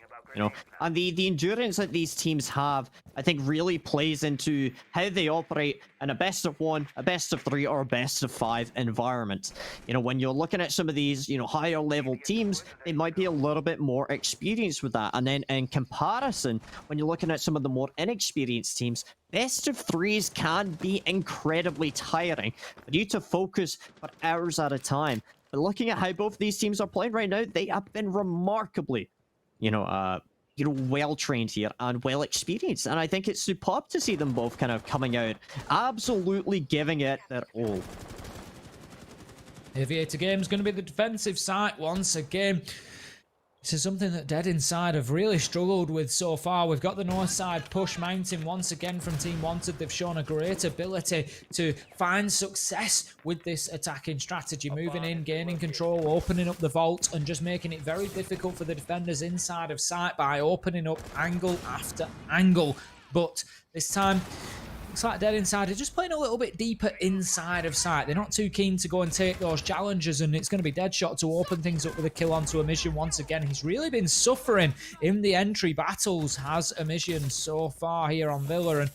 And the endurance that these teams have, I think, really plays into how they operate in a best of 1, a best of 3, or a best of 5 environment. When you're looking at some of these, higher level teams, they might be a little bit more experienced with that. And then in comparison, when you're looking at some of the more inexperienced teams, best of 3s can be incredibly tiring. But you need to focus for hours at a time. But looking at how both these teams are playing right now, they have been remarkably well trained here and well experienced, and I think it's superb to see them both kind of coming out absolutely giving it their all. Aviator Games going to be the defensive side once again. This is something that Dead Inside have really struggled with so far. We've got the north side push mounting once again from Team Wanted. They've shown a great ability to find success with this attacking strategy. Moving in, gaining control, opening up the vault, and just making it very difficult for the defenders inside of sight by opening up angle after angle. But this time, looks like Dead Inside are just playing a little bit deeper inside of sight. They're not too keen to go and take those challenges, and it's going to be Deadshot to open things up with a kill onto Emission once again. He's really been suffering in the entry battles, has Emission so far here on Villa, and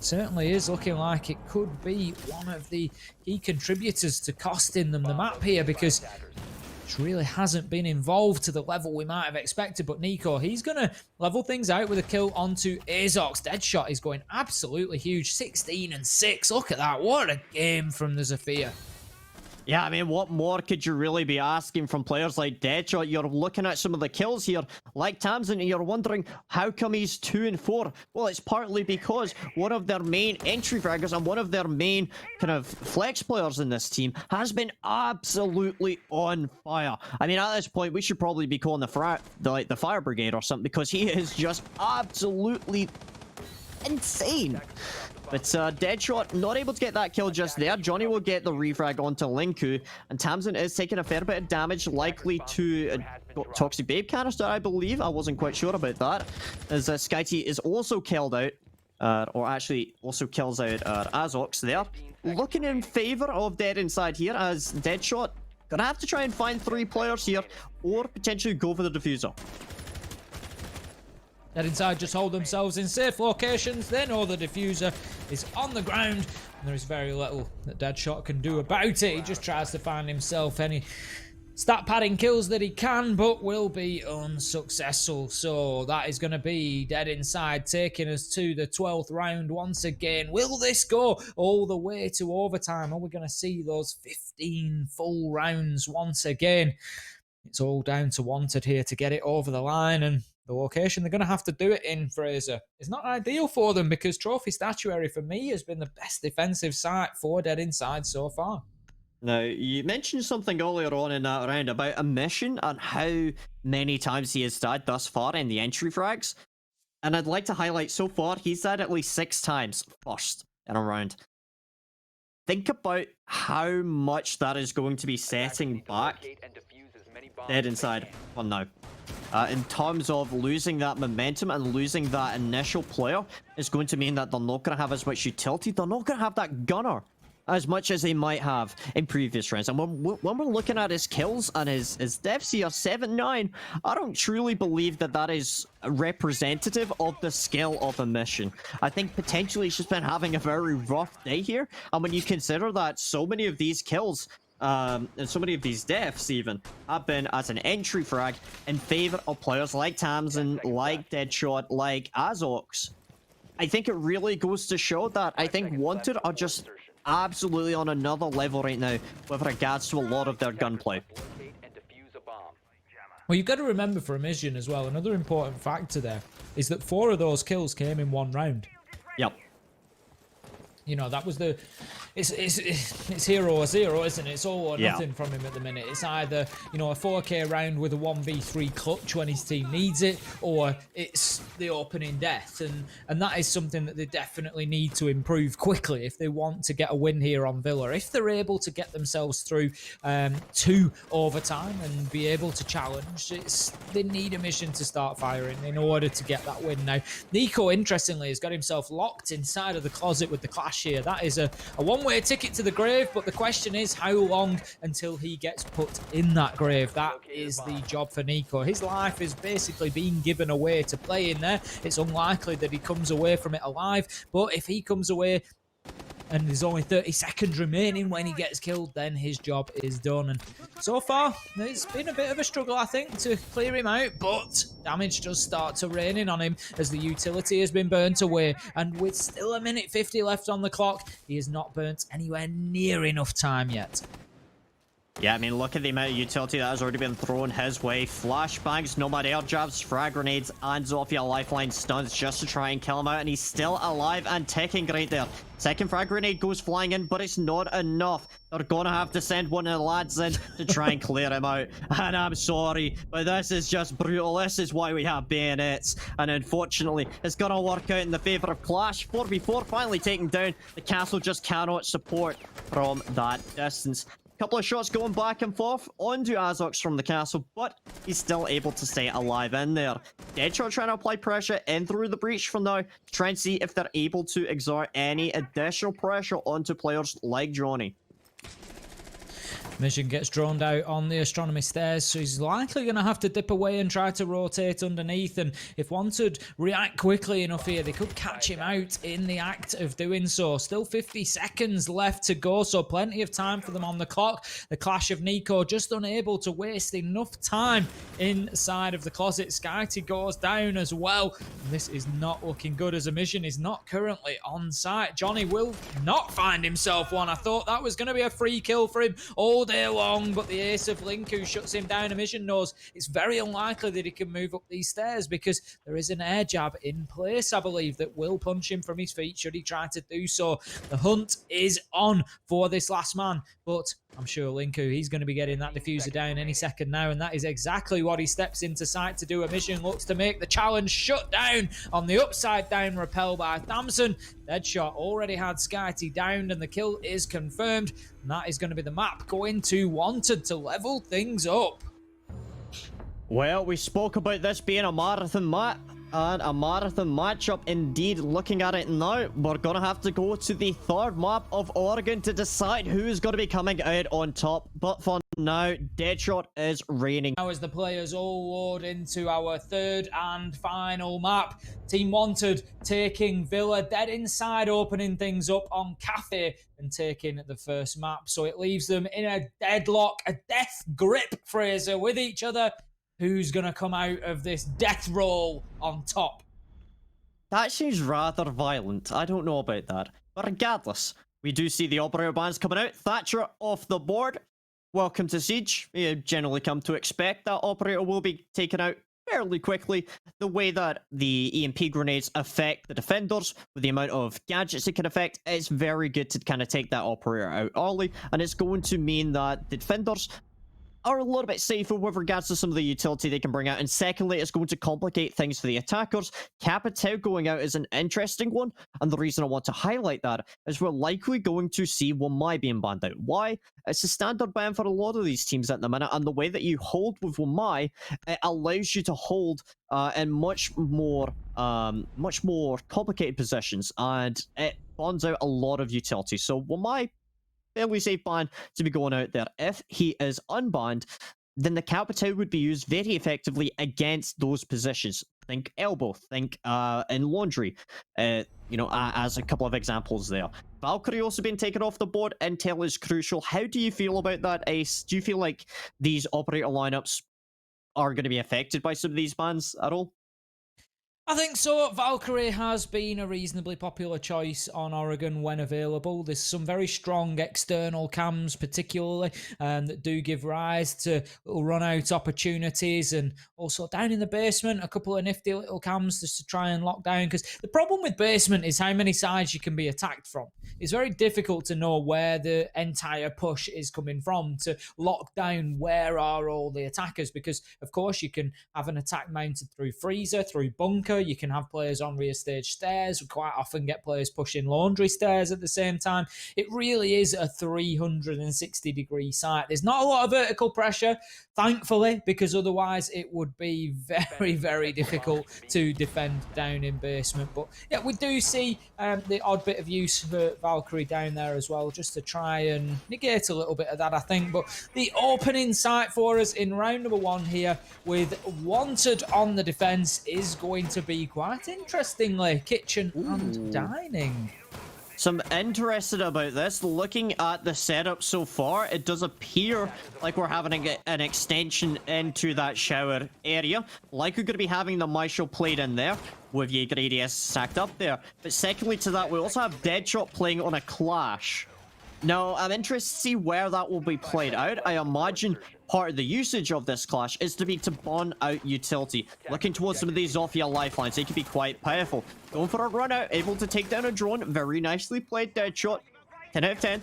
certainly is looking like it could be one of the key contributors to costing them the map here, because really hasn't been involved to the level we might have expected. But Nico, he's going to level things out with a kill onto Azox. Deadshot is going absolutely huge. 16 and 6. Look at that. What a game from the Zofia. Yeah, I mean, what more could you really be asking from players like Deadshot? You're looking at some of the kills here, like Tamsin, and you're wondering, how come he's 2 and 4? Well, it's partly because one of their main entry fraggers and one of their main kind of flex players in this team has been absolutely on fire. I mean, at this point, we should probably be calling the fire brigade or something, because he is just absolutely insane. But Deadshot not able to get that kill just there. Johnny will get the refrag onto Linku, and Tamsin is taking a fair bit of damage, likely to Toxic Babe canister, I believe. I wasn't quite sure about that. As Skyty is also killed out, or actually also kills out Azox there. Looking in favor of Dead Inside here, as Deadshot gonna have to try and find 3 players here, or potentially go for the diffuser. Dead Inside just hold themselves in safe locations. They know the diffuser is on the ground, and there is very little that Deadshot can do about it. He just tries to find himself any stat padding kills that he can, but will be unsuccessful. So that is going to be Dead Inside taking us to the 12th round once again. Will this go all the way to overtime? Are we going to see those 15 full rounds once again? It's all down to Wanted here to get it over the line, and the location they're going to have to do it in, Fraser, is not ideal for them, because Trophy Statuary for me has been the best defensive site for Dead Inside so far. Now, you mentioned something earlier on in that round about Emission and how many times he has died thus far in the entry frags. And I'd like to highlight, so far, he's died at least 6 times first in a round. Think about how much that is going to be setting back Dead Inside for now. In terms of losing that momentum and losing that initial player, is going to mean that they're not going to have as much utility. They're not going to have that gunner as much as they might have in previous rounds. And when we're looking at his kills and his deaths here, 7-9, I don't truly believe that that is representative of the skill of Emission. I think potentially he's just been having a very rough day here. And when you consider that so many of these kills and so many of these deaths even have been as an entry frag in favor of players like Tamsin, like Deadshot, like Azox, I think it really goes to show that I think Wanted are just absolutely on another level right now with regards to a lot of their gunplay. Well, you've got to remember for Emission as well, another important factor there is that 4 of those kills came in 1 round. Yep. You know, that was the... It's hero or zero, isn't it? It's all or nothing from him at the minute. It's either, you know, a 4K round with a 1v3 clutch when his team needs it, or it's the opening death. And that is something that they definitely need to improve quickly if they want to get a win here on Villa. If they're able to get themselves through to overtime and be able to challenge, they need Emission to start firing in order to get that win. Now, Nico, interestingly, has got himself locked inside of the closet with the clash here. That is a one-way ticket to the grave, but the question is how long until he gets put in that grave. That is the job for Nico. His life is basically being given away to play in there. It's unlikely that he comes away from it alive, but if he comes away and there's only 30 seconds remaining when he gets killed, then his job is done. And so far, it's been a bit of a struggle, I think, to clear him out, but damage does start to rain in on him as the utility has been burnt away. And with still 1:50 left on the clock, he has not burnt anywhere near enough time yet. Yeah, I mean, look at the amount of utility that has already been thrown his way. Flashbangs, nomad air jabs, frag grenades, and Zofia lifeline stuns just to try and kill him out, and he's still alive and ticking right there. Second frag grenade goes flying in, but it's not enough. They're gonna have to send one of the lads in to try and clear him out. And I'm sorry, but this is just brutal. This is why we have bayonets. And unfortunately, it's gonna work out in the favor of Clash. 4v4 finally taken down. The castle just cannot support from that distance. Couple of shots going back and forth onto Azox from the castle, but he's still able to stay alive in there. Deadshot trying to apply pressure in through the breach for now, try and see if they're able to exert any additional pressure onto players like Johnny. Mission gets droned out on the astronomy stairs, so he's likely going to have to dip away and try to rotate underneath, and if Wanted react quickly enough here, they could catch him out in the act of doing so. Still 50 seconds left to go, so plenty of time for them on the clock. The Clash of Nico just unable to waste enough time inside of the closet. Skyty goes down as well, and this is not looking good as a Mission is not currently on site. Johnny will not find himself one. I thought that was going to be a free kill for him all day long, but the ace of Linku shuts him down. A Mission knows it's very unlikely that he can move up these stairs because there is an air jab in place, I believe, that will punch him from his feet should he try to do so. The hunt is on for this last man, but I'm sure Linku, he's going to be getting that diffuser down any second now, and that is exactly what he steps into sight to do. A Mission looks to make the challenge shut down on the upside down rappel by Thamson. Deadshot already had Skyty downed, and the kill is confirmed, and that is going to be the map going to Wanted to level things up. Well, we spoke about this being a marathon map, and a marathon matchup indeed. Looking at it now, we're going to have to go to the third map of Oregon to decide who is going to be coming out on top. But for now, Deadshot is reigning. Now as the players all load into our third and final map, Team Wanted taking Villa, dead inside, opening things up on Cafe and taking the first map. So it leaves them in a deadlock, a death grip, Fraser, with each other. Who's going to come out of this death roll on top? That seems rather violent. I don't know about that. But regardless, we do see the operator bands coming out. Thatcher off the board. Welcome to Siege. You generally come to expect that operator will be taken out fairly quickly. The way that the EMP grenades affect the defenders with the amount of gadgets it can affect, it's very good to kind of take that operator out early. And it's going to mean that the defenders are a little bit safer with regards to some of the utility they can bring out. And secondly, it's going to complicate things for the attackers. Capitao going out is an interesting one. And the reason I want to highlight that is we're likely going to see Wamai being banned out. Why? It's a standard ban for a lot of these teams at the minute. And the way that you hold with Wamai, it allows you to hold in much more complicated positions. And it bans out a lot of utility. So Wamai, fairly safe ban to be going out there. If he is unbanned, then the Capitao would be used very effectively against those positions. Think elbow, think in laundry, as a couple of examples there. Valkyrie also been taken off the board. Intel is crucial. How do you feel about that, Ace? Do you feel like these operator lineups are going to be affected by some of these bans at all? I think so. Valkyrie has been a reasonably popular choice on Oregon when available. There's some very strong external cams, particularly, that do give rise to little run-out opportunities, and also down in the basement, a couple of nifty little cams just to try and lock down. Because the problem with basement is how many sides you can be attacked from. It's very difficult to know where the entire push is coming from to lock down where are all the attackers, because, of course, you can have an attack mounted through freezer, through bunker. You can have players on rear stage stairs. We quite often get players pushing laundry stairs at the same time. It really is a 360-degree site. There's not a lot of vertical pressure, thankfully, because otherwise it would be very, very difficult to defend down in basement. But yeah, we do see the odd bit of use for Valkyrie down there as well, just to try and negate a little bit of that, I think. But the opening site for us in round number 1 here with Wanted on the defense is going to be quite interestingly kitchen and dining. So I'm interested about this. Looking at the setup so far, it does appear like we're having an extension into that shower area. Like we're going to be having the Maestro played in there with Jaeger ADS stacked up there. But secondly to that, we also have Deadshot playing on a Clash. Now, I'm interested to see where that will be played out. I imagine part of the usage of this clash is to be to burn out utility. Looking towards some of these off-your lifelines, they can be quite powerful. Going for a run out, able to take down a drone. Very nicely played, Deadshot. 10 out of 10.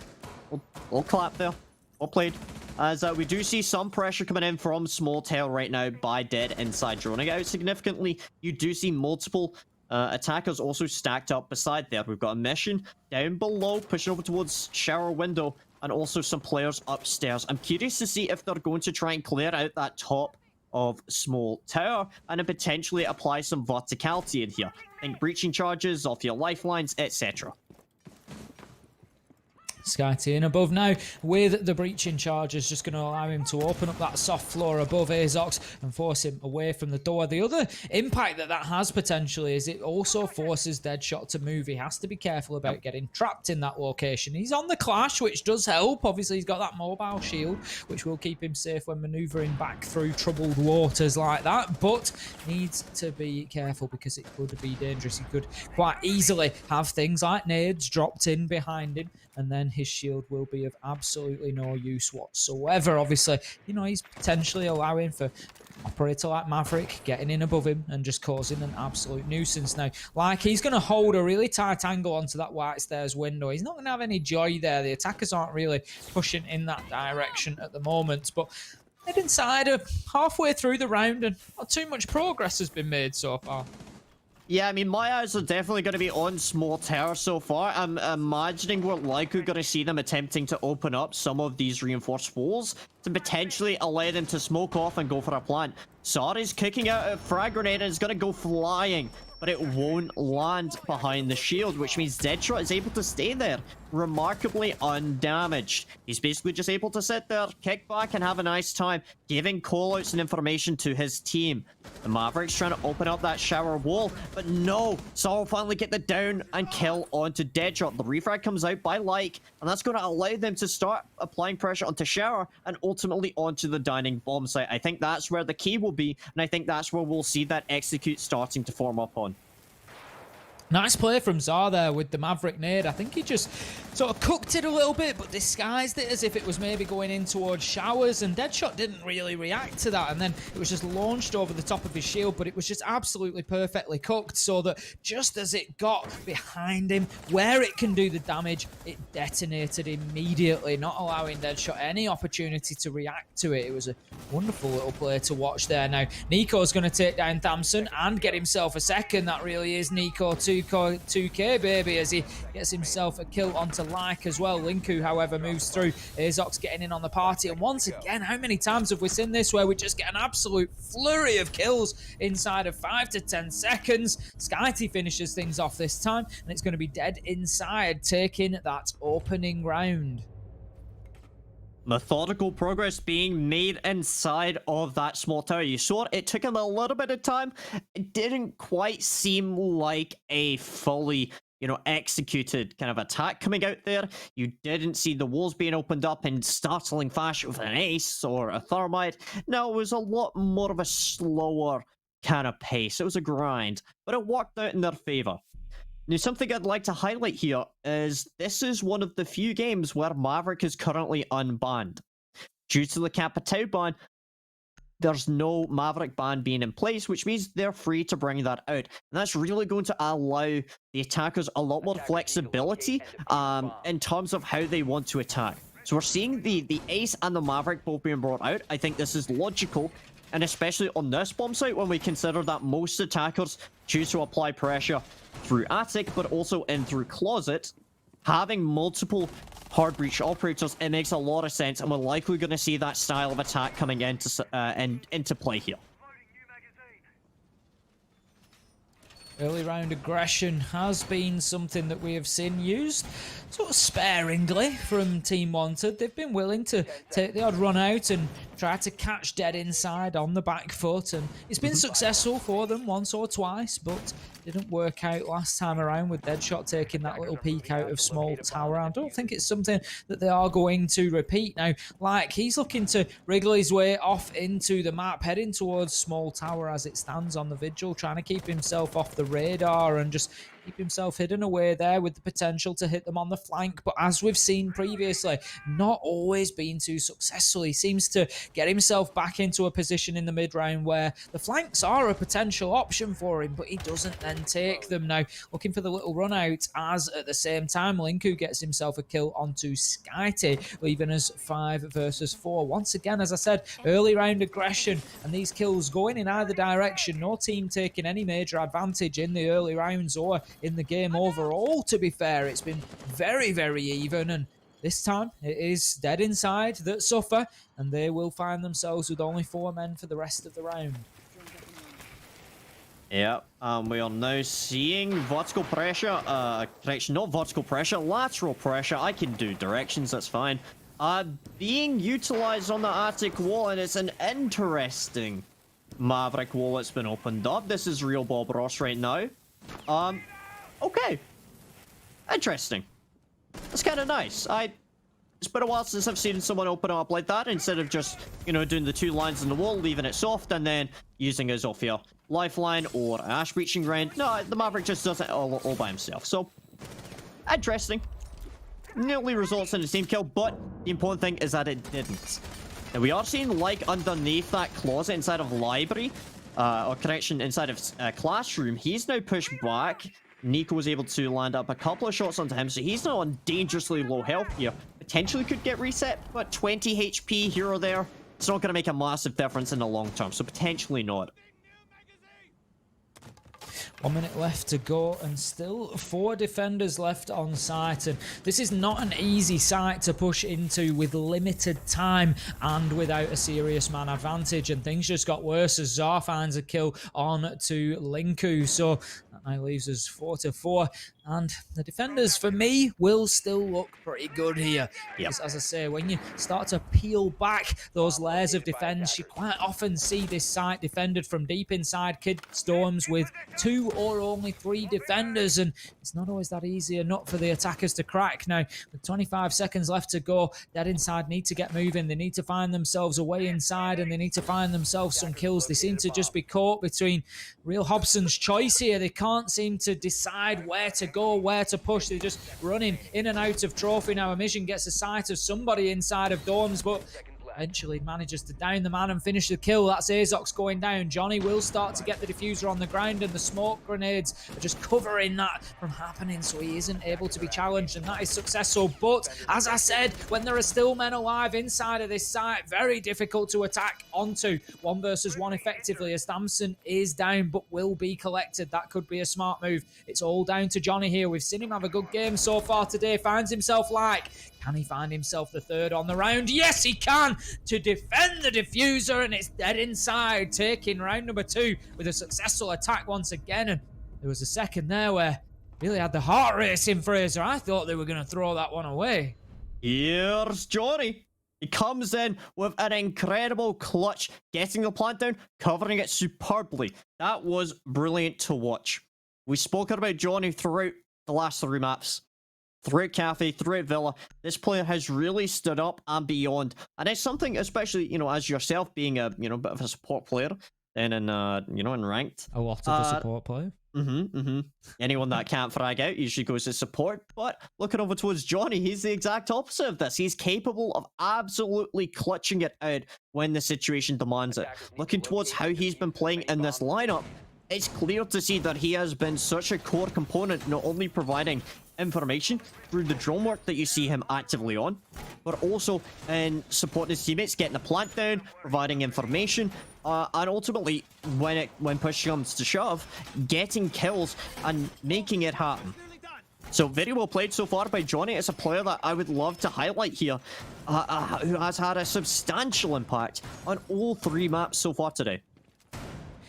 We'll clap there. Well played. As we do see some pressure coming in from Small Tail right now by Dead inside, droning out significantly. You do see multiple attackers also stacked up beside there. We've got a mission down below, pushing over towards shower window, and also some players upstairs. I'm curious to see if they're going to try and clear out that top of Small Tower and then potentially apply some verticality in here. Think breaching charges off your lifelines, etc. Skyty in above now with the breaching charges, just going to allow him to open up that soft floor above Azox and force him away from the door. The other impact that has potentially is it also forces Deadshot to move. He has to be careful about getting trapped in that location. He's on the clash, which does help. Obviously, he's got that mobile shield, which will keep him safe when maneuvering back through troubled waters like that, but needs to be careful because it could be dangerous. He could quite easily have things like nades dropped in behind him, and then his shield will be of absolutely no use whatsoever. Obviously, you know, he's potentially allowing for operator like Maverick getting in above him and just causing an absolute nuisance. Now, like, he's going to hold a really tight angle onto that white stairs window. He's not going to have any joy there. The attackers aren't really pushing in that direction at the moment, but head inside halfway through the round and not too much progress has been made so far. Yeah, I mean, my eyes are definitely going to be on Small Tower so far. I'm imagining we're likely going to see them attempting to open up some of these reinforced walls to potentially allow them to smoke off and go for a plant. Sari's kicking out a frag grenade and it's going to go flying, but it won't land behind the shield, which means Deadshot is able to stay there remarkably undamaged. He's basically just able to sit there, kick back, and have a nice time, giving callouts and information to his team. The Maverick's trying to open up that shower wall, but no, Sar will finally get the down and kill onto Deadshot. The refrag comes out by Like, and that's going to allow them to start applying pressure onto shower and ultimately onto the dining bomb site. I think that's where the key will be, and I think that's where we'll see that execute starting to form up on. Nice play from Zar there with the Maverick nade. I think he just sort of cooked it a little bit, but disguised it as if it was maybe going in towards showers, and Deadshot didn't really react to that, and then it was just launched over the top of his shield, but it was just absolutely perfectly cooked, so that just as it got behind him, where it can do the damage, it detonated immediately, not allowing Deadshot any opportunity to react to it. It was a wonderful little play to watch there. Now, Nico's going to take down Thamson and get himself a second. That really is Nico 2K, baby, as he gets himself a kill onto Like as well. Linku, however, moves through. Azox getting in on the party, and once again, how many times have we seen this where we just get an absolute flurry of kills inside of 5 to 10 seconds? Skyty finishes things off this time, and it's going to be Dead inside, taking that opening round. Methodical progress being made inside of that Small Tower. You saw it took him a little bit of time. It didn't quite seem like a fully, executed kind of attack coming out there. You didn't see the walls being opened up in startling fashion with an ace or a thermite. No, it was a lot more of a slower kind of pace. It was a grind, but it worked out in their favor. Now, something I'd like to highlight here is this is one of the few games where Maverick is currently unbanned. Due to the Capitao ban, there's no Maverick ban being in place, which means they're free to bring that out. And that's really going to allow the attackers a lot more flexibility in terms of how they want to attack. So we're seeing the Ace and the Maverick both being brought out. I think this is logical, and especially on this bomb site when we consider that most attackers choose to apply pressure through attic, but also in through closet. Having multiple hard breach operators, it makes a lot of sense, and we're likely going to see that style of attack coming into play here. Early round aggression has been something that we have seen used sort of sparingly from Team Wanted. They've been willing to take the odd run out and try to catch Dead inside on the back foot, and it's been successful for them once or twice, but didn't work out last time around with Deadshot taking that little peek out of Small Tower. I don't think it's something that they are going to repeat now. Like, he's looking to wriggle his way off into the map, heading towards Small Tower as it stands on the vigil, trying to keep himself off the radar and just keep himself hidden away there with the potential to hit them on the flank. But as we've seen previously, not always been too successful. He seems to get himself back into a position in the mid-round where the flanks are a potential option for him, but he doesn't then take them. Now, looking for the little run out, as at the same time, Linku gets himself a kill onto Skyty, leaving us 5 versus 4. Once again, as I said, early round aggression, and these kills going in either direction. No team taking any major advantage in the early rounds or in the game overall, to be fair. It's been very, very even, and this time it is Dead Inside that suffer, and they will find themselves with only 4 men for the rest of the round. Yeah, we are now seeing vertical pressure, correction, not vertical pressure, lateral pressure. I can do directions, that's fine. Being utilized on the attic wall, and it's an interesting Maverick wall that's been opened up. This is real Bob Ross right now. Okay. Interesting. That's kind of nice. It's been a while since I've seen someone open up like that, instead of just, you know, doing the 2 lines in the wall, leaving it soft, and then using his off here lifeline or ash breaching ground. No, the Maverick just does it all by himself. So, interesting. Nearly results in a team kill, but the important thing is that it didn't. Now, we are seeing, like, underneath that closet inside of library, or correction, inside of classroom, he's now pushed back. Nico was able to land up a couple of shots onto him, so he's now on dangerously low health here. Potentially could get reset, but 20 HP here or there, it's not going to make a massive difference in the long term, so potentially not. 1 minute left to go, and still 4 defenders left on site, and this is not an easy site to push into with limited time and without a serious man advantage, and things just got worse as Zar finds a kill on to Linku. So that now leaves us 4-4, and the defenders, for me, will still look pretty good here. Because, as I say, when you start to peel back those layers of defense, you quite often see this site defended from deep inside Kid Storms with 2 or only 3 defenders, and it's not always that easy or not for the attackers to crack. Now, with 25 seconds left to go, Dead Inside need to get moving. They need to find themselves a way inside, and they need to find themselves some kills. They seem to just be caught between real Hobson's choice here. They can't seem to decide where to go, where to push. They're just running in and out of trophy. Now, Mission gets a sight of somebody inside of Dorms, but eventually manages to down the man and finish the kill. That's Azox going down. Johnny will start to get the diffuser on the ground, and the smoke grenades are just covering that from happening, so he isn't able to be challenged, and that is successful. But as I said, when there are still men alive inside of this site, very difficult to attack onto. 1 versus 1 effectively, as Damson is down but will be collected. That could be a smart move. It's all down to Johnny here. We've seen him have a good game so far today. Finds himself like, can he find himself the 3rd on the round? Yes, he can, to defend the diffuser, and it's Dead Inside taking round number 2 with a successful attack once again. And there was a second there where really had the heart racing, Fraser. I thought they were going to throw that one away. Here's Johnny. He comes in with an incredible clutch, getting the plant down, covering it superbly. That was brilliant to watch. We've spoken about Johnny throughout the last 3 maps. Throughout Cafe, throughout Villa, this player has really stood up and beyond. And it's something, especially, you know, as yourself being a, you know, bit of a support player, then in, you know, in ranked. A lot of a support player. Anyone that can't frag out usually goes to support. But looking over towards Johnny, he's the exact opposite of this. He's capable of absolutely clutching it out when the situation demands it. Looking towards how he's been playing in this lineup, it's clear to see that he has been such a core component, not only providing information through the drone work that you see him actively on, but also in supporting his teammates, getting the plant down, providing information, and ultimately, when push comes to shove, getting kills and making it happen. So very well played so far by Johnny. It's a player that I would love to highlight here, who has had a substantial impact on all 3 maps so far today.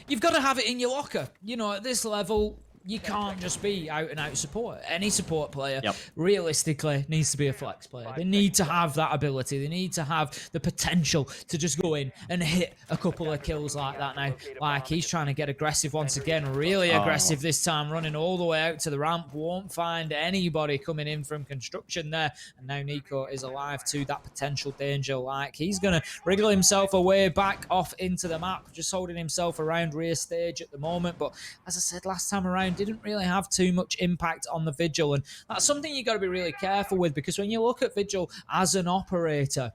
You've got to have it in your locker. You know, at this level, you can't just be out-and-out support. Any support player, realistically, needs to be a flex player. They need to have that ability. They need to have the potential to just go in and hit a couple of kills like that now. Like, he's trying to get aggressive once again. Really aggressive this time, running all the way out to the ramp. Won't find anybody coming in from construction there. And now Nico is alive to that potential danger. Like, he's going to wriggle himself away back off into the map, just holding himself around rear stage at the moment. But as I said last time around, round didn't really have too much impact on the Vigil, and that's something you got to be really careful with, because when you look at Vigil as an operator,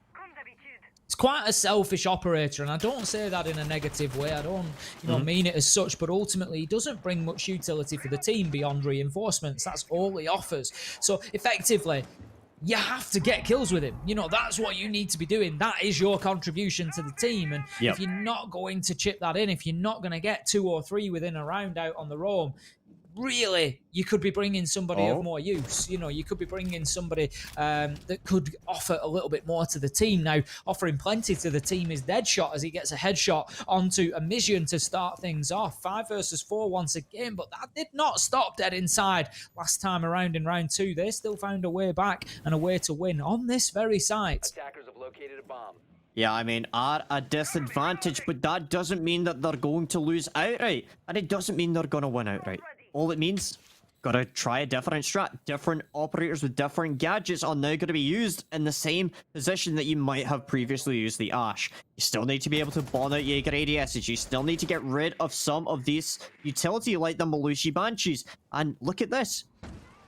it's quite a selfish operator, and I don't say that in a negative way. I don't, mean it as such, but ultimately he doesn't bring much utility for the team beyond reinforcements. That's all he offers. So effectively, you have to get kills with him. That's what you need to be doing. That is your contribution to the team. And if you're not going to chip that in, if you're not going to get 2 or 3 within a round out on the roam, really, you could be bringing somebody of more use. You could be bringing somebody that could offer a little bit more to the team. Now, offering plenty to the team is Deadshot, as he gets a headshot onto a Mission to start things off. 5 versus 4 once again, but that did not stop Dead Inside last time around in round 2. They still found a way back and a way to win on this very site. Attackers have located a bomb. Yeah, I mean, at a disadvantage, but that doesn't mean that they're going to lose outright. And it doesn't mean they're going to win outright. All it means, gotta try a different strat. Different operators with different gadgets are now going to be used in the same position that you might have previously used the Ash. You still need to be able to bomb out Jaeger ADSs. You still need to get rid of some of these utility like the Malushi Banshees. And look at this.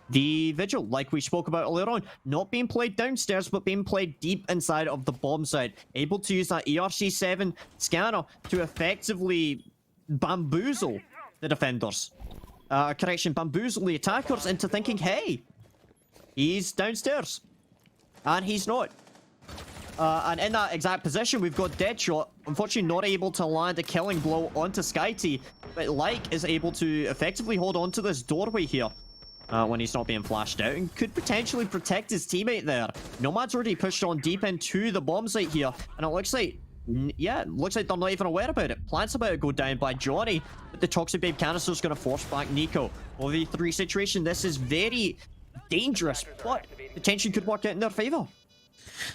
The Vigil, like we spoke about earlier on, not being played downstairs, but being played deep inside of the bomb side. Able to use that ERC-7 scanner to effectively bamboozle the defenders. Bamboozle the attackers into thinking, hey, he's downstairs. And he's not. And in that exact position, we've got Deadshot, unfortunately not able to land a killing blow onto SkyT, but Like is able to effectively hold on to this doorway here when he's not being flashed out, and could potentially protect his teammate there. Nomad's already pushed on deep into the bomb site here, and it looks like, looks like they're not even aware about it. Plant's about to go down by Johnny, but the Toxic Babe canister is going to force back Nico. 4v3 situation, this is very dangerous, but the tension could work out in their favor.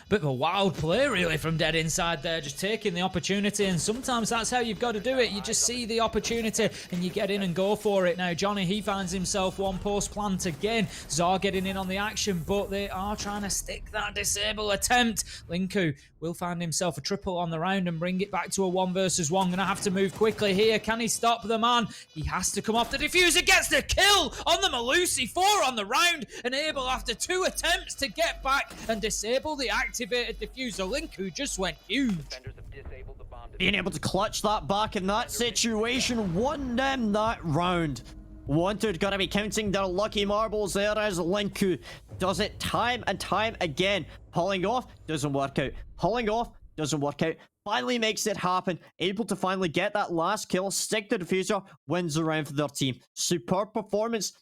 Bit of a wild play, really, from Dead Inside there, just taking the opportunity, and sometimes that's how you've got to do it. You just see the opportunity and you get in and go for it. Now, Johnny, he finds himself one post plant again. Zar getting in on the action, but they are trying to stick that disable attempt. Linku will find himself a triple on the round and bring it back to a 1 versus 1. Gonna have to move quickly here. Can he stop the man? He has to come off the diffuser, gets the kill on the Malusi. 4 on the round, and able after 2 attempts to get back and disable the activated diffuser. Linku just went huge. Defenders have disabled the bomb. Being able to clutch that back in that situation won them that round. Wanted gotta be counting their lucky marbles there as Linku does it time and time again. Pulling off, doesn't work out. Pulling off, doesn't work out. Finally makes it happen. Able to finally get that last kill, stick the diffuser, wins the round for their team. Superb performance.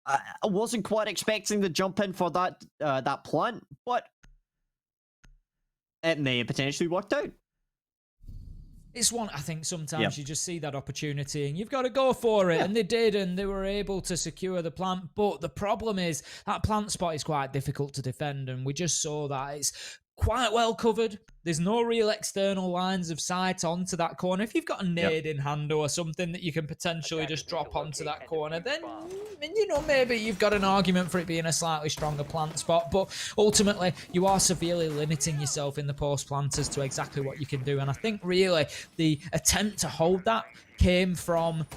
I wasn't quite expecting to jump in for that that plant, but it may have potentially worked out. It's one, I think sometimes you just see that opportunity and you've got to go for it. And they did, and they were able to secure the plant. But the problem is that plant spot is quite difficult to defend, and we just saw that it's quite well covered. There's no real external lines of sight onto that corner. If you've got a nade in hand or something that you can potentially just drop onto that corner, then, maybe you've got an argument for it being a slightly stronger plant spot. But ultimately, you are severely limiting yourself in the post planters to exactly what you can do. And I think really the attempt to hold that came from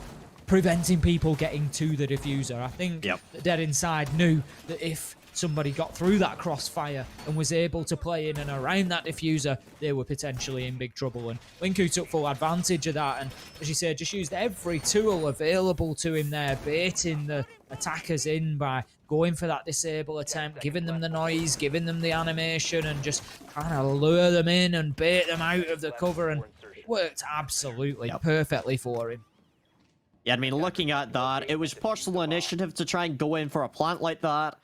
preventing people getting to the diffuser. I think the Dead Inside knew that if somebody got through that crossfire and was able to play in and around that diffuser, they were potentially in big trouble. And Linku took full advantage of that, and as you said, just used every tool available to him there, baiting the attackers in by going for that disable attempt, giving them the noise, giving them the animation, and just trying to lure them in and bait them out of the cover, and it worked absolutely perfectly for him. Yeah, I mean, looking at that, it was personal initiative to try and go in for a plant like that.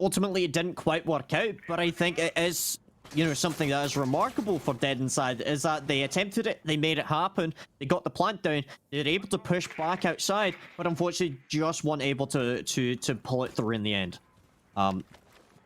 Ultimately, it didn't quite work out, but I think it is, something that is remarkable for Dead Inside, is that they attempted it, they made it happen, they got the plant down, they were able to push back outside, but unfortunately just weren't able to pull it through in the end.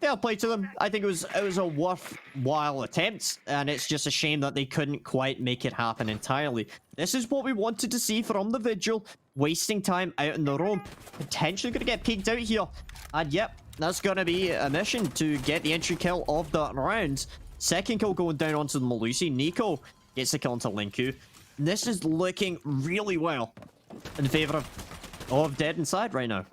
Fair play to them. I think it was a worthwhile attempt, and it's just a shame that they couldn't quite make it happen entirely. This is what we wanted to see from the Vigil, wasting time out in the roam, potentially going to get peeked out here, and yep, that's going to be a mission to get the entry kill of that round. Second kill going down onto the Malusi. Nico gets the kill onto Linku. This is looking really well in favor of of Dead inside right now.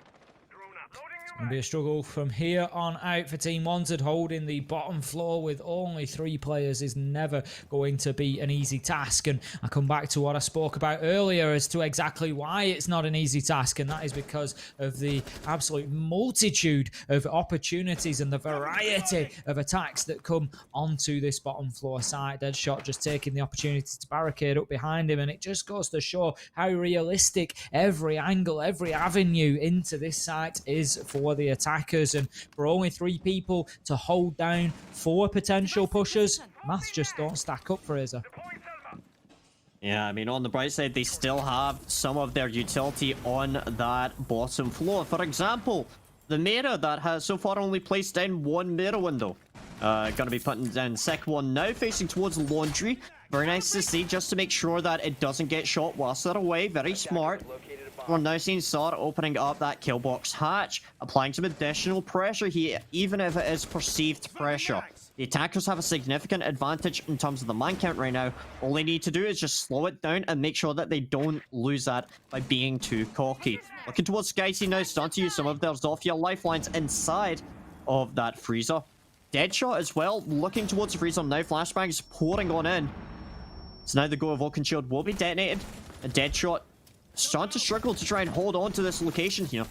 Going to be a struggle from here on out for Team Wanted. Holding the bottom floor with only 3 players is never going to be an easy task. And I come back to what I spoke about earlier as to exactly why it's not an easy task. And that is because of the absolute multitude of opportunities and the variety of attacks that come onto this bottom floor site. Deadshot just taking the opportunity to barricade up behind him. And it just goes to show how realistic every angle, every avenue into this site is for the attackers. And for only 3 people to hold down 4 potential pushers, maths just don't stack up, Fraser. Yeah, I mean, on the bright side, they still have some of their utility on that bottom floor. For example, the Mira that has so far only placed down 1 Mira window. Gonna be putting down second one now, facing towards Laundry. Very nice to see, just to make sure that it doesn't get shot whilst they're away. Very smart. We're now seeing Sar opening up that kill box hatch, applying some additional pressure here, even if it is perceived pressure. The attackers have a significant advantage in terms of the man count right now. All they need to do is just slow it down and make sure that they don't lose that by being too cocky. Looking towards Skyty now, starting to use some of their Zofia lifelines inside of that freezer. Deadshot as well, looking towards the freezer now. Flashbangs pouring on in. So now the go of Oakenshield will be detonated. A Deadshot starting to struggle to try and hold on to this location here.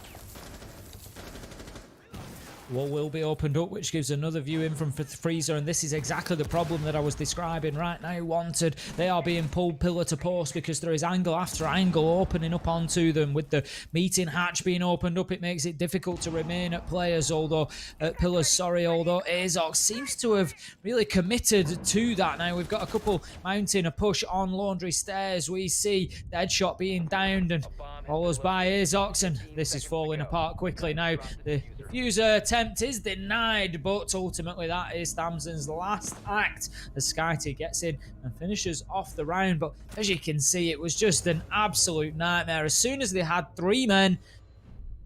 Wall will be opened up, which gives another view in from Freezer, and this is exactly the problem that I was describing right now. Wanted, they are being pulled pillar to post because there is angle after angle opening up onto them. With the meeting hatch being opened up, it makes it difficult to remain at players, although at pillars, sorry, although Azox seems to have really committed to that. Now we've got a couple mounting a push on Laundry Stairs. We see Deadshot being downed and follows by Azox, and this is falling apart quickly now. The diffuser attempt is denied, but ultimately that is Thamson's last act as Skyty gets in and finishes off the round. But as you can see, it was just an absolute nightmare. As soon as they had 3 men,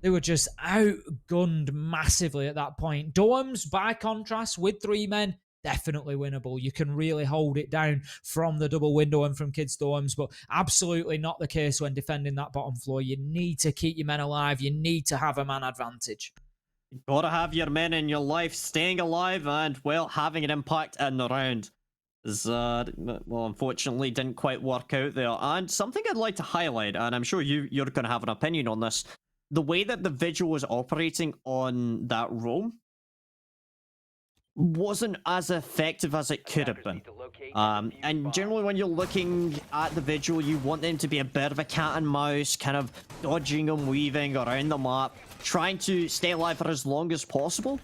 they were just outgunned massively at that point. Dorms, by contrast, with 3 men, definitely winnable. You can really hold it down from the double window and from kids' dorms, but absolutely not the case when defending that bottom floor. You need to keep your men alive. You need to have a man advantage. You've got to have your men in your life staying alive and, well, having an impact in the round. Well, unfortunately, didn't quite work out there. And something I'd like to highlight, and I'm sure you're going to have an opinion on this, the way that the Vigil was operating on that roam wasn't as effective as it could have been. And generally when you're looking at the Vigil, you want them to be a bit of a cat and mouse, kind of dodging and weaving around the map, trying to stay alive for as long as possible.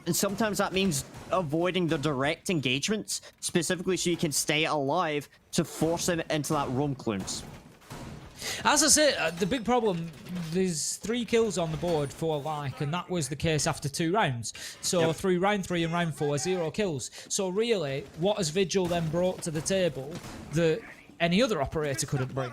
And sometimes that means avoiding the direct engagements, specifically so you can stay alive to force them into that roam clearance. As I say, the big problem, there's 3 kills on the board for like, and that was the case after 2 rounds. So through round 3 and round 4, 0 kills. So really, what has Vigil then brought to the table that any other operator couldn't bring?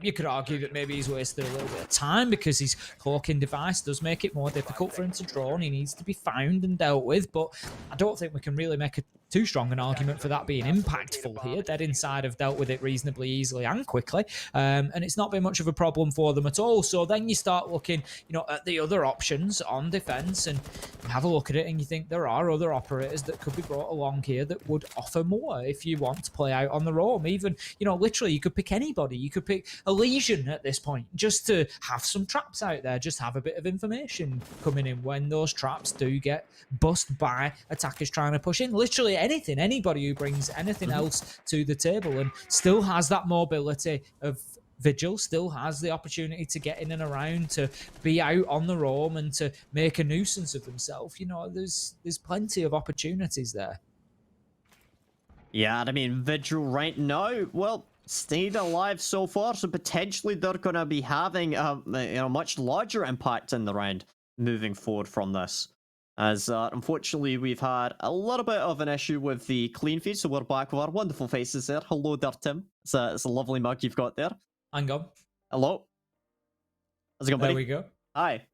You could argue that maybe he's wasted a little bit of time because his cloaking device does make it more difficult for him to draw and he needs to be found and dealt with, but I don't think we can really make too strong an argument for that being impactful here. Dead Inside have dealt with it reasonably easily and quickly, and it's not been much of a problem for them at all. So then you start looking, at the other options on defense, and you have a look at it and you think there are other operators that could be brought along here that would offer more if you want to play out on the roam. Even, literally you could pick anybody. You could pick a Legion at this point just to have some traps out there, just have a bit of information coming in when those traps do get bust by attackers trying to push in. Literally anything, anybody who brings anything else to the table and still has that mobility of Vigil, still has the opportunity to get in and around, to be out on the roam and to make a nuisance of themselves. There's plenty of opportunities there. Yeah, and I mean, Vigil right now, well, stayed alive so far, so potentially they're going to be having a much larger impact in the round moving forward from this. As unfortunately, we've had a little bit of an issue with the clean feed, so we're back with our wonderful faces there. Hello there, Tim. It's a lovely mug you've got there. Hang on. Hello. How's it going, buddy? There we go. Hi.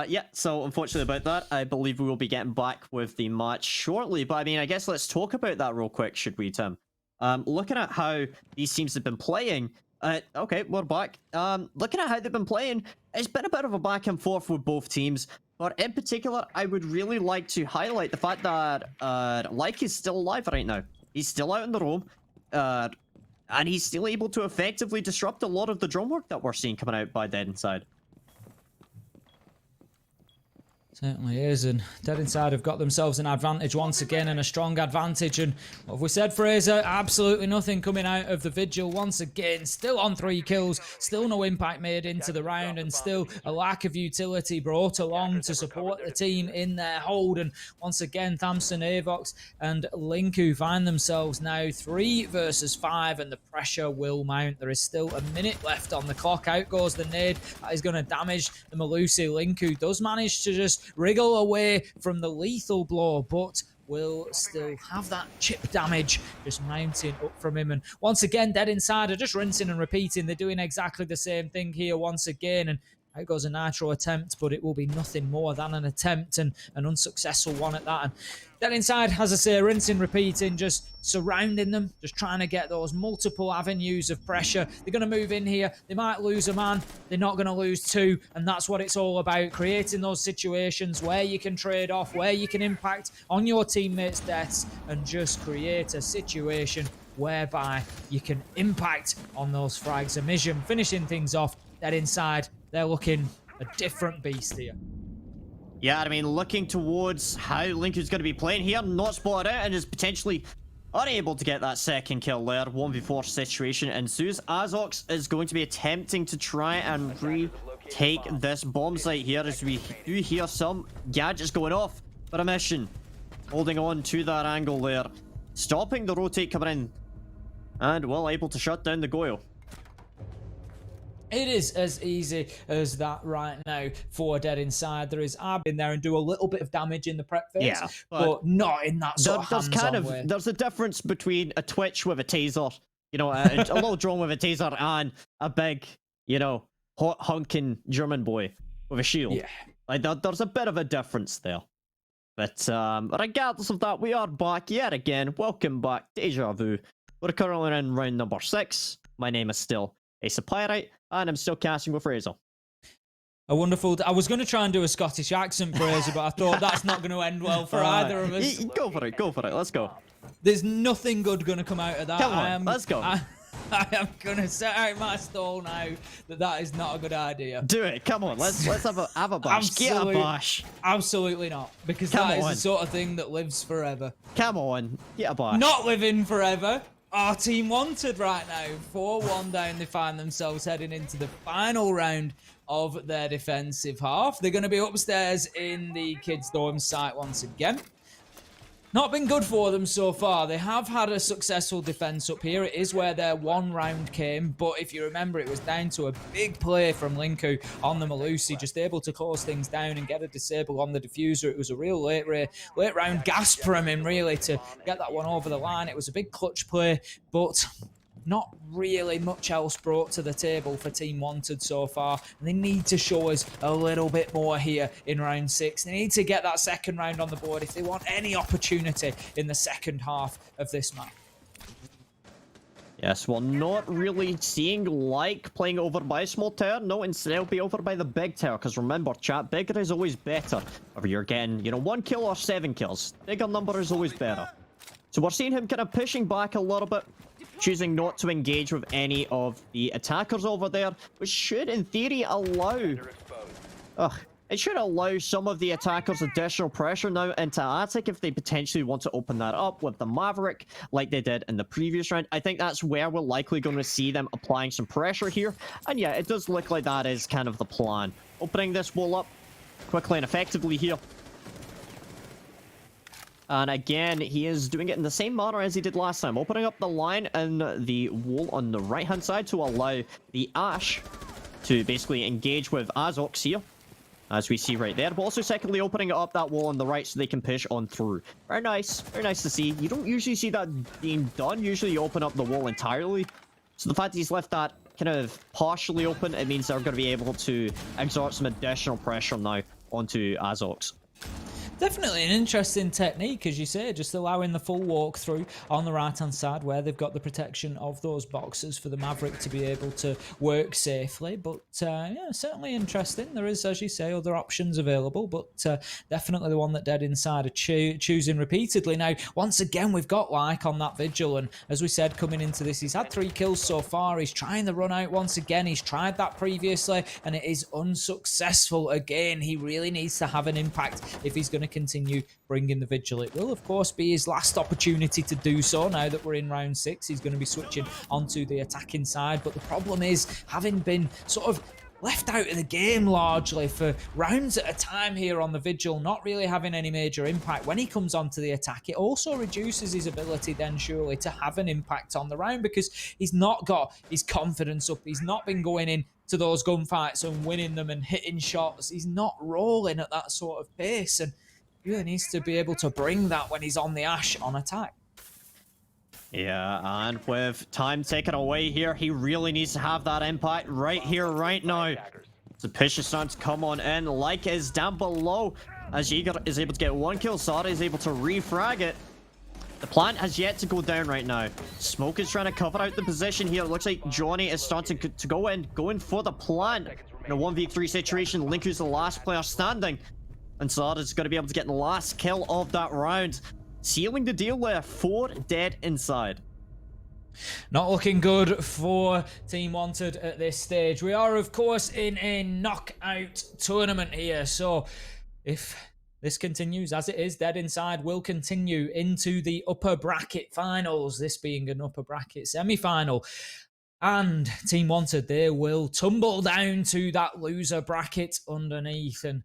Yeah, so unfortunately about that, I believe we will be getting back with the match shortly. But I mean, I guess let's talk about that real quick, should we, Tim? Looking at how these teams have been playing, Okay, we're back. Looking at how they've been playing, it's been a bit of a back and forth with both teams. But in particular, I would really like to highlight the fact that Like is still alive right now. He's still out in the roam. And he's still able to effectively disrupt a lot of the drone work that we're seeing coming out by Dead Inside. Certainly is, and Dead Inside have got themselves an advantage once again, and a strong advantage. And what have we said, Fraser? Absolutely nothing coming out of the Vigil once again. Still on 3 kills, still no impact made into the round, and still a lack of utility brought along to support the team in their hold. And once again, Thamson, Avox, and Linku find themselves now 3 versus 5, and the pressure will mount. There is still a minute left on the clock. Out goes the nade. That is going to damage the Malusi. Linku does manage to just wriggle away from the lethal blow, but will still have that chip damage just mounting up from him. And once again, Dead Inside are just rinsing and repeating. They're doing exactly the same thing here once again, and out goes a nitro attempt, but it will be nothing more than an attempt, and an unsuccessful one at that. And Dead Inside, as I say, rinsing, repeating, just surrounding them, just trying to get those multiple avenues of pressure. They're going to move in here. They might lose a man. They're not going to lose 2, and that's what it's all about, creating those situations where you can trade off, where you can impact on your teammates' deaths, and just create a situation whereby you can impact on those frags. Amision finishing things off. Dead Inside, they're looking a different beast here. Yeah, I mean, looking towards how Lincoln's going to be playing here, not spotted out, and is potentially unable to get that second kill there. 1v4 situation ensues. Azox is going to be attempting to try and retake this bomb site here, as we do hear some gadgets going off. But Amision holding on to that angle there, stopping the rotate coming in, and well able to shut down the Goyo. It is as easy as that right now for Dead Inside. There is Ab in there and do a little bit of damage in the prep phase, yeah, but not in that sort of hands-on way. There's a difference between a Twitch with a taser, you know, a little drone with a taser, and a big, you know, hot hunking German boy with a shield. Yeah. Like there's a bit of a difference there. But regardless of that, we are back yet again. Welcome back, Deja Vu. We're currently in round number 6. My name is still Ace of Pyrite, and I'm still casting with Fraser. A wonderful... I was going to try and do a Scottish accent, Fraser, but I thought that's not going to end well for either of us. Go for it, let's go. There's nothing good going to come out of that. Come on, let's go. I am going to set out my stall now that is not a good idea. Do it, come on, let's have a bash. Get a bash. Absolutely not, because that is the sort of thing that lives forever. Come on, get a bash. Not living forever. Our team wanted right now. 4-1 down, they find themselves heading into the final round of their defensive half. They're going to be upstairs in the kids' dorm site once again. Not been good for them so far. They have had a successful defense up here. It is where their 1 round came, but if you remember, it was down to a big play from Linku on the Malusi, just able to close things down and get a disable on the diffuser. It was a real late round gasp from him, really, to get that one over the line. It was a big clutch play, but not really much else brought to the table for Team Wanted so far, and they need to show us a little bit more here in round 6. They need to get that second round on the board if they want any opportunity in the second half of this map. Yes, well, not really seeing like playing over by a small tower. No, instead it'll be over by the big tower, because remember, chat, bigger is always better. Whether you're getting, you know, 1 kill or 7 kills, bigger number is always better. So we're seeing him kind of pushing back a little bit, choosing not to engage with any of the attackers over there, which should, in theory, allow... it should allow some of the attackers additional pressure now into Attic if they potentially want to open that up with the Maverick, like they did in the previous round. I think that's where we're likely going to see them applying some pressure here. And yeah, it does look like that is kind of the plan. Opening this wall up quickly and effectively here. And again, he is doing it in the same manner as he did last time, opening up the line and the wall on the right-hand side to allow the Ash to basically engage with Azox here, as we see right there. But also, secondly, opening up that wall on the right so they can push on through. Very nice to see. You don't usually see that being done. Usually, you open up the wall entirely. So the fact that he's left that kind of partially open, it means they're going to be able to exert some additional pressure now onto Azox. Definitely an interesting technique, as you say, just allowing the full walkthrough on the right-hand side where they've got the protection of those boxes for the Maverick to be able to work safely. But yeah, certainly interesting. There is, as you say, other options available, but definitely the one that Dead Inside are choosing repeatedly. Now, once again, we've got Like on that Vigil, and as we said, coming into this, he's had 3 kills so far. He's trying the run out once again. He's tried that previously, and it is unsuccessful again. He really needs to have an impact if he's going to continue bringing the Vigil. It will, of course, be his last opportunity to do so now that we're in round 6. He's going to be switching onto the attacking side, but the problem is, having been sort of left out of the game largely for rounds at a time here on the Vigil, not really having any major impact. When he comes onto the attack, it also reduces his ability then surely to have an impact on the round, because he's not got his confidence up. He's not been going in to those gunfights and winning them and hitting shots. He's not rolling at that sort of pace, and really needs to be able to bring that when he's on the Ash on attack. Yeah, and with time taken away here, he really needs to have that impact right here, right now. The push is starting to come on in. Like is down below as Jaeger is able to get 1 kill. Sada is able to refrag it. The plant has yet to go down right now. Smoke is trying to cover out the position here. It looks like Johnny is starting to going for the plant. In a 1v3 situation, Linku's the last player standing. And Sada's going to be able to get the last kill of that round. Sealing the deal there, 4 dead inside. Not looking good for Team Wanted at this stage. We are, of course, in a knockout tournament here. So if this continues as it is, Dead Inside will continue into the upper bracket finals, this being an upper bracket semi-final. And Team Wanted, they will tumble down to that loser bracket underneath, and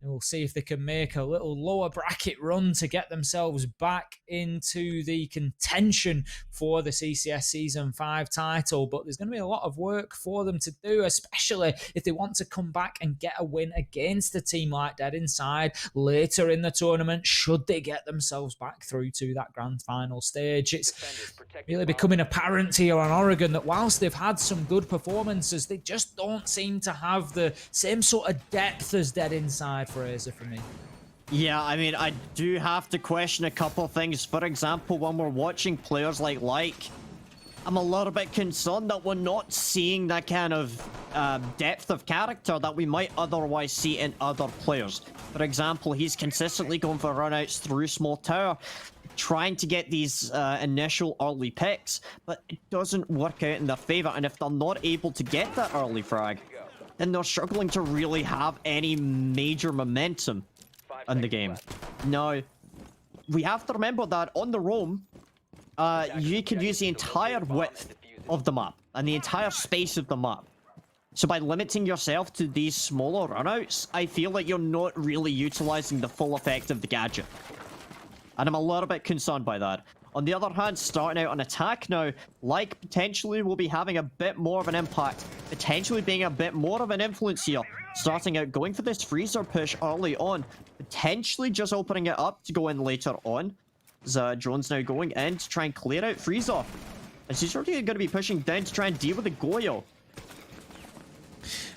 we'll see if they can make a little lower bracket run to get themselves back into the contention for the CCS Season 5 title. But there's going to be a lot of work for them to do, especially if they want to come back and get a win against a team like Dead Inside later in the tournament, should they get themselves back through to that grand final stage. It's really becoming apparent here on Oregon that whilst they've had some good performances, they just don't seem to have the same sort of depth as Dead Inside. Fraser for me. Yeah, I mean, I do have to question a couple of things. For example, when we're watching players like, I'm a little bit concerned that we're not seeing that kind of depth of character that we might otherwise see in other players. For example, he's consistently going for runouts through small tower, trying to get these initial early picks, but it doesn't work out in their favor. And if they're not able to get that early frag, then they're struggling to really have any major momentum in the game. Now, we have to remember that on the roam, you can use the entire width of the map and the entire space of the map. So by limiting yourself to these smaller runouts, I feel like you're not really utilizing the full effect of the gadget. And I'm a little bit concerned by that. On the other hand, starting out on attack now, Like potentially will be having a bit more of an impact, potentially being a bit more of an influence here. Starting out going for this freezer push early on, potentially just opening it up to go in later on. Drone's now going in to try and clear out freezer. And she's already going to be pushing down to try and deal with the Goyo.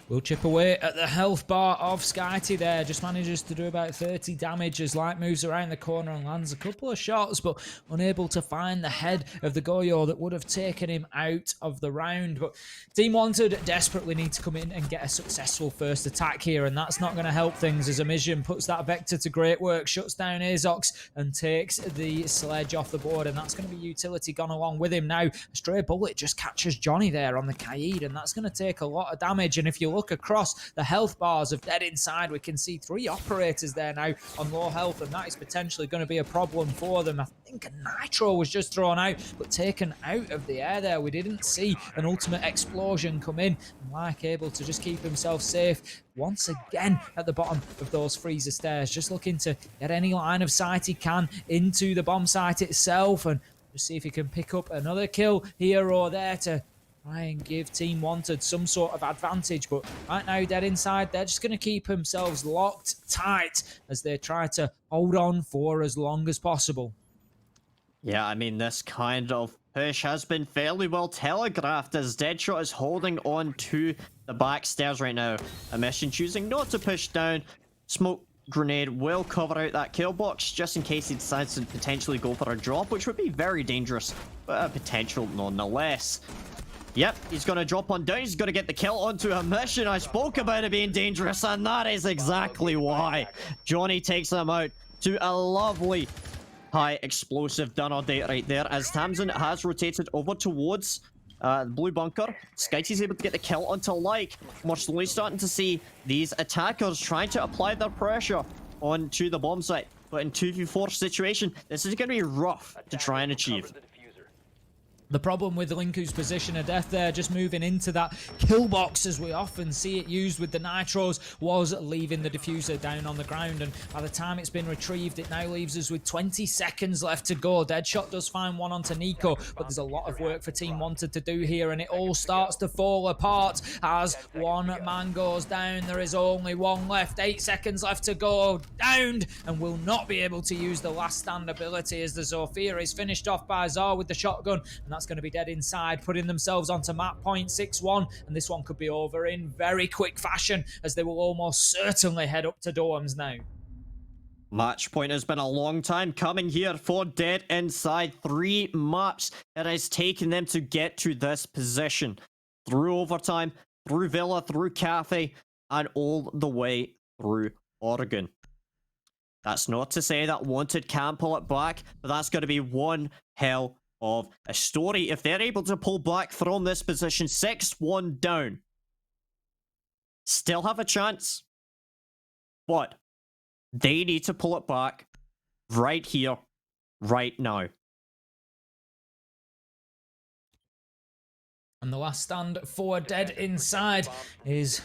Will chip away at the health bar of Skyty there. Just manages to do about 30 damage as Light moves around the corner and lands a couple of shots, but unable to find the head of the Goyo that would have taken him out of the round. But Team Wanted desperately need to come in and get a successful first attack here, and that's not going to help things as Amision puts that Vector to great work, shuts down Azox and takes the sledge off the board, and that's going to be utility gone along with him now. A stray bullet just catches Johnny there on the Kaid, and that's going to take a lot of damage. And if you look across the health bars of Dead Inside, we can see 3 operators there now on low health, and that is potentially going to be a problem for them. I think a Nitro was just thrown out, but taken out of the air there. We didn't see an ultimate explosion come in, and Like able to just keep himself safe once again at the bottom of those freezer stairs, just looking to get any line of sight he can into the bomb site itself, and just see if he can pick up another kill here or there to try and give Team Wanted some sort of advantage. But right now, Dead Inside, they're just going to keep themselves locked tight as they try to hold on for as long as possible. Yeah, I mean, this kind of push has been fairly well telegraphed as Deadshot is holding on to the back stairs right now. Amision choosing not to push down. Smoke grenade will cover out that kill box just in case he decides to potentially go for a drop, which would be very dangerous, but a potential nonetheless. Yep, he's going to drop on down. He's going to get the kill onto a mission. I spoke about it being dangerous, and that is exactly why. Johnny takes them out to a lovely high explosive dinner date right there, as Tamsin has rotated over towards the blue bunker. Skyty's able to get the kill onto Like. We're slowly starting to see these attackers trying to apply their pressure onto the bomb site. But in 2v4 situation, this is going to be rough to try and achieve. The problem with Linku's position of death there, just moving into that kill box as we often see it used with the nitros, was leaving the diffuser down on the ground. And by the time it's been retrieved, it now leaves us with 20 seconds left to go. Deadshot does find one onto Nico, but there's a lot of work for Team Wanted to do here, and it all starts to fall apart as one man goes down. There is only one left. 8 seconds left to go. Downed, and will not be able to use the last stand ability as the Zofia is finished off by Zar with the shotgun, and that's going to be dead inside, putting themselves onto map point 6-1, and this one could be over in very quick fashion as they will almost certainly head up to dorms now. Match point has been a long time coming here for Dead Inside. 3 maps it has taken them to get to this position. Through overtime, through Villa, through Cafe, and all the way through Oregon. That's not to say that Wanted can't pull it back, but that's going to be one hell of a story if they're able to pull back from this position. 6-1 down. Still have a chance, but they need to pull it back right here, right now. And the last stand for Dead Inside is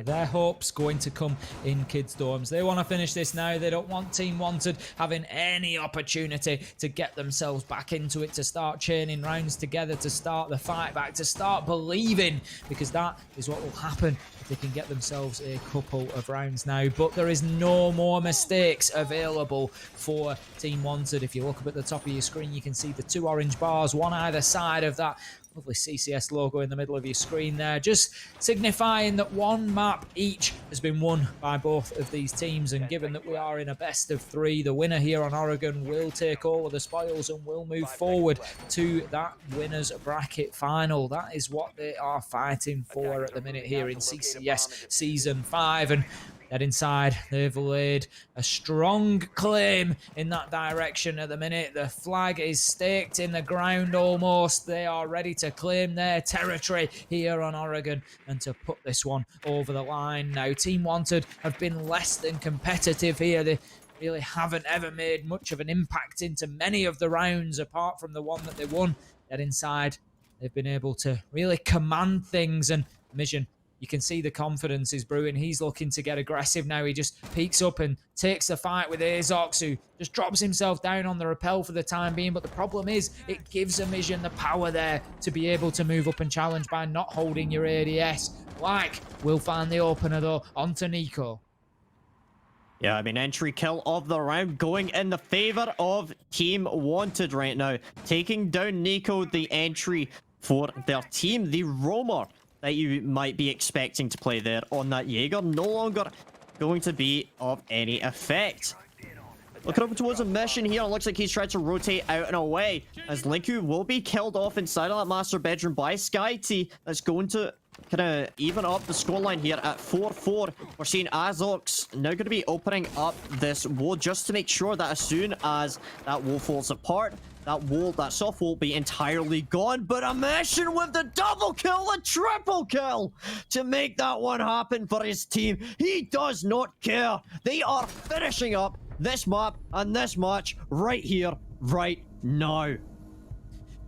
their hopes going to come in kids' dorms. They want to finish this now. They don't want Team Wanted having any opportunity to get themselves back into it, to start chaining rounds together, to start the fight back, to start believing, because that is what will happen if they can get themselves a couple of rounds now. But there is no more mistakes available for Team Wanted. If you look up at the top of your screen, you can see the 2 orange bars, one either side of that lovely CCS logo in the middle of your screen there, just signifying that one map each has been won by both of these teams. And given that we are in a best of 3, the winner here on Oregon will take all of the spoils and will move forward to that winners bracket final. That is what they are fighting for at the minute here in CCS Season 5. And Dead Inside, they've laid a strong claim in that direction at the minute. The flag is staked in the ground almost. They are ready to claim their territory here on Oregon and to put this one over the line. Now, Team Wanted have been less than competitive here. They really haven't ever made much of an impact into many of the rounds apart from the one that they won. Dead Inside, they've been able to really command things, and Mission, you can see the confidence is brewing. He's looking to get aggressive now. He just peeks up and takes the fight with Azox, who just drops himself down on the rappel for the time being. But the problem is, it gives Amision the power there to be able to move up and challenge by not holding your ADS. Like, we'll find the opener though, onto Nico. Yeah, I mean, entry kill of the round going in the favor of Team Wanted right now. Taking down Nico, the entry for their team, the roamer that you might be expecting to play there on that Jaeger, no longer going to be of any effect. Looking over towards a mission here, it looks like he's trying to rotate out and away, as Linku will be killed off inside of that master bedroom by SkyT. That's going to kind of even up the scoreline here at 4-4. We're seeing Azox now going to be opening up this wall just to make sure that as soon as that wall falls apart, that soft wall will be entirely gone. But a mission with the double kill, a triple kill to make that one happen for his team. He does not care. They are finishing up this map and this match right here, right now.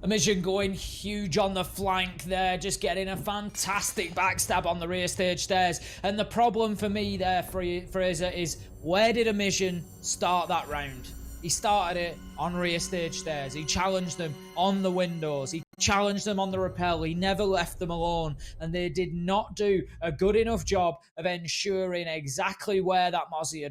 Amision going huge on the flank there, just getting a fantastic backstab on the rear stage stairs. And the problem for me there, Fraser, is where did Amision start that round? He started it on rear stage stairs. He challenged them on the windows. He challenged them on the rappel. He never left them alone. And they did not do a good enough job of ensuring exactly where that Mozzie had